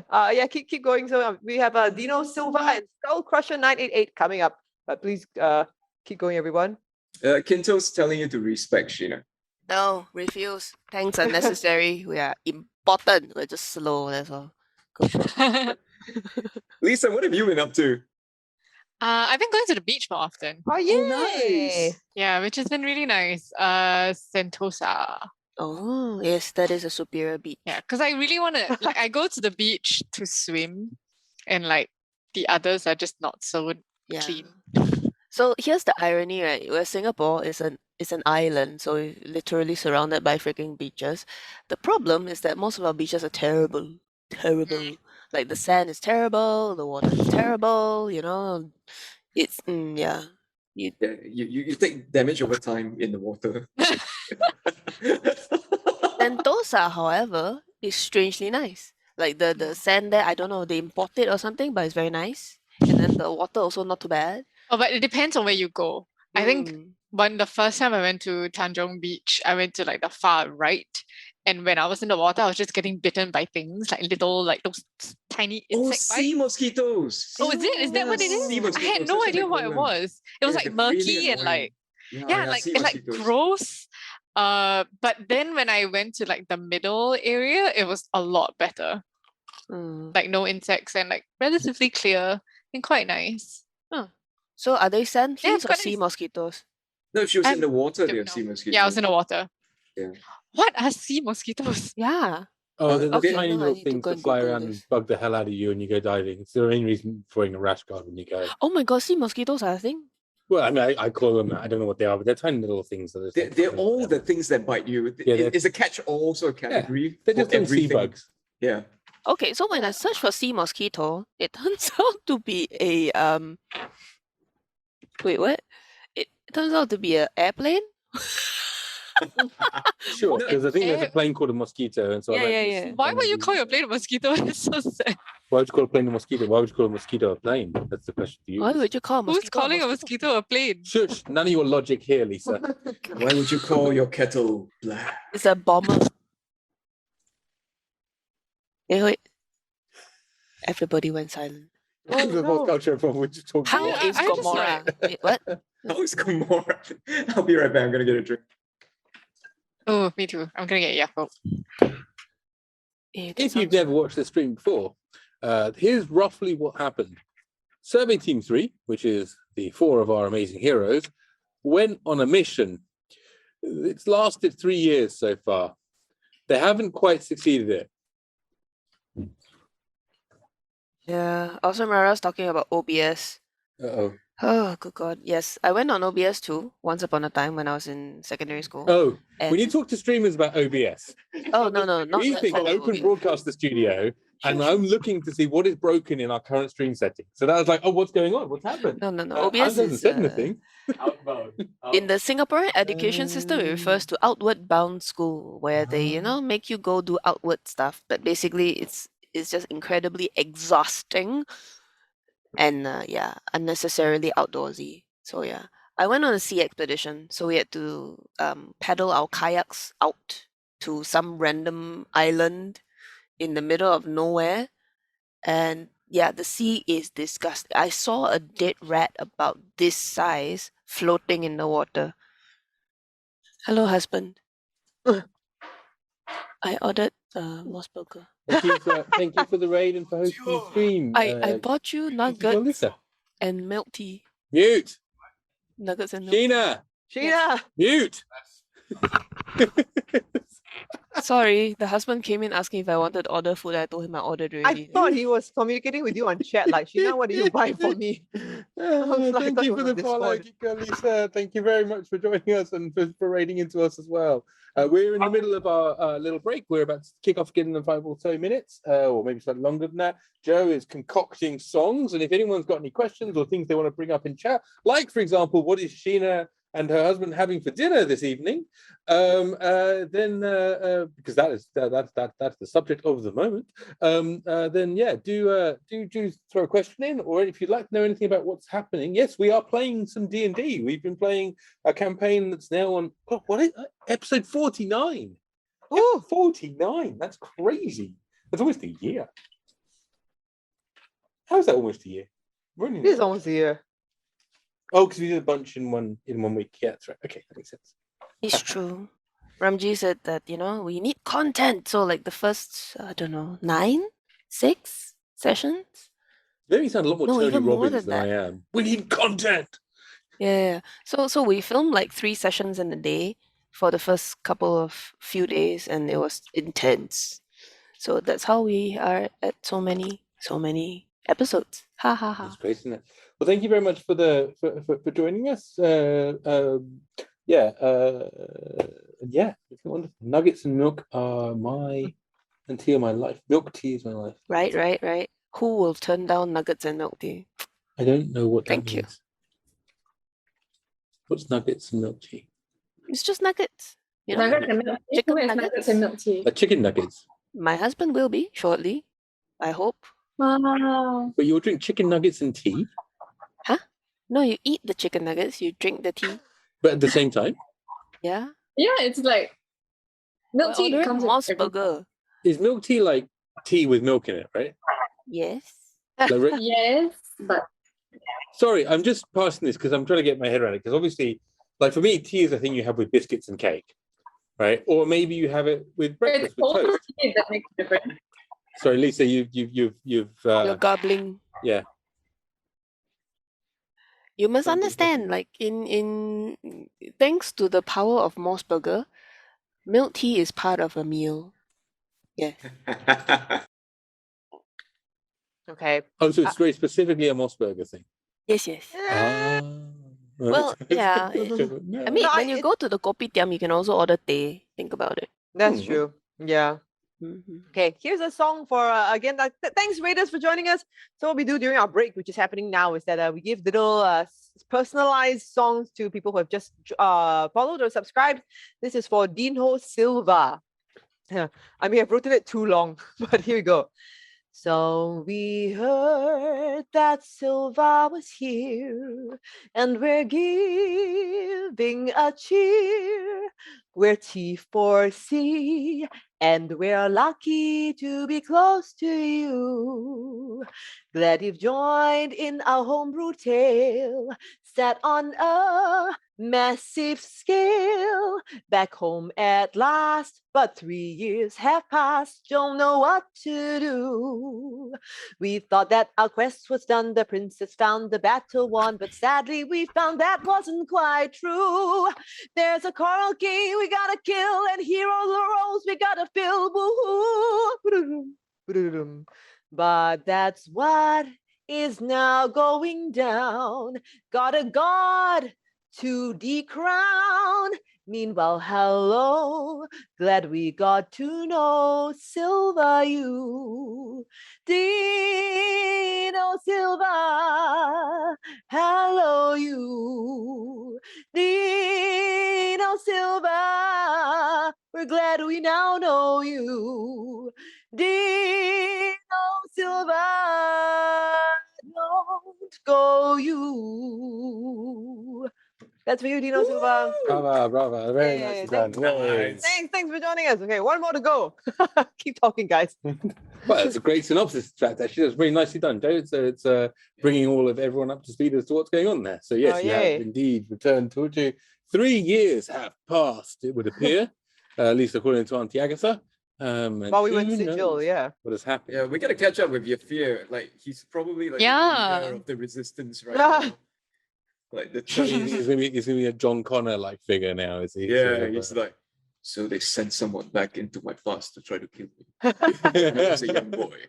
Yeah, keep going. So we have Dino Silva and Skull Crusher 988 coming up. But please keep going, everyone. Kinto's telling you to respect Sheena. No, refuse. Thanks are necessary. We are important. We're just slow, that's all. Lisa, what have you been up to? I've been going to the beach more often. Oh, yeah. nice. Yeah, which has been really nice. Sentosa. Oh, yes, that is a superior beach. Yeah, because I really want to, like, I go to the beach to swim, and like the others are just not so clean. So here's the irony, right? Where Singapore is an island, so we're literally surrounded by freaking beaches. The problem is that most of our beaches are terrible. Like the sand is terrible, the water is terrible. You know, it's yeah. You take damage over time in the water. Sentosa, however, is strangely nice. Like the sand there, I don't know, they import it or something, but it's very nice. And then the water also not too bad. Oh, but it depends on where you go. I think the first time I went to Tanjong Beach, I went to like the far right. And when I was in the water, I was just getting bitten by things like little, like those tiny insect sea bites. mosquitoes. Oh, is it? Is that what it is? Sea mosquitoes. I had no idea what it was. It was like murky and like it's like gross. But then when I went to like the middle area, it was a lot better. Like no insects and like relatively clear and quite nice. So are they sand Yeah, fleas or but sea it's- mosquitoes? No, she was in I'm- the water. They don't have sea know. mosquitoes. Yeah, I was in the water. Yeah. What are sea mosquitoes? Yeah. Oh, they're the Okay, tiny now I little need to things go that and fly Google around this. and bug the hell out of you when you go diving. It's the main reason for wearing a rash guard when you go. Oh my god, sea mosquitoes are a thing? Well, I mean, I call them that. I don't know what they are, but they're tiny little things. That are just They're like- all the things that bite you. Yeah, they're- It's a catch-all sort of category. They're for just little sea everything. bugs. Yeah. Okay, so when I search for sea mosquito, it turns out to be a wait, what? It turns out to be an airplane? Sure, because I think there's a plane called a mosquito, and so I Yeah, like yeah, to yeah. see Why one would of you these. call your plane a mosquito? That's so sad. Why would you call a plane a mosquito? Why would you call a mosquito a plane? That's the question to you. Why would you call a Who's mosquito calling a mosquito a plane? Shush! None of your logic here, Lisa. Why would you call your kettle black? It's a bomber. Hey, wait. Everybody went silent. This is the fourth culture from which you're talking How about. is I just Gomorrah? Wait, what? How is Gomorrah? I'll be right back. I'm gonna get a drink. Oh, me too. I'm gonna get Yakult. Eh, that If you've sounds- never watched the stream before, here's roughly what happened. Survey Team 3, which is the 4 of our amazing heroes, went on a mission. It's lasted 3 years so far. They haven't quite succeeded it. Yeah. Also, Mara's talking about OBS. Uh-oh. Oh, good God. Yes, I went on OBS too, once upon a time when I was in secondary school. Oh, And- we need to talk to streamers about OBS. Oh, no, not We that think form of Open OBS. Broadcaster Studio, and Sure, I'm looking to see what is broken in our current stream setting. So that was like, oh, what's going on? What's happened? No, no, no. I OBS hasn't is said anything. in the Singaporean education system. It refers to outward bound school, where they, make you go do outward stuff. But basically, it's just incredibly exhausting, and unnecessarily outdoorsy. So yeah, I went on a sea expedition. So we had to paddle our kayaks out to some random island in the middle of nowhere, and yeah, the sea is disgusting. I saw a dead rat about this size floating in the water. Hello, husband. I ordered Moss Burger. Thank you for the raid and for hosting the stream. I bought you nuggets Melissa. and milk tea. Mute. Nuggets and milk tea. Sheena. Sheena! Mute. Sorry, the husband came in asking if I wanted to order food. I told him I ordered I already. thought he was communicating with you on chat, like, Sheena, what do you buy for me? was like, I Thank thought you it for was the on follow, Discord. Kika, Lisa. Thank you very much for joining us and for raiding into us as well. We're in the middle of our little break. We're about to kick off again in 5 or so minutes, or maybe slightly longer than that. Joe is concocting songs, and if anyone's got any questions or things they want to bring up in chat, like, for example, what is Sheena and her husband having for dinner this evening, then because that's the subject of the moment, then yeah, do throw a question in, or if you'd like to know anything about what's happening. Yes, we are playing some D&D. We've been playing a campaign that's now on episode 49. Ooh. 49. That's crazy. That's almost a year. How is that almost a year? Really? This is almost a year. Oh, because we did a bunch in one week. Yeah, that's right. Okay, that makes sense. It's true. Ramji said that, we need content. So like the first, 6 sessions? Very sound a lot more No, Tony even more Robbins than than I am. We need content. Yeah. So we filmed like 3 sessions in a day for the first few days, and it was intense. So that's how we are at so many episodes. Ha ha ha. That's great, isn't it? Well, thank you very much for for joining us. It's wonderful. Nuggets and milk are and tea are my life. Milk tea is my life. Right. Who will turn down nuggets and milk tea? I don't know what that Thank you. means. What's nuggets and milk tea? It's just nuggets. You know? Nuggets and milk tea. Chicken Who has nuggets. nuggets and milk tea? Chicken nuggets. My husband will be shortly, I hope. Wow. But you'll drink chicken nuggets and tea, No, you eat the chicken nuggets, you drink the tea. but at the same time. Yeah. Yeah, it's like milk tea Order comes with Moss everything. Burger. Is milk tea like tea with milk in it, right? Yes. Like, Yes, but sorry, I'm just passing this because I'm trying to get my head around it. Because obviously, like for me, tea is a thing you have with biscuits and cake, right? Or maybe you have it with it's breakfast with also toast. tea that makes a difference. Sorry, Lisa, you've You're gobbling. yeah. You must Something understand, like in thanks to the power of Moss Burger, milk tea is part of a meal. Yeah. Okay. Oh, so it's very specifically a Mossberger thing. Yes, yes. Ah. Well, yeah. No. I mean, No, when you go to the kopitiam, you can also order teh. Think about it. That's Mhm. true. Yeah. Mhm. Okay, here's a song for again. Thanks, Raiders, for joining us. So what we do during our break, which is happening now, is that we give little personalized songs to people who have just followed or subscribed. This is for Dino Silva. I may have written it too long, but here we go. So we heard that Silva was here, and we're giving a cheer. We're T4C, and we're lucky to be close to you. Glad you've joined in our homebrew tale, set on a massive scale. Back home at last, but 3 years have passed, don't know what to do. We thought that our quest was done, the princess found, the battle won, but sadly we found that wasn't quite true. There's a coral king we gotta kill, and hero the roles we gotta fill. Woo-hoo. But that's what is now going down. Got a god to decrown. Meanwhile, hello, glad we got to know Silva you. Dino Silva, hello you. Dino Silva, we're glad we now know you. Dino Silva, don't go you. That's for you, Dino Silva. Bravo. Very Yeah, nicely done. Nice. Thanks for joining us. Okay, one more to go. Keep talking, guys. Well, it's a great synopsis track. Actually, that's very nicely done, Joe. It's bringing all of everyone up to speed as to what's going on there. So yes, Oh, you yay. have indeed returned to you. 3 years have passed, it would appear, at least according to Auntie Agatha. And While we went who sigil, knows yeah. what has happened. Yeah, we gotta catch up with your fear. Like he's probably like the Yeah. leader of the resistance right Yeah. now. Like the So he's gonna be a John Connor like figure now, is he? yeah, Sort of, he's like. So they sent someone back into my past to try to kill me when I was a young boy.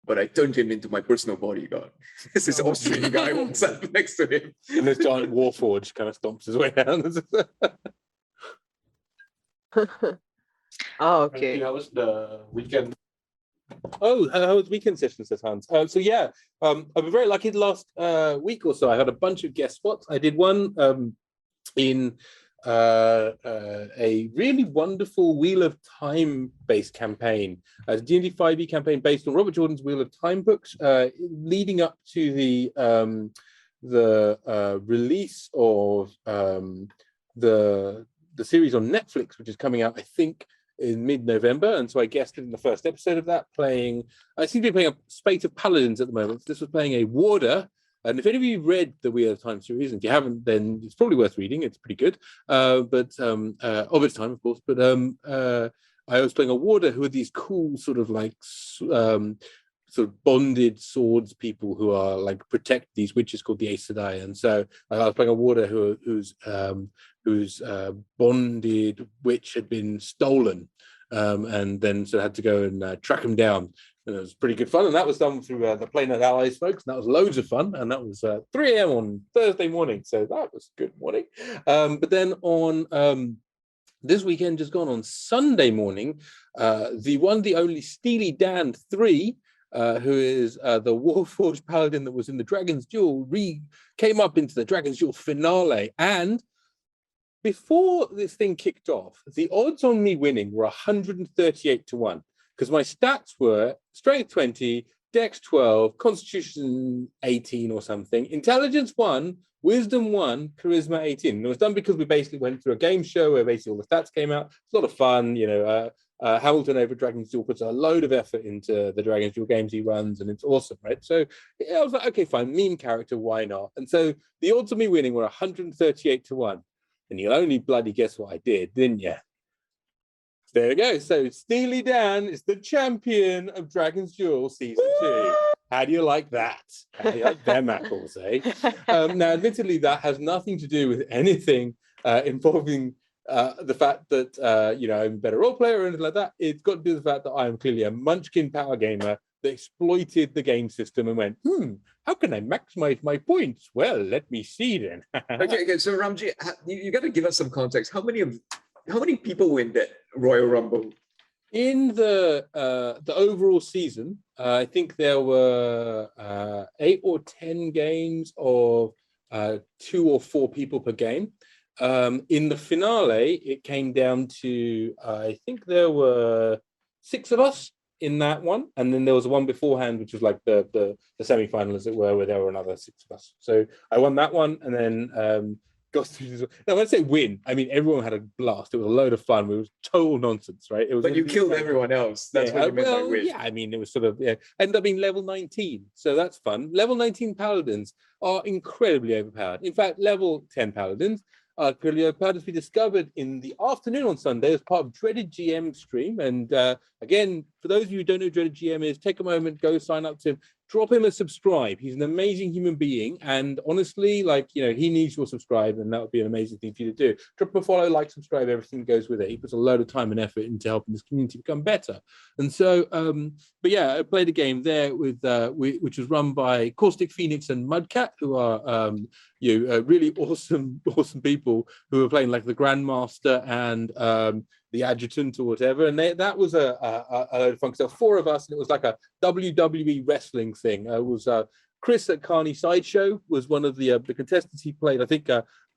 But I turned him into my personal bodyguard. This is Austrian guy walks up next to him. and this giant warforged kind of stomps his way down. Oh, okay. How was the weekend? Oh, how was weekend session, says Hans? So yeah, I've been very lucky the last week or so. I had a bunch of guest spots. I did one in a really wonderful Wheel of Time based campaign, a D&D 5e campaign based on Robert Jordan's Wheel of Time books, leading up to the release of the series on Netflix, which is coming out, I think, in mid-November. And so I guested in the first episode of that, I seem to be playing a spate of paladins at the moment. So this was playing a warder. And if any of you read the Wheel of Time series, and if you haven't, then it's probably worth reading. It's pretty good, but of its time, of course. But I was playing a warder who are these cool sort of like sort of bonded swords people who are like protect these witches called the Aes Sedai. And so I was playing a warder whose bonded witch had been stolen, and then so I had to go and track him down. And it was pretty good fun, and that was done through the Play Night Allies folks, and that was loads of fun, and that was 3 a.m. on Thursday morning, so that was a good morning. But then on this weekend, just gone on Sunday morning, the one, the only Steely Dan 3, who is the Warforged Paladin that was in the Dragon's Duel, came up into the Dragon's Duel finale, and before this thing kicked off, the odds on me winning were 138 to 1. Because my stats were strength 20, dex 12, constitution 18 or something, intelligence 1, wisdom 1, charisma 18. And it was done because we basically went through a game show where basically all the stats came out. It's a lot of fun, you know. Hamilton over Dragon's Duel puts a load of effort into the Dragon's Duel games he runs, and it's awesome, right? So yeah, I was like, okay, fine, meme character, why not? And so the odds of me winning were 138 to 1. And you'll only bloody guess what I did, didn't you? There we go. So Steely Dan is the champion of Dragon's Duel Season 2. How do you like that? How do you like them apples, eh? Now, admittedly, that has nothing to do with anything involving the fact that I'm a better role player or anything like that. It's got to do with the fact that I am clearly a munchkin power gamer that exploited the game system and went, how can I maximize my points? Well, let me see then. Okay. So Ramji, you got to give us some context. How many people were in that Royal Rumble? In the overall season, I think there were 8 or 10 games of 2 or 4 people per game. In the finale, it came down to I think there were 6 of us in that one, and then there was one beforehand, which was like the semi-final, as it were, where there were another 6 of us. So I won that one, and then got through. Now, when I say win, I mean everyone had a blast. It was a load of fun. It was total nonsense, right? It was. But you killed everyone else. That's what you meant by win. Yeah, I mean it was sort of ended up being level 19, so that's fun. Level 19 paladins are incredibly overpowered. In fact, level 10 paladins are incredibly overpowered, as we discovered in the afternoon on Sunday as part of Dreaded GM stream. And again, for those of you who don't know who Dreaded GM is, take a moment, go sign up to him. Drop him a subscribe. He's an amazing human being, and honestly, he needs your subscribe, and that would be an amazing thing for you to do. Drop him a follow, like, subscribe, everything goes with it. He puts a load of time and effort into helping this community become better. And so, but yeah, I played a game there with which was run by Caustic Phoenix and Mudcat, who are really awesome people who are playing like the Grandmaster and the adjutant or whatever, and that was a load of fun. So 4 of us, and it was like a WWE wrestling thing. It was Chris at Carney Sideshow was one of the contestants. He played, I think,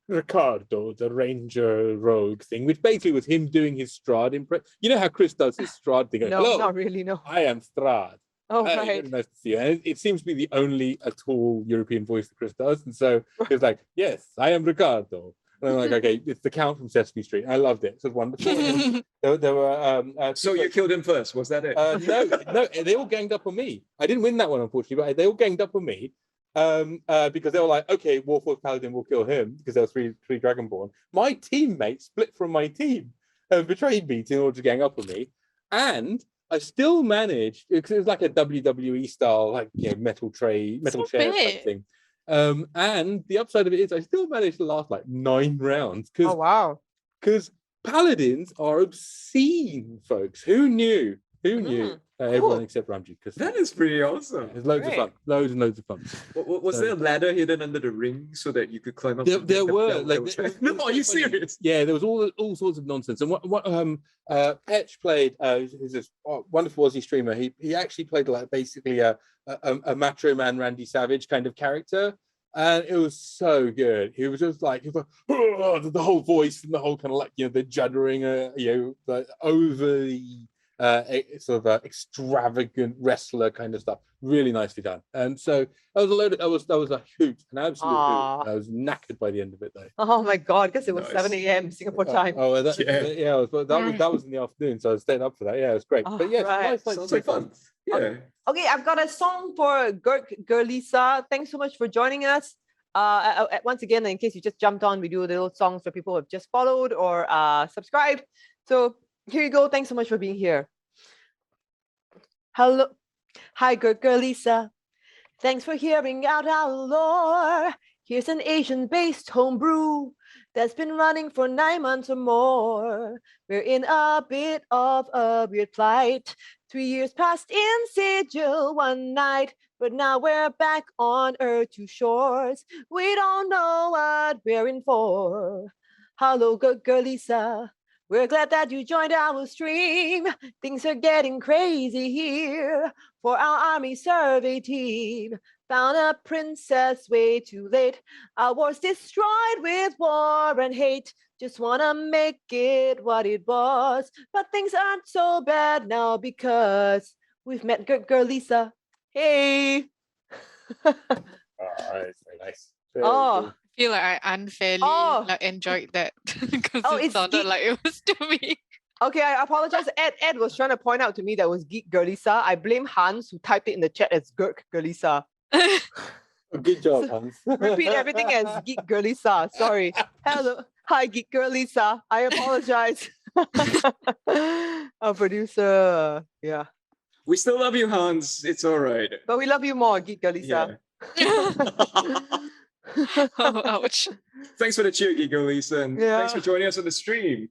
Ricardo, the Ranger Rogue thing, which basically was him doing his Strahd impression. You know how Chris does his Strahd thing? No, hello, not really, no. I am Strahd. Oh, right. Nice to see you. And it seems to be the only at all European voice that Chris does. And so he was like, yes, I am Ricardo. And I'm like, okay, it's the Count from Sesame Street. I loved it. It was wonderful. there were. So you killed him first? Was that it? No, they all ganged up on me. I didn't win that one, unfortunately, but they all ganged up on me because they were like, okay, Warforged Paladin will kill him because there were three Dragonborn. My teammates split from my team and betrayed me in order to gang up on me, and I still managed, because it was like a WWE style, like metal chair type thing. And the upside of it is I still managed to last like 9 rounds. Oh wow! Because paladins are obscene, folks. Who knew? Everyone except Ramji. That is pretty awesome. There's loads of fun. Loads and loads of fun. Was there a ladder hidden under the ring so that you could climb up? There were. No, are you serious? Yeah, there was all sorts of nonsense. And what Petch played, who's this wonderful Aussie streamer. He actually played like basically a Macho Man Randy Savage kind of character. And it was so good. He was just like, the whole voice and the whole kind of like, the juddering, like overly extravagant wrestler kind of stuff. Really nicely done. And so that was a hoot, an absolute hoot. I was knackered by the end of it though. Oh my god, because it was 7 a.m. Singapore time. That was in the afternoon, so I stayed up for that. Yeah, it was great. But yeah, right. Sounds like fun. Yeah. Okay, I've got a song for Girlisa. Thanks so much for joining us. Once again, in case you just jumped on, we do little songs for people who have just followed or subscribed. So here you go. Thanks so much for being here. Hello. Hi, Girlisa. Thanks for hearing out our lore. Here's an Asian-based homebrew that's been running for 9 months or more. We're in a bit of a weird plight. 3 years passed in sigil one night, but now we're back on Urtu shores. We don't know what we're in for. Hello, Girlisa. We're glad that you joined our stream. Things are getting crazy here for our army survey team. Found a princess way too late. Our war's destroyed with war and hate. Just wanna make it what it was. But things aren't so bad now because we've met Girlisa. Hey! All right, very nice. I feel like I unfairly enjoyed that because it sounded like it was to me. Okay, I apologize. Ed was trying to point out to me that it was Geek Girlisa. I blame Hans, who typed it in the chat as Girk Girlisa. Good job, Hans. Repeat everything as Geek Girlisa. Sorry. Hello. Hi, Geek Girlisa. I apologize. Our producer. Yeah. We still love you, Hans. It's all right. But we love you more, Geek Lisa. Oh, ouch. Thanks for the cheer, Geeko Lisa, and Yeah. thanks for joining us on the stream.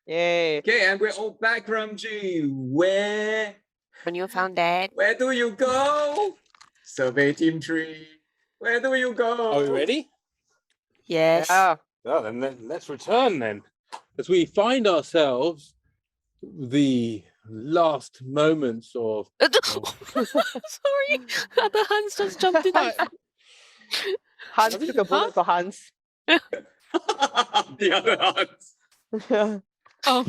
Yay. Okay, and we're all back, Ramji. When you found that, Where do you go? Survey Team 3. Where do you go? Are we ready? yes. Yeah. Well, then let's return then, as we find ourselves the last moments of. Sorry, the Hans just jumped in. Hans took a bullet for Hans. The other Hans. Oh, Oh,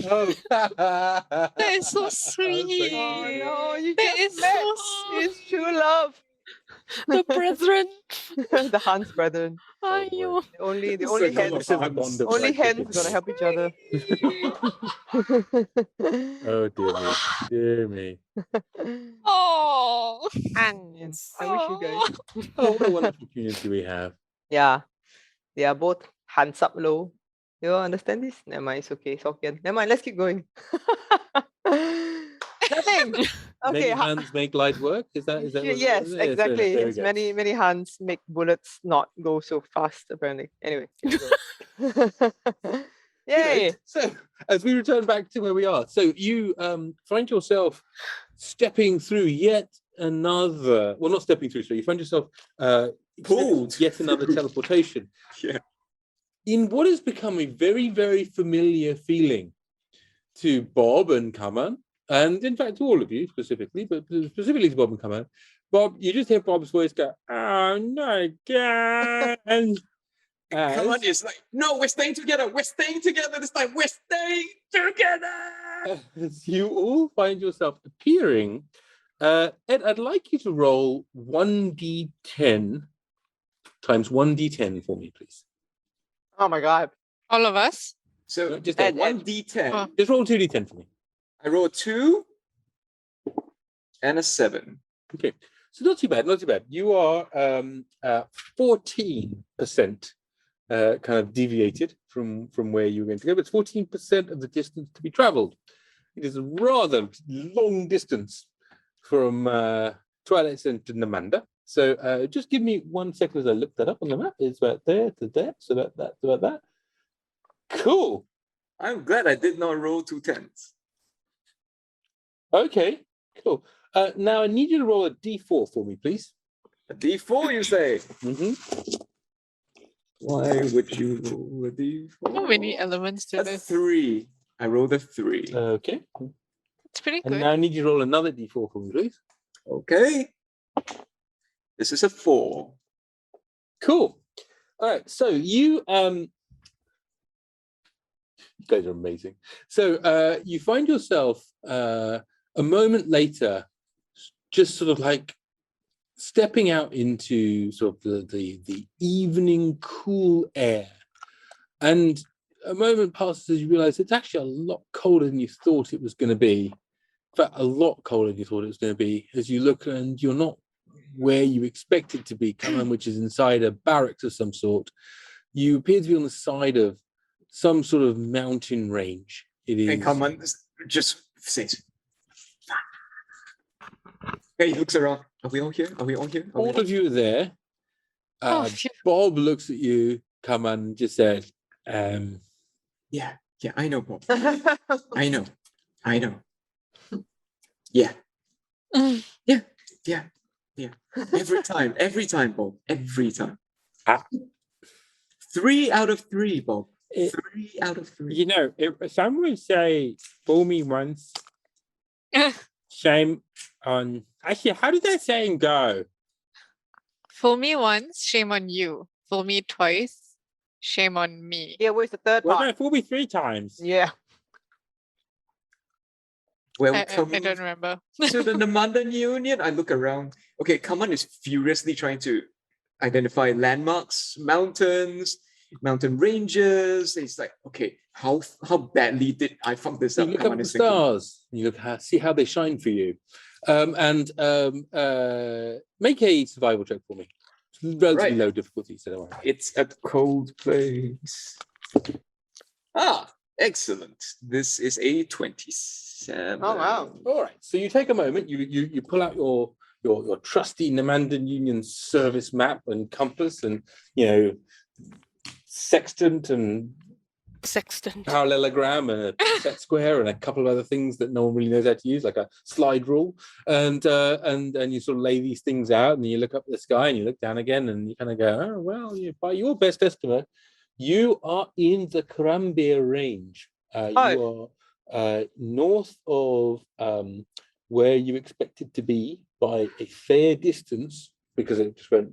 that is so sweet. Oh no, you That just is met so his true love. The brethren. The Hans brethren. Ayo. The only So hens. This is the bond of Only friendship. hens gonna help each other. Oh dear me. Oh. Hans. I wish you guys. Oh, what a wonderful community we have. Yeah. They are both hands up low. You all understand this? Never mind, it's okay. It's okay. Never mind, let's keep going. Nothing. Okay. Many hands make light work. Is that? What Yes, it is? exactly. There we Yes, go. many hands make bullets not go so fast, apparently. Anyway. here we go. Yay! So, as we return back to where we are, so you find yourself stepping through yet another. Well, not stepping through. So you find yourself Pulled. yet another teleportation. Yeah. In what has become a very, very familiar feeling to Bob and Kaman, and in fact to all of you specifically, but specifically to Bob and Kaman. Bob, you just hear Bob's voice go, "Oh no, again!" Come on, it's like, no, we're staying together. We're staying together this time. We're staying together. As you all find yourself appearing, Ed, I'd like you to roll 1d10 times 1d10 for me, please. Oh my god. All of us? So Just Ed, 1d10. Oh. Just roll 2d10 for me. I roll a 2 and a 7. Okay, so not too bad, not too bad. You are 14% kind of deviated from where you were going to go, but it's 14% of the distance to be traveled. It is a rather long distance from Twilight Zone to Nagaranda. So just give me 1 second as I look that up on the map. It's about there to there, so that's about that. Cool. I'm glad I did not roll 2 10s. Okay, cool. Now I need you to roll a d4 for me, please. A D4, you say? Mm-hmm. Why would you roll a D4? How many elements to A this? 3. I rolled a 3. Okay. It's pretty And good. now I need you to roll another d4 for me, please. Okay. This is a 4. Cool. All right. So you guys are amazing. So you find yourself a moment later, just sort of like stepping out into sort of the evening cool air, and a moment passes as you realize it's actually a lot colder than you thought it was going to be. In fact, a lot colder than you thought it was going to be. As you look, and you're not where you expected to be, Kaman, which is inside a barracks of some sort. You appear to be on the side of some sort of mountain range. It is. And come on, just says. Hey, he looks around. Are we all here? Are we all here? Are we All of you are there. Oh, phew. Bob looks at you, Kaman, and just said, Yeah, I know, Bob. I know. Yeah. Mm. Yeah. Every time, Bob. Every time. Ah. 3 out of 3, Bob. It- 3 out of 3. You know, some would say, fool me once, shame on. Actually, how did that saying go? Fool me once, shame on you. Fool me twice, shame on me. Yeah, where's the third Well, part? no, fool me 3 times. Yeah. I Welcome don't remember. to the Namandan Union. I look around. Okay, Kaman is furiously trying to identify landmarks, mountains, mountain ranges. It's like, okay, how badly did I fuck this you up? look up Kaman at the is thinking. stars, and you look see how they shine for you. Make a survival check for me. It's relatively Right. low difficulty, so don't worry. It's a cold place. Excellent. This is a 27. Oh, wow. All right. So you take a moment. You pull out your trusty Namandan Union service map and compass, and sextant and parallelogram and a set square and a couple of other things that no one really knows how to use, like a slide rule, and you sort of lay these things out, and you look up at the sky and you look down again, and you kind of go, oh well, by your best estimate, you are in the Barber range. You are north of where you expected to be by a fair distance, because it just went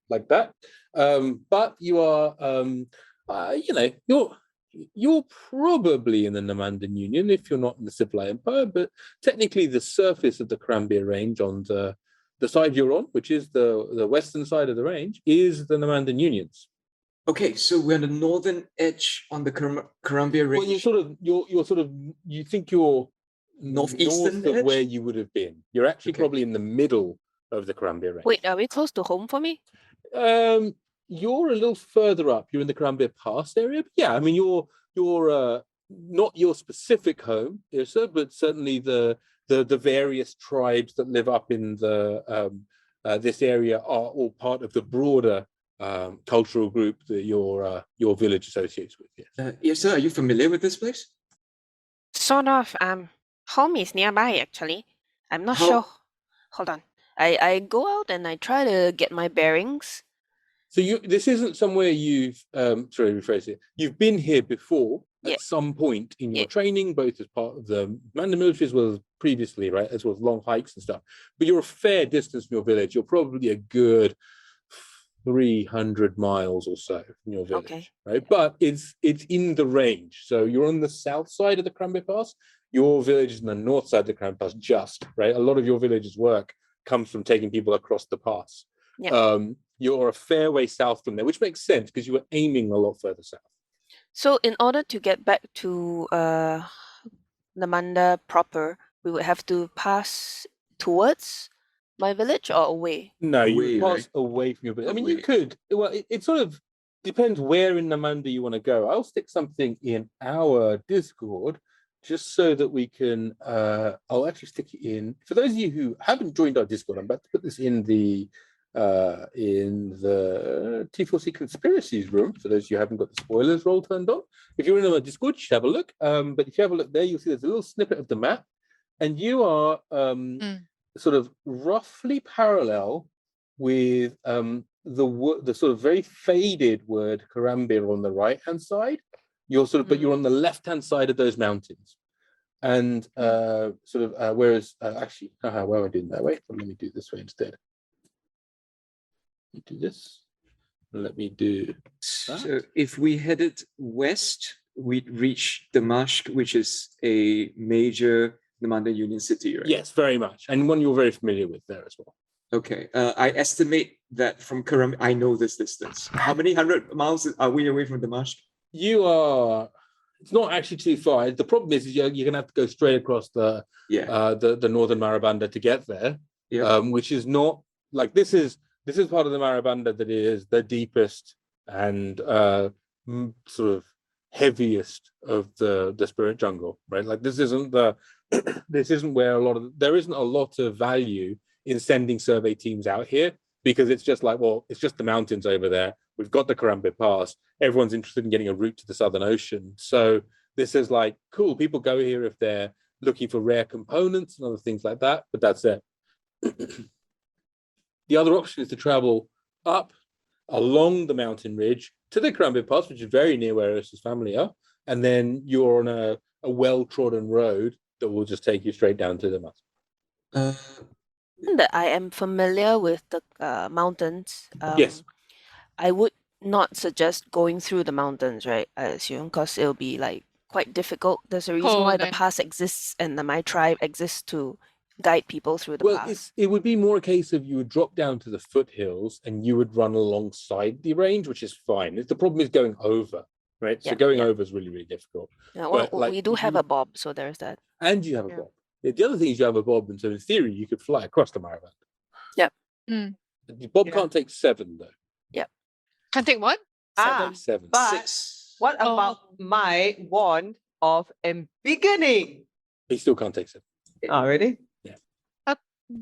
like that. But you are, you're probably in the Namandan Union if you're not in the Civil Empire, but technically the surface of the Barber range on the side you're on, which is the western side of the range, is the Namandan Unions. Okay, so we're on the northern edge on the Barber range. Well, you think you're Northeastern north of edge? where you would have been. You're actually Okay. probably in the middle of the Barber range. Wait, are we close to home for me? You're a little further up. You're in the Barber Pass area. But yeah, I mean, you're not your specific home, Yrsa, but certainly the various tribes that live up in the this area are all part of the broader cultural group that your village associates with. Yes. Yrsa, are you familiar with this place? Sort of. Home is nearby, actually. I'm not How- sure. Hold on. I go out and I try to get my bearings. So this isn't somewhere you've sorry, rephrase it. You've been here before Yeah. at some point in your Yeah. training, both as part of the Manda military as well as previously, right? As well as long hikes and stuff. But you're a fair distance from your village. You're probably a good 300 miles or so from your village, Okay. right? But it's in the range. So you're on the south side of the Barber Pass. Your village is on the north side of the Barber Pass, just right. A lot of your village's work comes from taking people across the pass. Yeah. You're a fair way south from there, which makes sense because you were aiming a lot further south. So in order to get back to Namanda proper, we would have to pass towards my village or away? No, you Away, would pass right? away from your village. I mean, you Away. could. Well, it sort of depends where in Namanda you want to go. I'll stick something in our Discord just so that we can. I'll actually stick it in. For those of you who haven't joined our Discord, I'm about to put this in the T4C Conspiracies room. For those of you who haven't got the spoilers roll turned on, if you're in our Discord, you should have a look. But if you have a look there, you'll see there's a little snippet of the map, and you are sort of roughly parallel with the sort of very faded word Karambir on the right hand side. You're sort of, but you're on the left hand side of those mountains, and whereas actually, why am I doing that way? Let me do it this way instead. Do this. Let me do that. So if we headed west, we'd reach Damashq, which is a major Namandan Union city, right? Yes, very much, and one you're very familiar with there as well. Okay. I estimate that from Karam, I know this distance. How many hundred miles are we away from Damashq? You are. It's not actually too far. The problem is you're going to have to go straight across the northern Marabanda to get there. Yeah. Which is not like this is part of the Marabanda that is the deepest and sort of heaviest of the spirit jungle, right? Like this isn't where there isn't a lot of value in sending survey teams out here, because it's just like, well, it's just the mountains over there. We've got the Barber Pass. Everyone's interested in getting a route to the Southern Ocean. So this is like, cool, people go here if they're looking for rare components and other things like that, but that's it. The other option is to travel up along the mountain ridge to the Barber Pass, which is very near where Yrsa's family are, and then you're on a well-trodden road that will just take you straight down to the mountain. That I am familiar with the mountains. Yes. I would not suggest going through the mountains, right? I assume, because it'll be like quite difficult. There's a reason why the then. pass exists, and my tribe exists to guide people through the Well, pass. it would be more a case of you would drop down to the foothills and you would run alongside the range, which is fine. The problem is going over, right? So Yeah, going yeah. over is really, really difficult. Yeah, well, but, like, we do have you- a bob, so there's that. And you have a Yeah. bob. The other thing is you have a bob, and so in theory you could fly across the Marabanda. Yep. The bob Yeah. can't take 7 though. Can't take what? Ah, Seven. but 6. what about my wand of embiggening. He still can't take 7. Oh, really?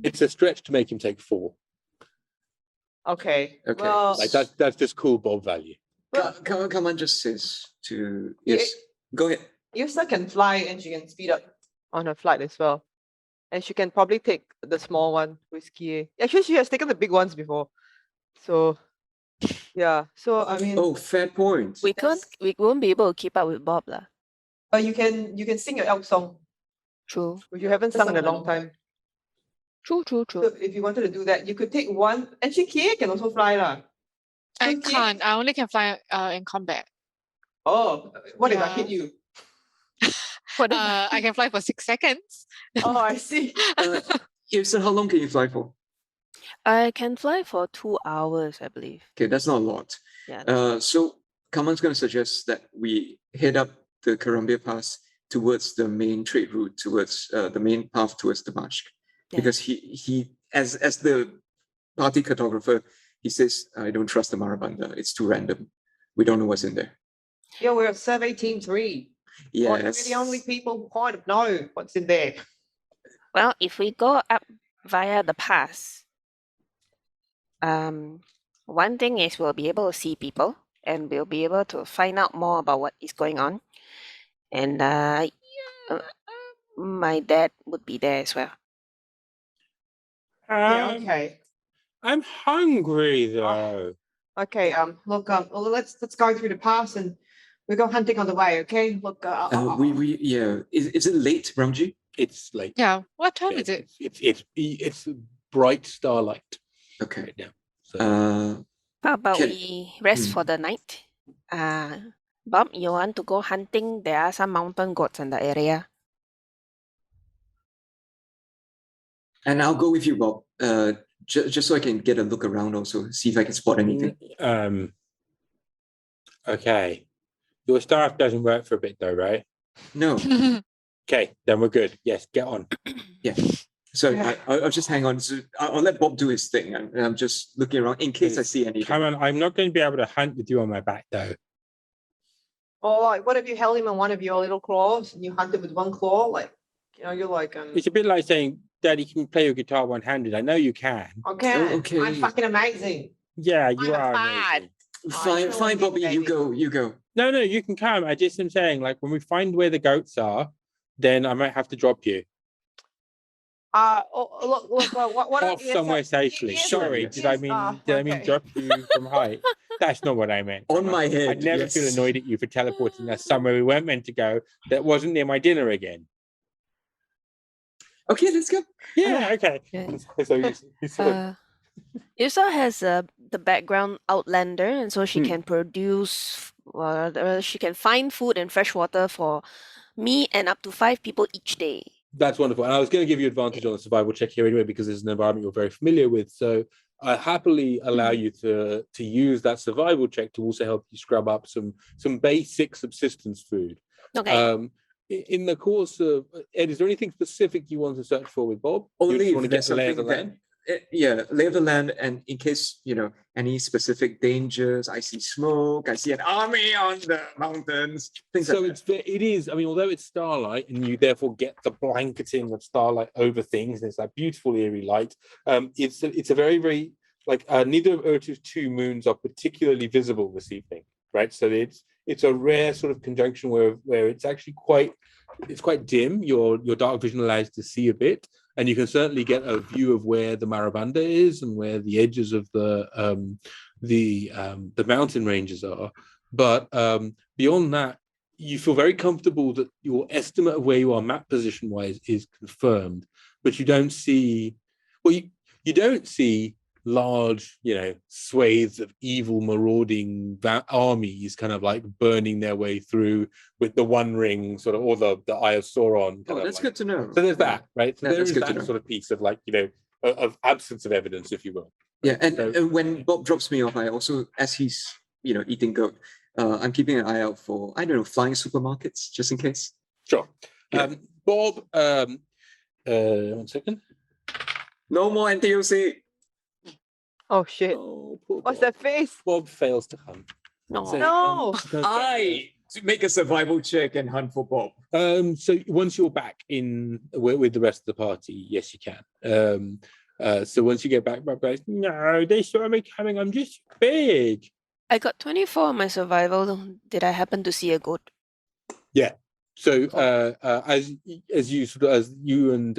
It's a stretch to make him take 4. Okay. Okay. Well, Like that's just cool Bob value. Come on, just says to Yeah, yes. Go ahead. Yrsa can fly and she can speed up on her flight as well. And she can probably take the small one with Kie. Actually, she has taken the big ones before. So, yeah. So, I mean, Oh, fair point. We won't be able to keep up with Bob lah. but you can sing your elk song, True. which you haven't sung in a long time. True. So if you wanted to do that, you could take one. Actually, Kie can also fly lah. I So Kie- can't. I only can fly in combat. Oh, what if I Yeah. hit you? What I can fly for 6 seconds. Oh, I see. Yrsa, how long can you fly for? I can fly for 2 hours, I believe. Okay, that's not a lot. Yeah. So Kaman's going to suggest that we head up the Columbia Pass towards the main trade route, towards the main path towards Damascus, Yeah. because he as the party cartographer, he says, I don't trust the Marabanda. It's too random. We don't know what's in there. Yeah, we're Survey Team 3. We're Yes. the only people who kind of know what's in there. Well, if we go up via the pass, one thing is we'll be able to see people and we'll be able to find out more about what is going on. And my dad would be there as well. Yeah, okay. I'm hungry though. Okay, look, well, let's go through the pass and we go hunting on the way, okay? Look, Is it late, Ramji? It's late. Yeah. What time is it? It's bright starlight Okay. right now. So How about Can- we rest for the night? Bob, you want to go hunting? There are some mountain goats in the area. And I'll go with you, Bob. Just so I can get a look around also, see if I can spot anything. Okay. Your staff doesn't work for a bit though, right? No. Okay, then we're good. Yes, get on. Yeah. So I'll just hang on. So I'll let Bob do his thing. I'm just looking around in case I see anything. Come on, I'm not going to be able to hunt with you on my back though. or like, what if you held him in one of your little claws and you hunted with one claw? Like, you know, you're like, It's a bit like saying, Daddy, can you play your guitar one-handed? I know you can. okay, Oh, okay. I'm fucking amazing. Yeah, you I'm are bad. amazing. Fine, Bobby. You baby. go. No, you can come. I just am saying, like, when we find where the goats are, then I might have to drop you Look, what off somewhere safely. Sorry, did I mean drop you from height? That's not what I meant. On my head. I'd never feel annoyed at you for teleporting us somewhere we weren't meant to go that wasn't near my dinner again. Okay, let's go. Yeah, okay. Yeah. So you sort of- Yrsa has the background outlander, and so she Hmm. can produce. She can find food and fresh water for me and up to 5 people each day. That's wonderful. And I was going to give you advantage on the survival check here anyway, because it's an environment you're very familiar with. So I happily allow you to use that survival check to also help you scrub up some basic subsistence food. Okay. In the course of Ed, is there anything specific you want to search for with Bob? Only you just if want to there's get the lay of the something land? lay of the land, and in case any specific dangers. I see smoke. I see an army on the mountains. Things So like it is. I mean, although it's starlight, and you therefore get the blanketing of starlight over things, and it's that beautiful eerie light. It's a very, very like neither of Urtu's 2 moons are particularly visible this evening, right? So it's a rare sort of conjunction where it's actually quite dim. Your dark vision allows you to see a bit, and you can certainly get a view of where the Marabanda is and where the edges of the mountain ranges are. But beyond that, you feel very comfortable that your estimate of where you are map position wise is confirmed, but you don't see you don't see large swathes of evil marauding armies kind of like burning their way through with the One Ring sort of, or the Eye of Sauron. that's good to know. So there's that, right? So Yeah, there that's is good to that know. sort of piece of of absence of evidence, if you will. Yeah, and So- when Bob drops me off, I also, as he's eating goat, I'm keeping an eye out for flying supermarkets just in case. Sure. Yeah. Bob, 1 second. No more NTUC. Oh shit! Oh, poor What's Bob. that face? Bob fails to hunt. No. So he No. comes- I Make a survival check and hunt for Bob. So once you're back in with the rest of the party, yes, you can. So once you get back, Bob goes, no, they saw me coming. I'm just big. I got 24 on my survival. Did I happen to see a goat? Yeah. So as you and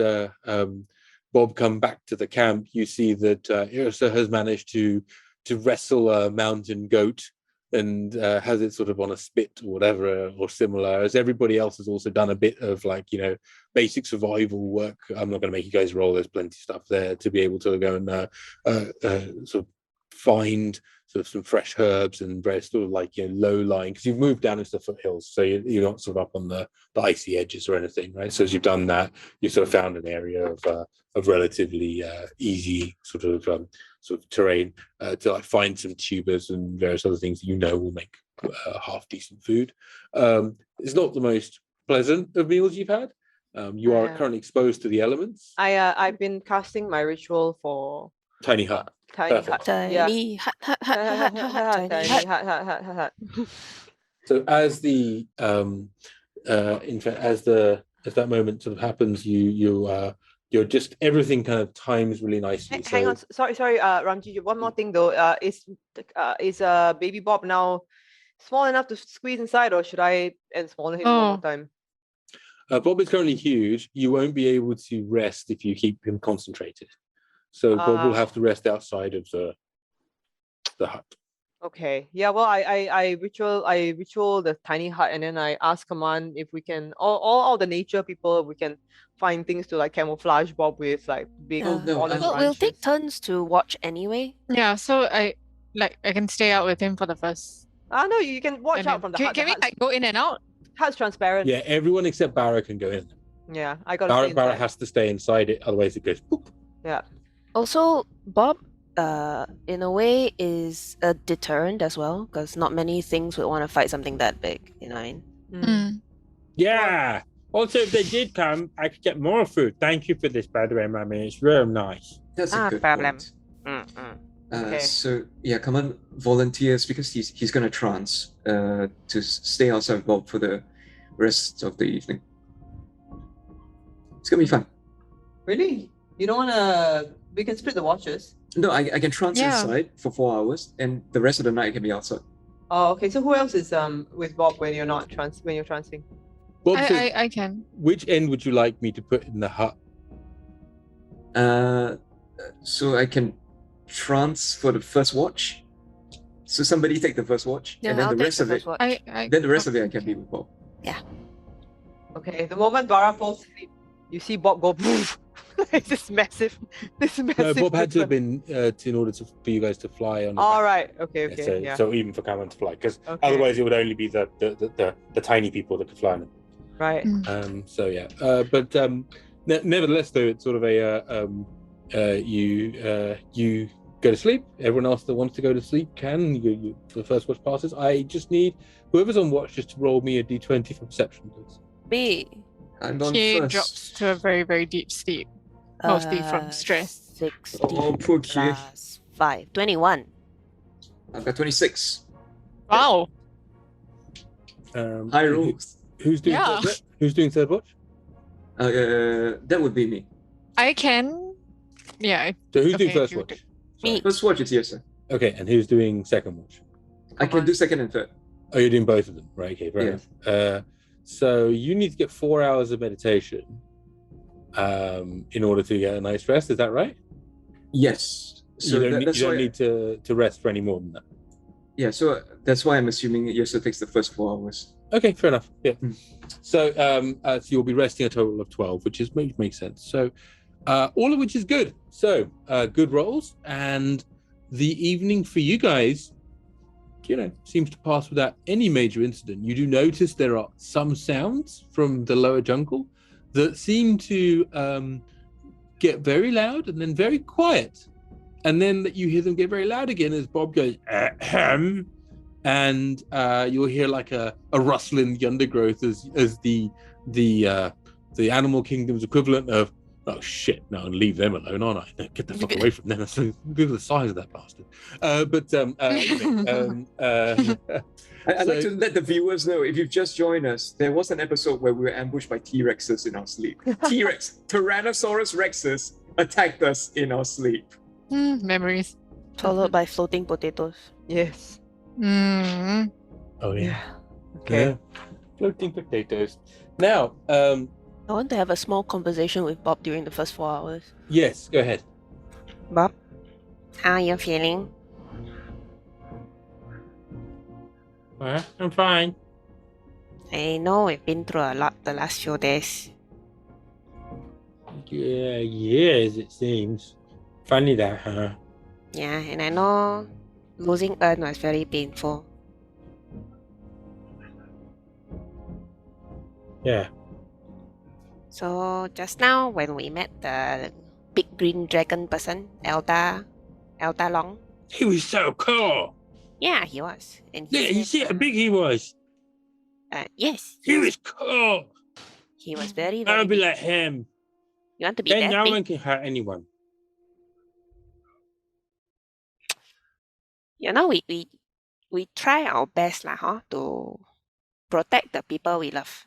Bob come back to the camp, you see that Yrsa has managed to wrestle a mountain goat and has it sort of on a spit or whatever or similar, as everybody else has also done a bit of basic survival work. I'm not going to make you guys roll. There's plenty of stuff there to be able to go and sort of find sort of some fresh herbs and very sort of low-lying, because you've moved down into the foothills, so you're not sort of up on the icy edges or anything, right? So as you've done that, you sort of found an area of relatively easy sort of terrain to find some tubers and various other things that will make half decent food. It's not the most pleasant of meals you've had. You are currently exposed to the elements. I've been casting my ritual for Tiny hut. tiny Perfect. hut. Yeah. Tiny hut, tiny hut. So as the in fact as that moment sort of happens, you're just everything kind of times really nicely. Hang on, sorry, Ramji. One more thing though. Is baby Bob now small enough to squeeze inside, or should I ensmall him one more time? Bob is currently huge. You won't be able to rest if you keep him concentrated. So Bob will have to rest outside of the hut. Okay. Yeah. Well, I ritual the tiny hut, and then I ask Kaman if we can all the nature people, we can find things to camouflage Bob with big fallen Well, we'll take turns to watch anyway. Yeah, so I can stay out with him for the first. No, you can watch out from the hut. Can we go in and out? Hut's transparent. Yeah, everyone except Barra can go in. Yeah, I got Barra has to stay inside it, otherwise it goes boop. Yeah. Also, Bob, in a way, is a deterrent as well, because not many things would want to fight something that big. You know what I mean? Yeah. Also, if they did come, I could get more food. Thank you for this, by the way, Mummy. It's real nice. That's a good problem. point. Okay. So yeah, Kaman volunteers because he's gonna trance to stay outside of Bob for the rest of the evening. It's gonna be fun. Really? You don't wanna? We can split the watches. No, I can trance inside for 4 hours, and the rest of the night I can be outside. Oh, okay. So who else is with Bob when you're trancing? Bob says, I can. which end would you like me to put in the hut? So I can trance for the first watch. So somebody take the first watch, and then I'll the take rest the of it. first watch. Then the rest of it I can be with Bob. Okay. The moment Barra falls asleep, you see Bob go. It's this massive. No, Bob had to have been in order for you guys to fly on. All right. Okay. So even for Kaman to fly, because otherwise it would only be the tiny people that could fly on it. Right. So yeah. But nevertheless, though, it's sort of you go to sleep. Everyone else that wants to go to sleep can. You the first watch passes. I just need whoever's on watch just to roll me a d20 for perception, please. Me. I'm on She first. drops to a very, very deep sleep, mostly from stress. 16 Oh, poor Kie. plus 5. 21. I've got 26. Wow. High rolls. Who's doing Yeah. third watch? Who's doing third watch? That would be me. I can. Yeah. So who's doing Okay, first you watch? Me. First watch is Yrsa. Okay, and who's doing second watch? I can do second and third. Oh, you're doing both of them, right? Okay, fair enough. So you need to get 4 hours of meditation in order to get a night's rest. Is that right? Yes. So you don't that's need, why. to rest for any more than that. Yeah. So that's why I'm assuming Yrsa takes the first 4 hours. Okay, fair enough. Yeah. Mm. So, so you'll be resting a total of 12, which makes sense. So, all of which is good. So, good rolls, and the evening for you guys, seems to pass without any major incident. You do notice there are some sounds from the lower jungle that seem to get very loud and then very quiet, and then that you hear them get very loud again as Bob goes ahem, and you'll hear like a rustle in the undergrowth as the animal kingdom's equivalent of Oh shit! No, leave them alone, aren't I? No, get the fuck away from them. Look at the size of that bastard. I'd like to let the viewers know, if you've just joined us, there was an episode where we were ambushed by T-Rexes in our sleep. T-Rex, Tyrannosaurus Rexes attacked us in our sleep. Memories. Followed by floating potatoes. Yes. Mm. Oh yeah. Okay. Yeah. Floating potatoes. Now, I want to have a small conversation with Bob during the first 4 hours. yes, go ahead. Bob? How are you feeling? I'm fine. I know we've been through a lot the last few days. Yeah, years it seems. Funny that, huh? Yeah, and I know losing Ern was very painful. Yeah. So just now when we met the big green dragon person, Elda Long. He was so cool. Yeah, he was. And Yeah, you see how big he was? Yes. He was cool. He was very, I very would be big. like him. You want to be Then that no big? one can hurt anyone. You know, we try our best to protect the people we love.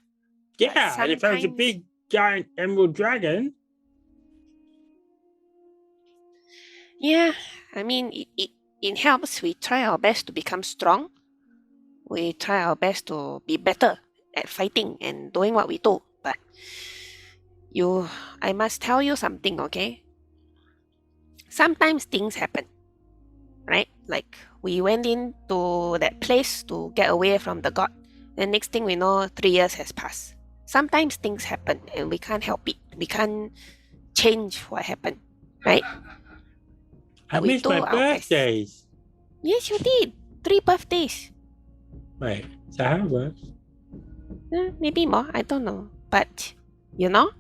Yeah, and if I was a sometimes- big giant emerald dragon, Yeah, I mean, it helps. We try our best to become strong. We try our best to be better at fighting and doing what we do. But I must tell you something, okay? Sometimes things happen, right? Like we went into that place to get away from the god. The next thing we know, 3 years has passed. Sometimes things happen and we can't help it. We can't change what happened, right? I We missed do my our best. birthdays. Yes, you did. 3 birthdays. Wait, is that how it works? Maybe more. I don't know. But, you know,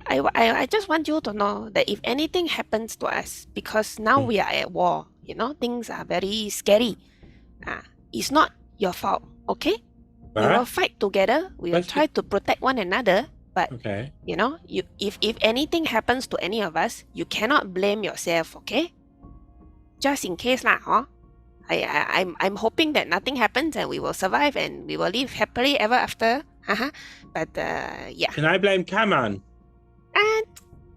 I just want you to know that if anything happens to us, because now we are at war, things are very scary. It's not your fault, okay? We will What? fight together. We will Let's try to protect one another. But, Okay. if anything happens to any of us, you cannot blame yourself, okay? Just in case lah, huh? I'm hoping that nothing happens and we will survive and we will live happily ever after. But yeah, Can I blame Kaman? and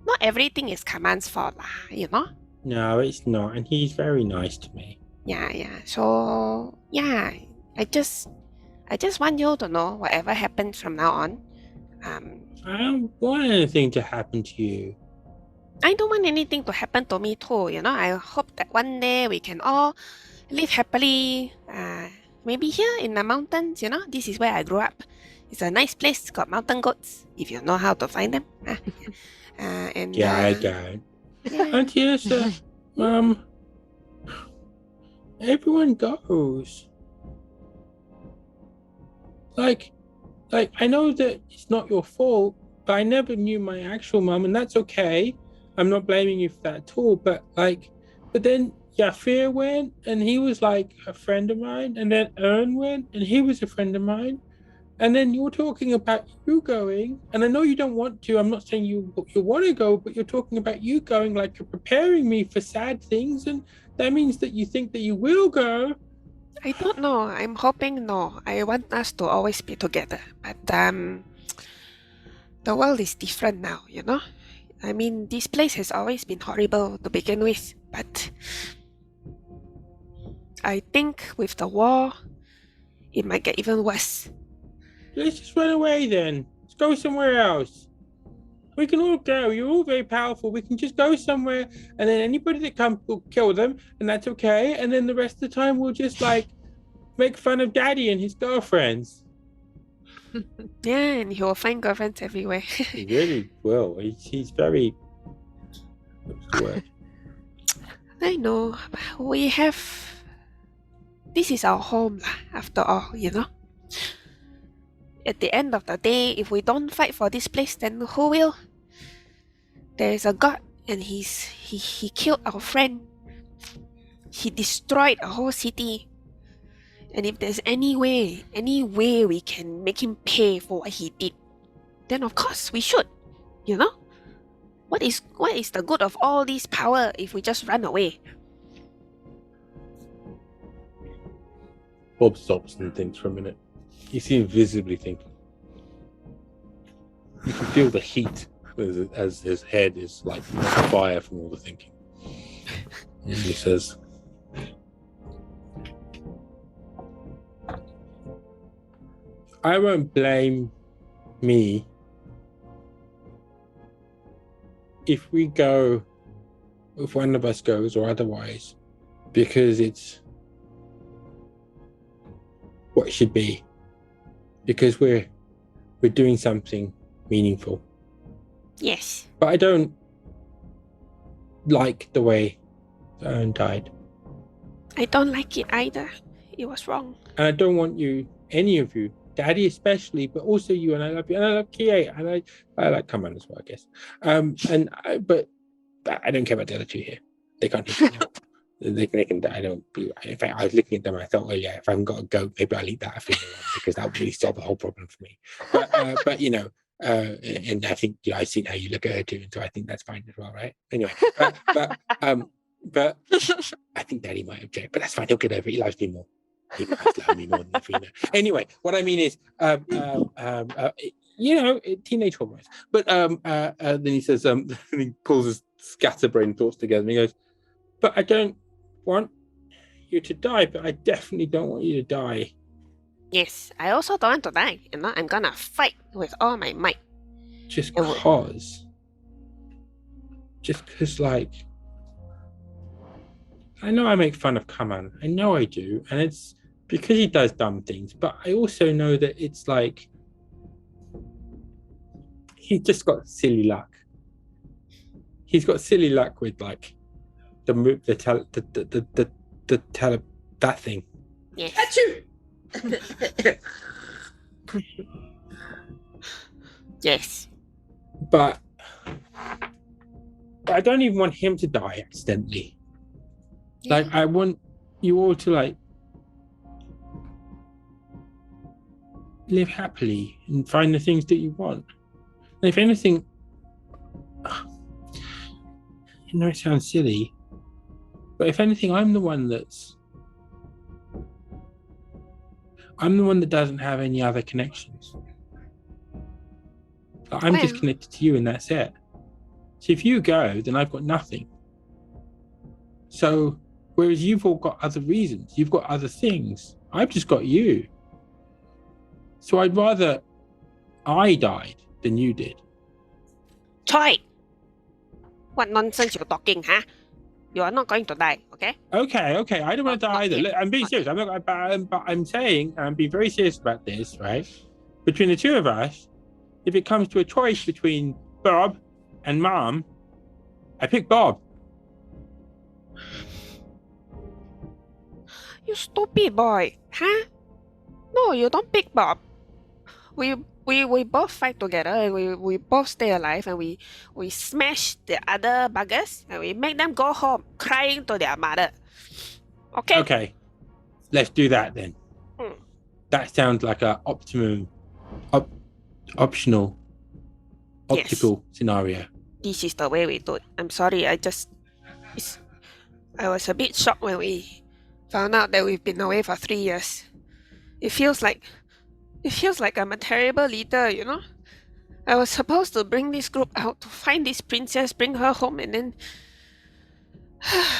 not everything is Kaman's fault lah, No, it's not, and he's very nice to me. Yeah. So yeah, I just want you to know whatever happens from now on. I don't want anything to happen to you. I don't want anything to happen to me too. I hope that one day we can all live happily. Maybe here in the mountains. This is where I grew up. It's a nice place. It's got mountain goats if you know how to find them. And Yeah, I don't. yeah. Auntie Yrsa, everyone goes. Like, I know that it's not your fault, but I never knew my actual mum, and that's okay. I'm not blaming you for that at all, but then Yafir went, and he was like a friend of mine, and then Ern went, and he was a friend of mine, and then you're talking about you going, and I know you don't want to. I'm not saying you want to go, but you're talking about you going, like you're preparing me for sad things, and that means that you think that you will go. I don't know. I'm hoping no. I want us to always be together. But the world is different now, I mean, this place has always been horrible to begin with, but I think with the war, it might get even worse. Let's just run away then. Let's go somewhere else. We can all go. You're all very powerful. We can just go somewhere, and then anybody that comes, we'll kill them, and that's okay. And then the rest of the time, we'll just make fun of Daddy and his girlfriends. Yeah, and he will find girlfriends everywhere. He really will. He's very. What's the word? I know. We have. This is our home, after all, At the end of the day, if we don't fight for this place, then who will? There is a god, and he killed our friend. He destroyed a whole city. And if there's any way we can make him pay for what he did, then of course we should, What is the good of all this power if we just run away? Bob stops and thinks for a minute. He seems visibly thinking. You can feel the heat as his head is like on fire from all the thinking. And he says, I won't blame me if we go, if one of us goes or otherwise, because it's what it should be, because we're doing something meaningful. Yes. But I don't like the way Ern died, I don't like it either. It was wrong. and I don't want you, any of you, Daddy especially, but also you, and I love you, and I love Kie, and I like Kaman as well, I guess. But I don't care about the other two here. They can't do it. They can. I don't. In fact, I was looking at them and I thought, oh yeah, if I haven't got a goat, maybe I'll eat that for because that would really solve the whole problem for me. But you know, and I think I've seen how you look at her too, and so I think that's fine as well, right? Anyway, but I think Daddy might object, but that's fine. He'll get over it. He loves me more. He must love me more than Nefina. Anyway, what I mean is, you know, teenage hormones. But then he says, he pulls his scatterbrained thoughts together and he goes, but I don't want you to die, but I definitely don't want you to die. Yes, I also don't want to die. You know, I'm gonna fight with all my might. Just because, like, I know I make fun of Kaman. I know I do, and it's because he does dumb things, but I also know that it's like he's just got silly luck. He's got silly luck with like that thing. Yes. Yes. But I don't even want him to die accidentally. Like, I want you all to like live happily and find the things that you want. And if anything, you know, it sounds silly, but if anything, I'm the one that doesn't have any other connections. I'm just connected to you, and that's it. So if you go, then I've got nothing. So whereas you've all got other reasons, you've got other things, I've just got you. So I'd rather I died than you did. Choy! What nonsense you're talking, huh? You are not going to die, okay? Okay. I don't want to die either. Look, I'm being serious. I'm not. But I'm saying, and I'm being very serious about this, right? Between the two of us, if it comes to a choice between Bob and Mom, I pick Bob. You stupid boy, huh? No, you don't pick Bob. We both fight together, and we both stay alive, and we smash the other buggers, and we make them go home crying to their mother. Okay? Okay. Let's do that then. That sounds like a optical scenario. This is the way we do it. I'm sorry, I was a bit shocked when we found out that we've been away for 3 years. It feels like I'm a terrible leader, you know? I was supposed to bring this group out to find this princess, bring her home, and then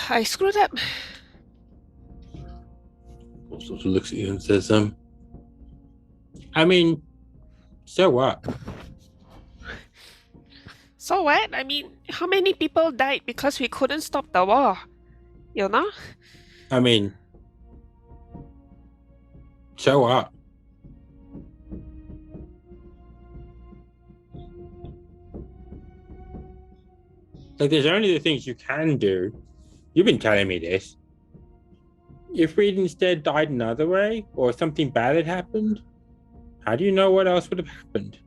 I screwed up. Also looks at you and says, I mean, so what? So what? I mean, how many people died because we couldn't stop the war? You know? I mean, so what? Like, there's only the things you can do. You've been telling me this. If we'd instead died another way, or something bad had happened, how do you know what else would have happened?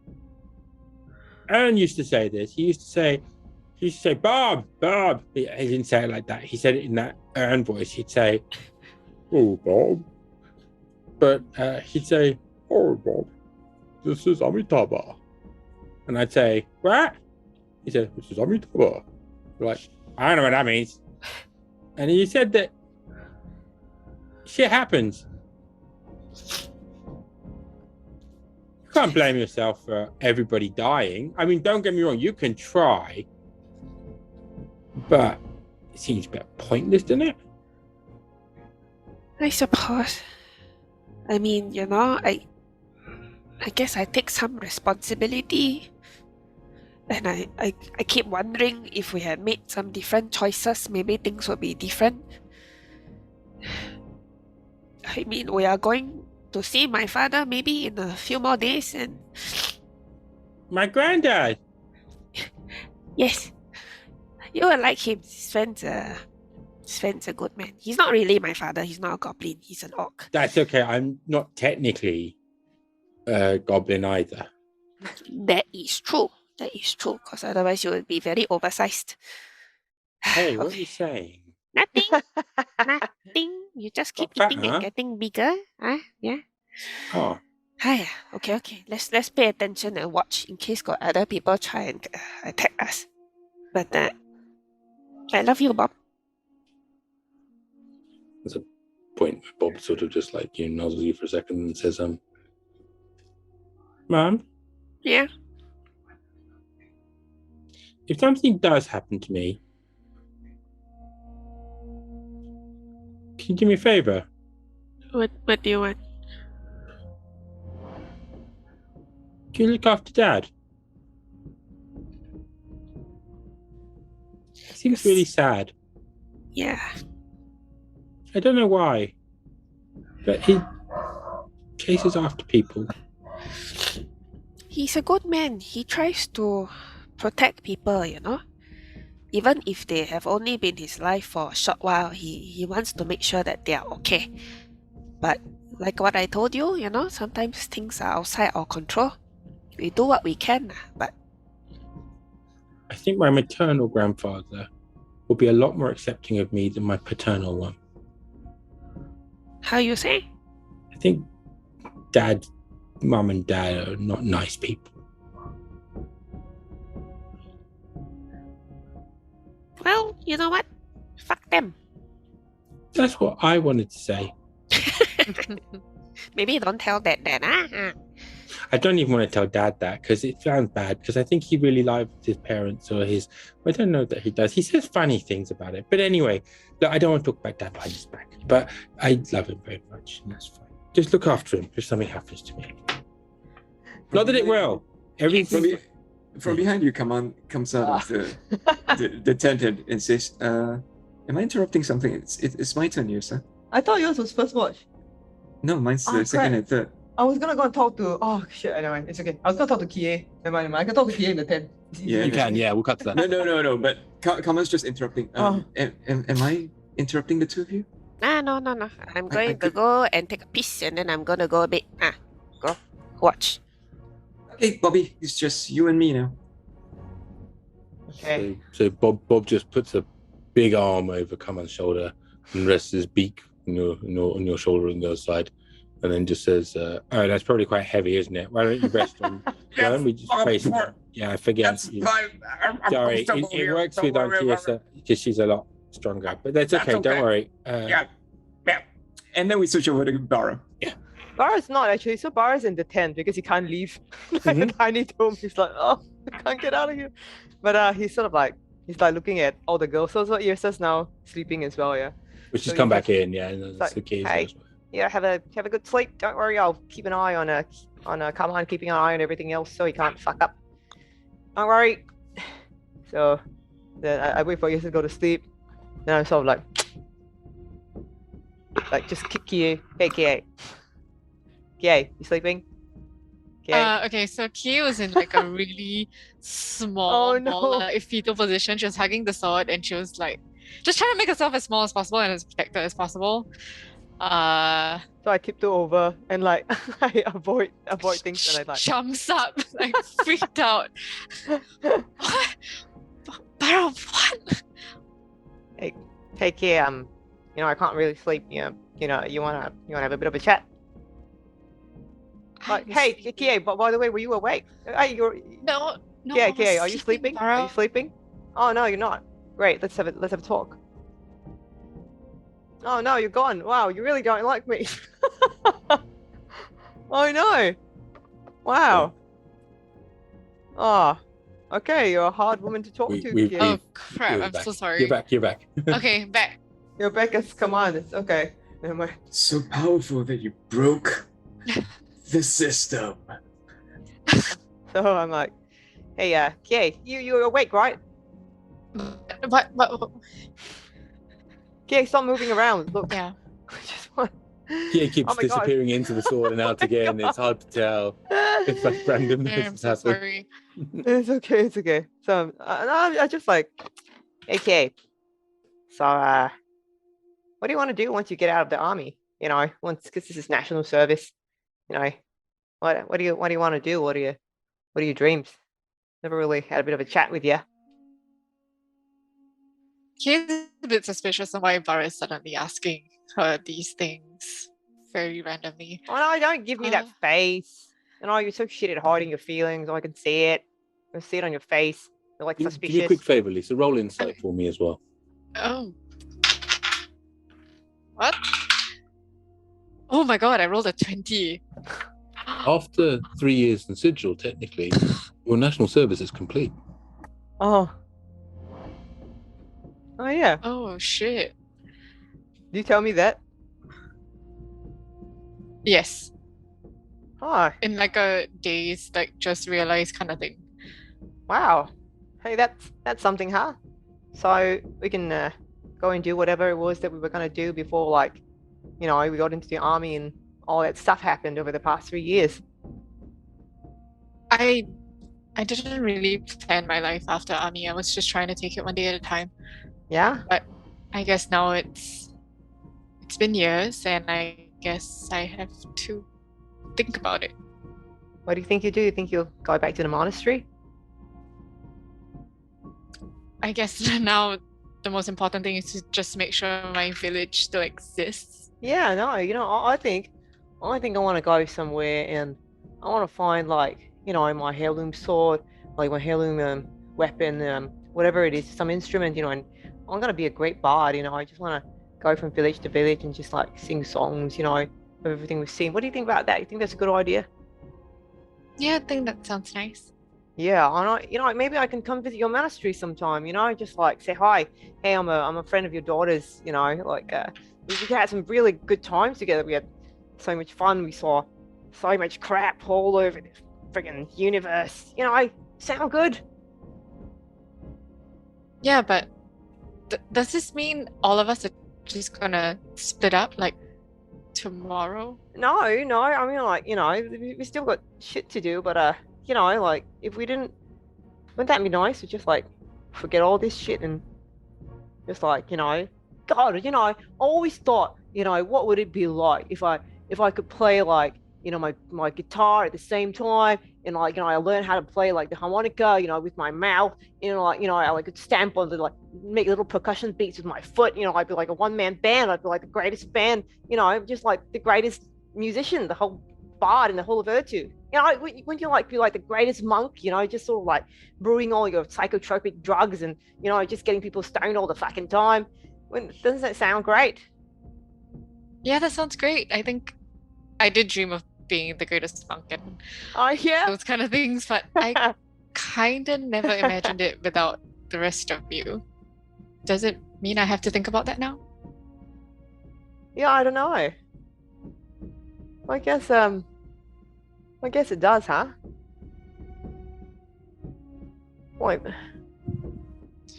Aaron used to say this. He used to say, Bob. He didn't say it like that. He said it in that Aaron voice. He'd say, oh, Bob. But he'd say, oh, Bob, this is Amitabha. And I'd say, what? He said, "This is Amitabha." We're like, I don't know what that means. And he said that shit happens. You can't blame yourself for everybody dying. I mean, don't get me wrong, you can try, but it seems a bit pointless, doesn't it? I suppose. I mean, I guess I take some responsibility. And I keep wondering if we had made some different choices, maybe things would be different. I mean, we are going to see my father maybe in a few more days, and My granddad. yes, you will like him. Sven's a good man. He's not really my father. He's not a goblin. He's an orc. That's okay. I'm not technically a goblin either. That is true. That is true, because otherwise you would be very oversized. Hey, what are you saying? Nothing. Nothing. You just keep Not fat, eating huh? and getting bigger. Yeah. Oh, Hiya. Okay. Let's pay attention and watch in case got other people try and attack us. But I love you, Bob. There's a point where Bob sort of just like nods you for a second and says, Mom, Yeah. if something does happen to me, can you do me a favor? What do you want? Can you look after Dad? He seems really sad. Yeah. I don't know why, but he chases after people. He's a good man. He tries to protect people, Even if they have only been his life for a short while, he wants to make sure that they are okay. But like what I told you, sometimes things are outside our control. We do what we can, but I think my maternal grandfather will be a lot more accepting of me than my paternal one. how you say? I think Mum and Dad are not nice people. Well, you know what? Fuck them. That's what I wanted to say. Maybe don't tell that then, huh? I don't even want to tell Dad that because it sounds bad, because I think he really likes his parents or his... I don't know that he does. He says funny things about it. But anyway, look, I don't want to talk about Dad behind his back. But I love him very much, and that's fine. Just look after him if something happens to me. Not that it will. Everything... From behind you, Kaman comes out of the tent and says, "Am I interrupting something? It's my turn, Yrsa." I thought yours was first watch. No, mine's the second and third. I was gonna go and talk to. Oh shit! Anyway, it's okay. I was gonna talk to Kie. Never mind. I can talk to Kie in the tent. Yeah, you can, we'll cut to that. No. But Kaman's just interrupting. Am I interrupting the two of you? No. I'm going to go and take a piss, and then I'm gonna go a bit. Go watch. Okay, Bobby, it's just you and me now. Okay. So Bob just puts a big arm over Kaman's shoulder and rests his beak on your shoulder on the other side, and then just says, "Oh, that's probably quite heavy, isn't it? Why don't you rest on? Why don't we just face it? Yeah, I forget. Sorry, it works with Auntie Yrsa because she's a lot stronger, but that's okay. Don't worry. Yeah. And then we switch over to Barra. Barra's not actually. So Barra's in the tent because he can't leave. Like a tiny dome. He's like, oh, I can't get out of here. But he's sort of like, he's like looking at all the girls. So Yrsa's now sleeping as well, yeah. Which So has come you back just- in, yeah. And that's the case. hey, yeah, have a good sleep. Don't worry, I'll keep an eye on Kaman, keeping an eye on everything else so he can't fuck up. Don't worry. So then I wait for Yrsa to go to sleep. Then I'm sort of like just kick Kie. Hey Kie. Kie, you sleeping? Kie? Okay, so Kie was in like a really small, Oh, no. fetal position. She was hugging the sword and she was like just trying to make herself as small as possible and as protected as possible. So I tiptoe over and like I avoid things and I like jumps up, like freaked out. What? Barra, what? hey Kie, I can't really sleep. You wanna have a bit of a chat? Like, hey Kie, but by the way, were you awake? No, No, Yeah, I was Kie, are you sleeping? Are Barra. you sleeping? Oh no, you're not. Great, let's have a talk. Oh no, you're gone. Wow, you really don't like me. Oh no. Wow. Oh. Okay, you're a hard woman to talk to, Kie. Oh crap! You're I'm back. so sorry. You're back. You're back. Okay, back. You're Becca's command. It's okay. Never mind. So powerful that you broke the system. So I'm like, hey, Kie, you're awake, right? What? Kie, stop moving around. Look. Yeah. I just want. He keeps Oh my God. disappearing into the sword and out again. It's hard to tell. It's like randomness I'm has so happened. sorry. It's okay. It's okay. So I just like, hey, Kie. So what do you want to do once you get out of the army? You know, because this is national service. You know, what do you want to do? What are your dreams? Never really had a bit of a chat with you. He's a bit suspicious of why Barra is suddenly asking her these things very randomly. Oh no, don't give me that face. You know, you're so shit at hiding your feelings. I can see it. I can see it on your face. You're like Give suspicious. me a quick favor, Lisa. Roll insight for me as well. Oh. What? Oh my god, I rolled a 20. After 3 years in Sigil, technically, your national service is complete. Oh. Oh yeah. Oh shit. Did you tell me that? Yes. Oh, In like a days, like just realized kind of thing. wow. Hey, that's something, huh? So we can go and do whatever it was that we were gonna do before, like, you know, we got into the army and all that stuff happened over the past 3 years. I didn't really plan my life after army. I was just trying to take it one day at a time. Yeah. But I guess now it's been years, and I guess I have to think about it. What do you think you do? You think you'll go back to the monastery? I guess now the most important thing is to just make sure my village still exists. Yeah, no, you know, I think I want to go somewhere and I want to find, like, you know, my heirloom sword, like my heirloom weapon, whatever it is, some instrument, you know, and I'm gonna be a great bard, you know. I just want to go from village to village and just like sing songs, you know, of everything we've seen. What do you think about that? You think that's a good idea? Yeah, I think that sounds nice. Yeah, you know, maybe I can come visit your monastery sometime, you know, just like say hi. Hey, I'm a friend of your daughter's, you know, like we had some really good times together. We had so much fun. We saw so much crap all over the friggin' universe. You know, I sound good. Yeah, but does this mean all of us are just gonna split up like tomorrow? No, I mean, like, you know, we still got shit to do, but you know, like, if we didn't, wouldn't that be nice to just like forget all this shit and just like, you know, God, you know, I always thought, you know, what would it be like if I could play, like, you know, my guitar at the same time, and like, you know, I learned how to play like the harmonica, you know, with my mouth, you know, like, you know, I like could stamp on the, like, make little percussion beats with my foot, you know, I'd be like a one-man band, I'd be like the greatest band, you know, just like the greatest musician, the whole bard in the whole of Urtu. You know, wouldn't you like be like the greatest monk, you know, just sort of like brewing all your psychotropic drugs and, you know, just getting people stoned all the fucking time? Doesn't that sound great? Yeah, that sounds great. I think I did dream of being the greatest monk and Yeah. those kind of things, but I kind of never imagined it without the rest of you. Does it mean I have to think about that now? Yeah, I don't know. I guess it does, huh? Like,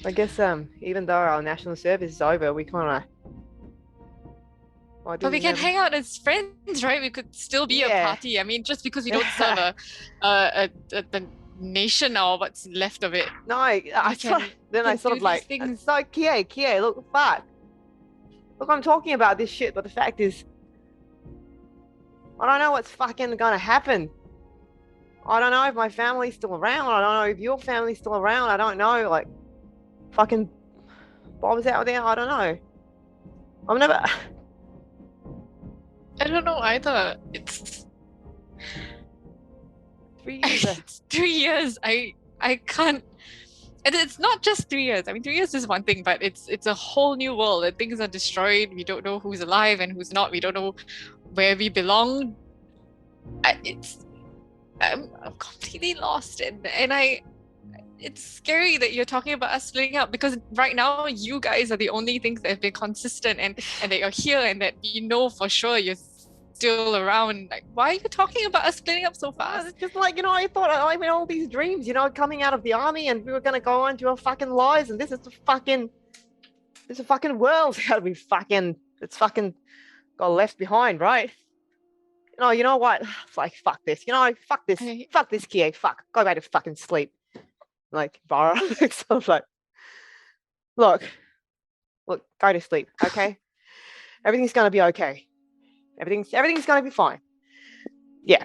I guess even though our national service is over, we kind of. But we can hang out as friends, right? We could still be a party. I mean, just because we don't serve the nation or what's left of it. No, I sort of like, it's like, Kie, look, fuck. Look, I'm talking about this shit, but the fact is, I don't know what's fucking gonna happen. I don't know if my family's still around. I don't know if your family's still around. I don't know, like, fucking Bob's out there. I don't know. I'm never. I don't know either. It's 3 years. It's 3 years. I I can't. And it's not just 3 years. I mean, 3 years is one thing, but it's a whole new world. And things are destroyed. We don't know who's alive and who's not. We don't know where we belong. I'm completely lost, and it's scary that you're talking about us splitting up, because right now you guys are the only things that have been consistent, and that you're here, and that you know for sure you're still around. Like, why are you talking about us splitting up so fast? It's just like, I thought I mean all these dreams, coming out of the army, and we were gonna go on to our fucking lives, and this is a fucking world that it's fucking got left behind, right? You know what? It's like, fuck this. Fuck this. Fuck this, Kie. Fuck. Go back to fucking sleep. Like, Barra. So like, look, go to sleep, okay? Everything's gonna be okay. Everything's gonna be fine. Yeah.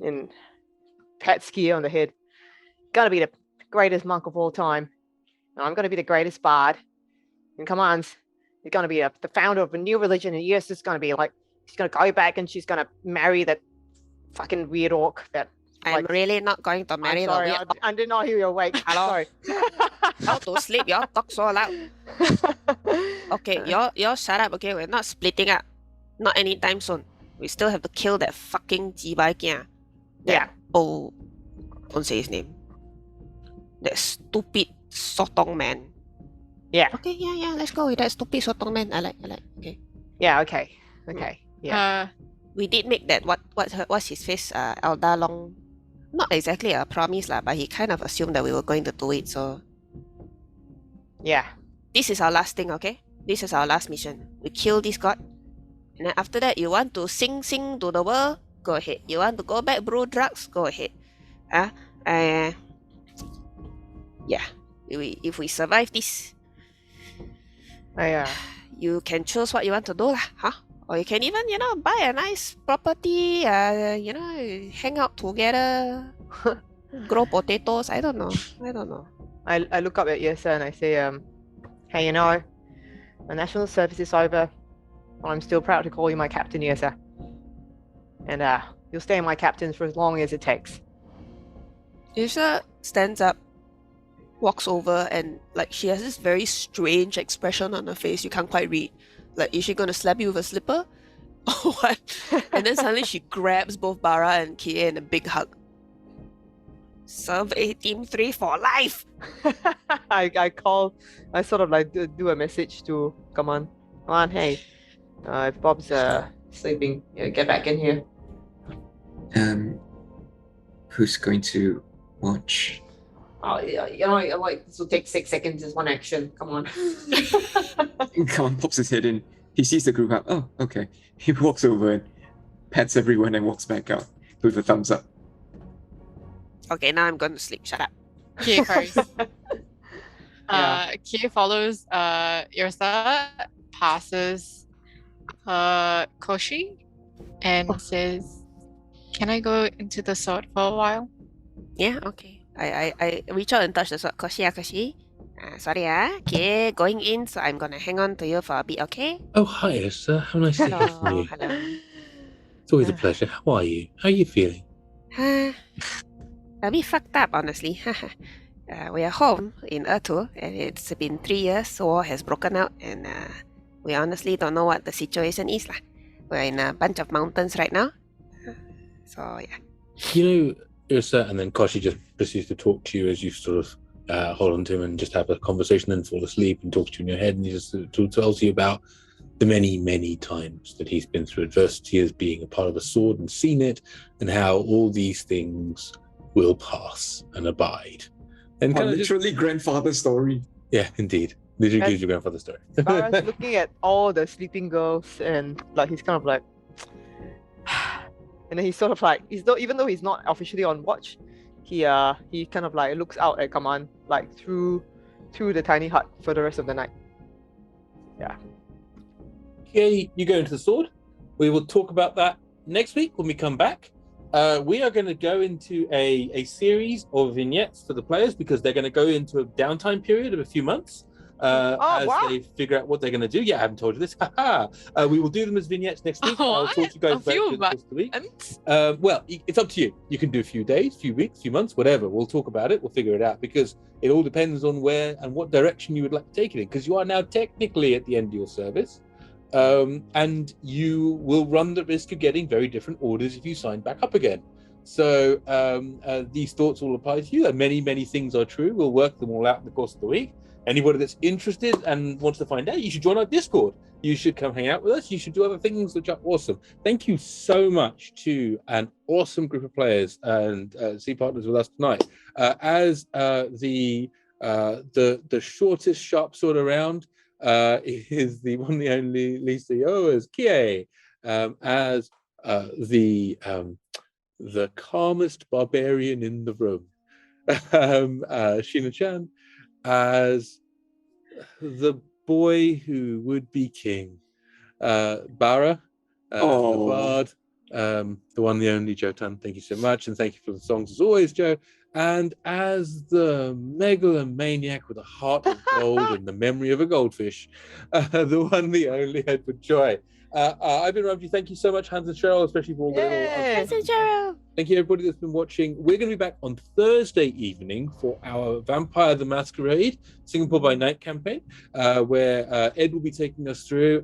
And pat Kie on the head. Gonna be the greatest monk of all time. And I'm gonna be the greatest bard. And Kaman's gonna be the founder of a new religion, and Yrsa's gonna be like, she's gonna go back and she's gonna marry that fucking weird orc that. I'm really not going to marry the weird orc. I did not hear you awake. Hello? Sorry. How to sleep? Y'all talk so loud. Okay, y'all shut up, okay? We're not splitting up. Not anytime soon. We still have to kill that fucking Jembadar. Yeah. Oh, don't say his name. That stupid sotong man. Yeah. Okay, yeah, let's go with that stupid sotong man. I like. Okay. Yeah, okay. Yeah. We did make that what's his face? Elda Long. Not exactly a promise lah, but he kind of assumed that we were going to do it, so yeah. This is our last thing, okay? This is our last mission. We kill this god. And then after that, you want to sing to the world? Go ahead. You want to go back brew drugs? Go ahead. Yeah. If we survive this, you can choose what you want to do lah, huh? Or you can even, buy a nice property, hang out together, grow potatoes. I don't know. I look up at Yrsa and I say, hey, my national service is over. I'm still proud to call you my captain, Yrsa. And you'll stay my captain for as long as it takes. Yrsa stands up, walks over, and like she has this very strange expression on her face you can't quite read. Like, is she gonna slap you with a slipper? Or what? And then suddenly she grabs both Barra and Kie in a big hug. Survey Team 3 for life! I sort of like do a message to Kaman. Come on, hey. If Bob's sleeping, get back in here. Who's going to watch? Oh, like this will take 6 seconds as one action. Come on. Kaman pops his head in. He sees the group up. Oh, okay. He walks over and pats everyone and walks back out with a thumbs up. Okay, now I'm going to sleep. Shut up. Kie cries. Kie follows Yrsa, passes Koshi, and says, "Can I go into the sword for a while?" Yeah, okay. I reach out and touch the sword. Koshi. Sorry, Kie, going in, so I'm gonna hang on to you for a bit, okay? Oh, hi, Yrsa. How nice to hear from you. Hello. It's always a pleasure. How are you? How are you feeling? A bit fucked up, honestly. We are home in Urtu, and it's been 3 years. War has broken out, and we honestly don't know what the situation is. We're in a bunch of mountains right now. So, yeah. Yrsa, and then Koshi just proceeds to talk to you as you sort of hold on to him and just have a conversation and fall asleep and talks to you in your head, and he just tells you about the many, many times that he's been through adversity as being a part of a sword and seen it, and how all these things will pass and abide. And literally grandfather story. Yeah, indeed. Literally gives your grandfather story. Barra's looking at all the sleeping girls, and like he's kind of like, and then he's sort of like, even though he's not officially on watch, he kind of like looks out at Kaman, like through the tiny hut for the rest of the night. Yeah. Okay, you go into the sword. We will talk about that next week when we come back. We are going to go into a series of vignettes for the players because they're going to go into a downtime period of a few months. as wow. they figure out what they're going to do. Yeah, I haven't told you this. We will do them as vignettes next week. I'll What? talk to you guys A about it few during the course of the week. months? Well, it's up to you. You can do a few days, few weeks, few months, whatever. We'll talk about it. We'll figure it out because it all depends on where and what direction you would like to take it in. Because you are now technically at the end of your service, and you will run the risk of getting very different orders if you sign back up again. So these thoughts all apply to you. And many things are true. We'll work them all out in the course of the week. Anybody that's interested and wants to find out, you should join our Discord. You should come hang out with us. You should do other things which are awesome. Thank you so much to an awesome group of players and sea partners with us tonight. As the shortest sharp sword around is the one, the only Lisa Yo as Kie, as the calmest barbarian in the room, Sheena Chan as the boy who would be king, Barra, the bard, the one, the only Joe Tan. Thank you so much, and thank you for the songs as always, Joe. And as the megalomaniac with a heart of gold and the memory of a goldfish, the one, the only Edward Choy. I've been Ramji. Thank you so much, Hans and Cheryl, especially for all the Hans and Cheryl. Thank you, everybody that's been watching. We're going to be back on Thursday evening for our Vampire the Masquerade Singapore by Night campaign, where Ed will be taking us through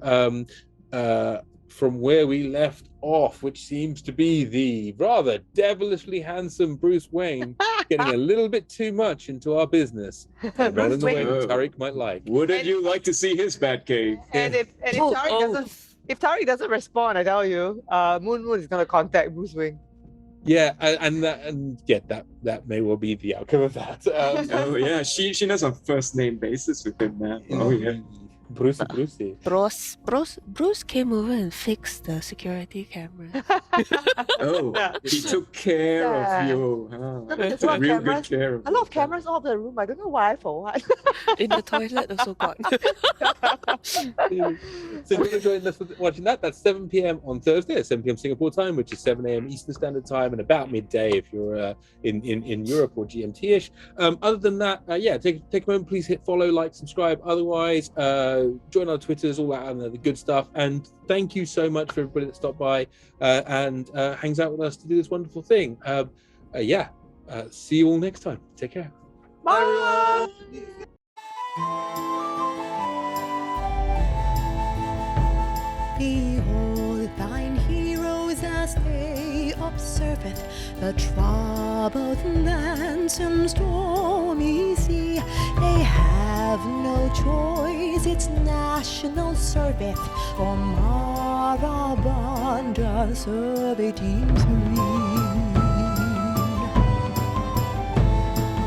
from where we left off, which seems to be the rather devilishly handsome Bruce Wayne getting a little bit too much into our business. Not in the way that Tariq might like. Wouldn't you like to see his Batcave? And if Tariq doesn't respond, I tell you, Moon is gonna contact Bruce Wayne. Yeah, and yeah, that may well be the outcome of that. Oh yeah, she knows on first name basis with him now. Oh yeah. Brucey. Bruce came over and fixed the security camera. Oh, he took care of you. Huh? Real good care of a lot of cameras all over the room. I don't know why for what. In the toilet also got. So if you want to join us watching that, that's 7 p.m. on Thursday at 7 p.m. Singapore time, which is 7 a.m. Eastern Standard Time, and about midday if you're in Europe or GMT-ish. Other than that, yeah, take a moment, please hit follow, like, subscribe. Otherwise, join our Twitters, all that and the good stuff. And thank you so much for everybody that stopped by and hangs out with us to do this wonderful thing. Yeah, see you all next time. Take care. Bye. Behold thine heroes as they observeth the troubled lands and stormy sea. They have no choice, it's national service for Marabanda Survey Team 3.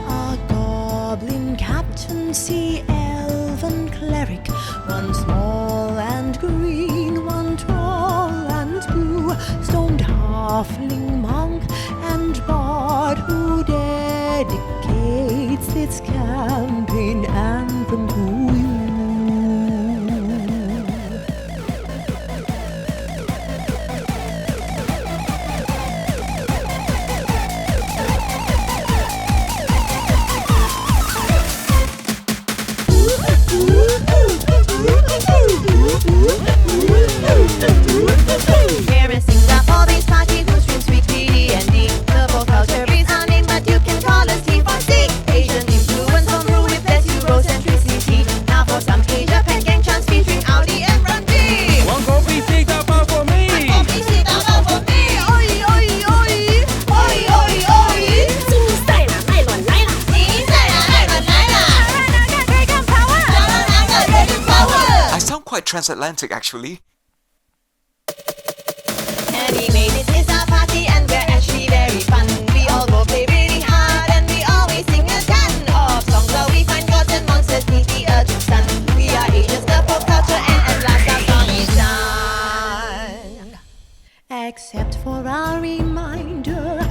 A goblin captain, sea elven cleric, one small and green, one tall and blue, stoned halfling monk and bard who dedicates its campaign anthem to you. Here in Singapore, these party who stream sweet D&D. The folk culture is unnamed, but you can call us T4C. Asian influence from rule with less Eurocentricity. Now for some Asia Pac gang chants featuring Audi and Ramji. One coffee, take that bar for me. One coffee, take that bar for me. Oi, oi, oi. Oi, oi, oi. 新赛啦，艾伦来啦。新赛啦，艾伦来啦。Dragon power. Dragon power. I sound quite transatlantic, actually. Animated is our party and we're actually very fun. We all go play really hard and we always sing a ton of songs where we find gods and monsters beneath the Urtu sun. We are Asians, the pop culture, and at last our song is done. Except for our reminder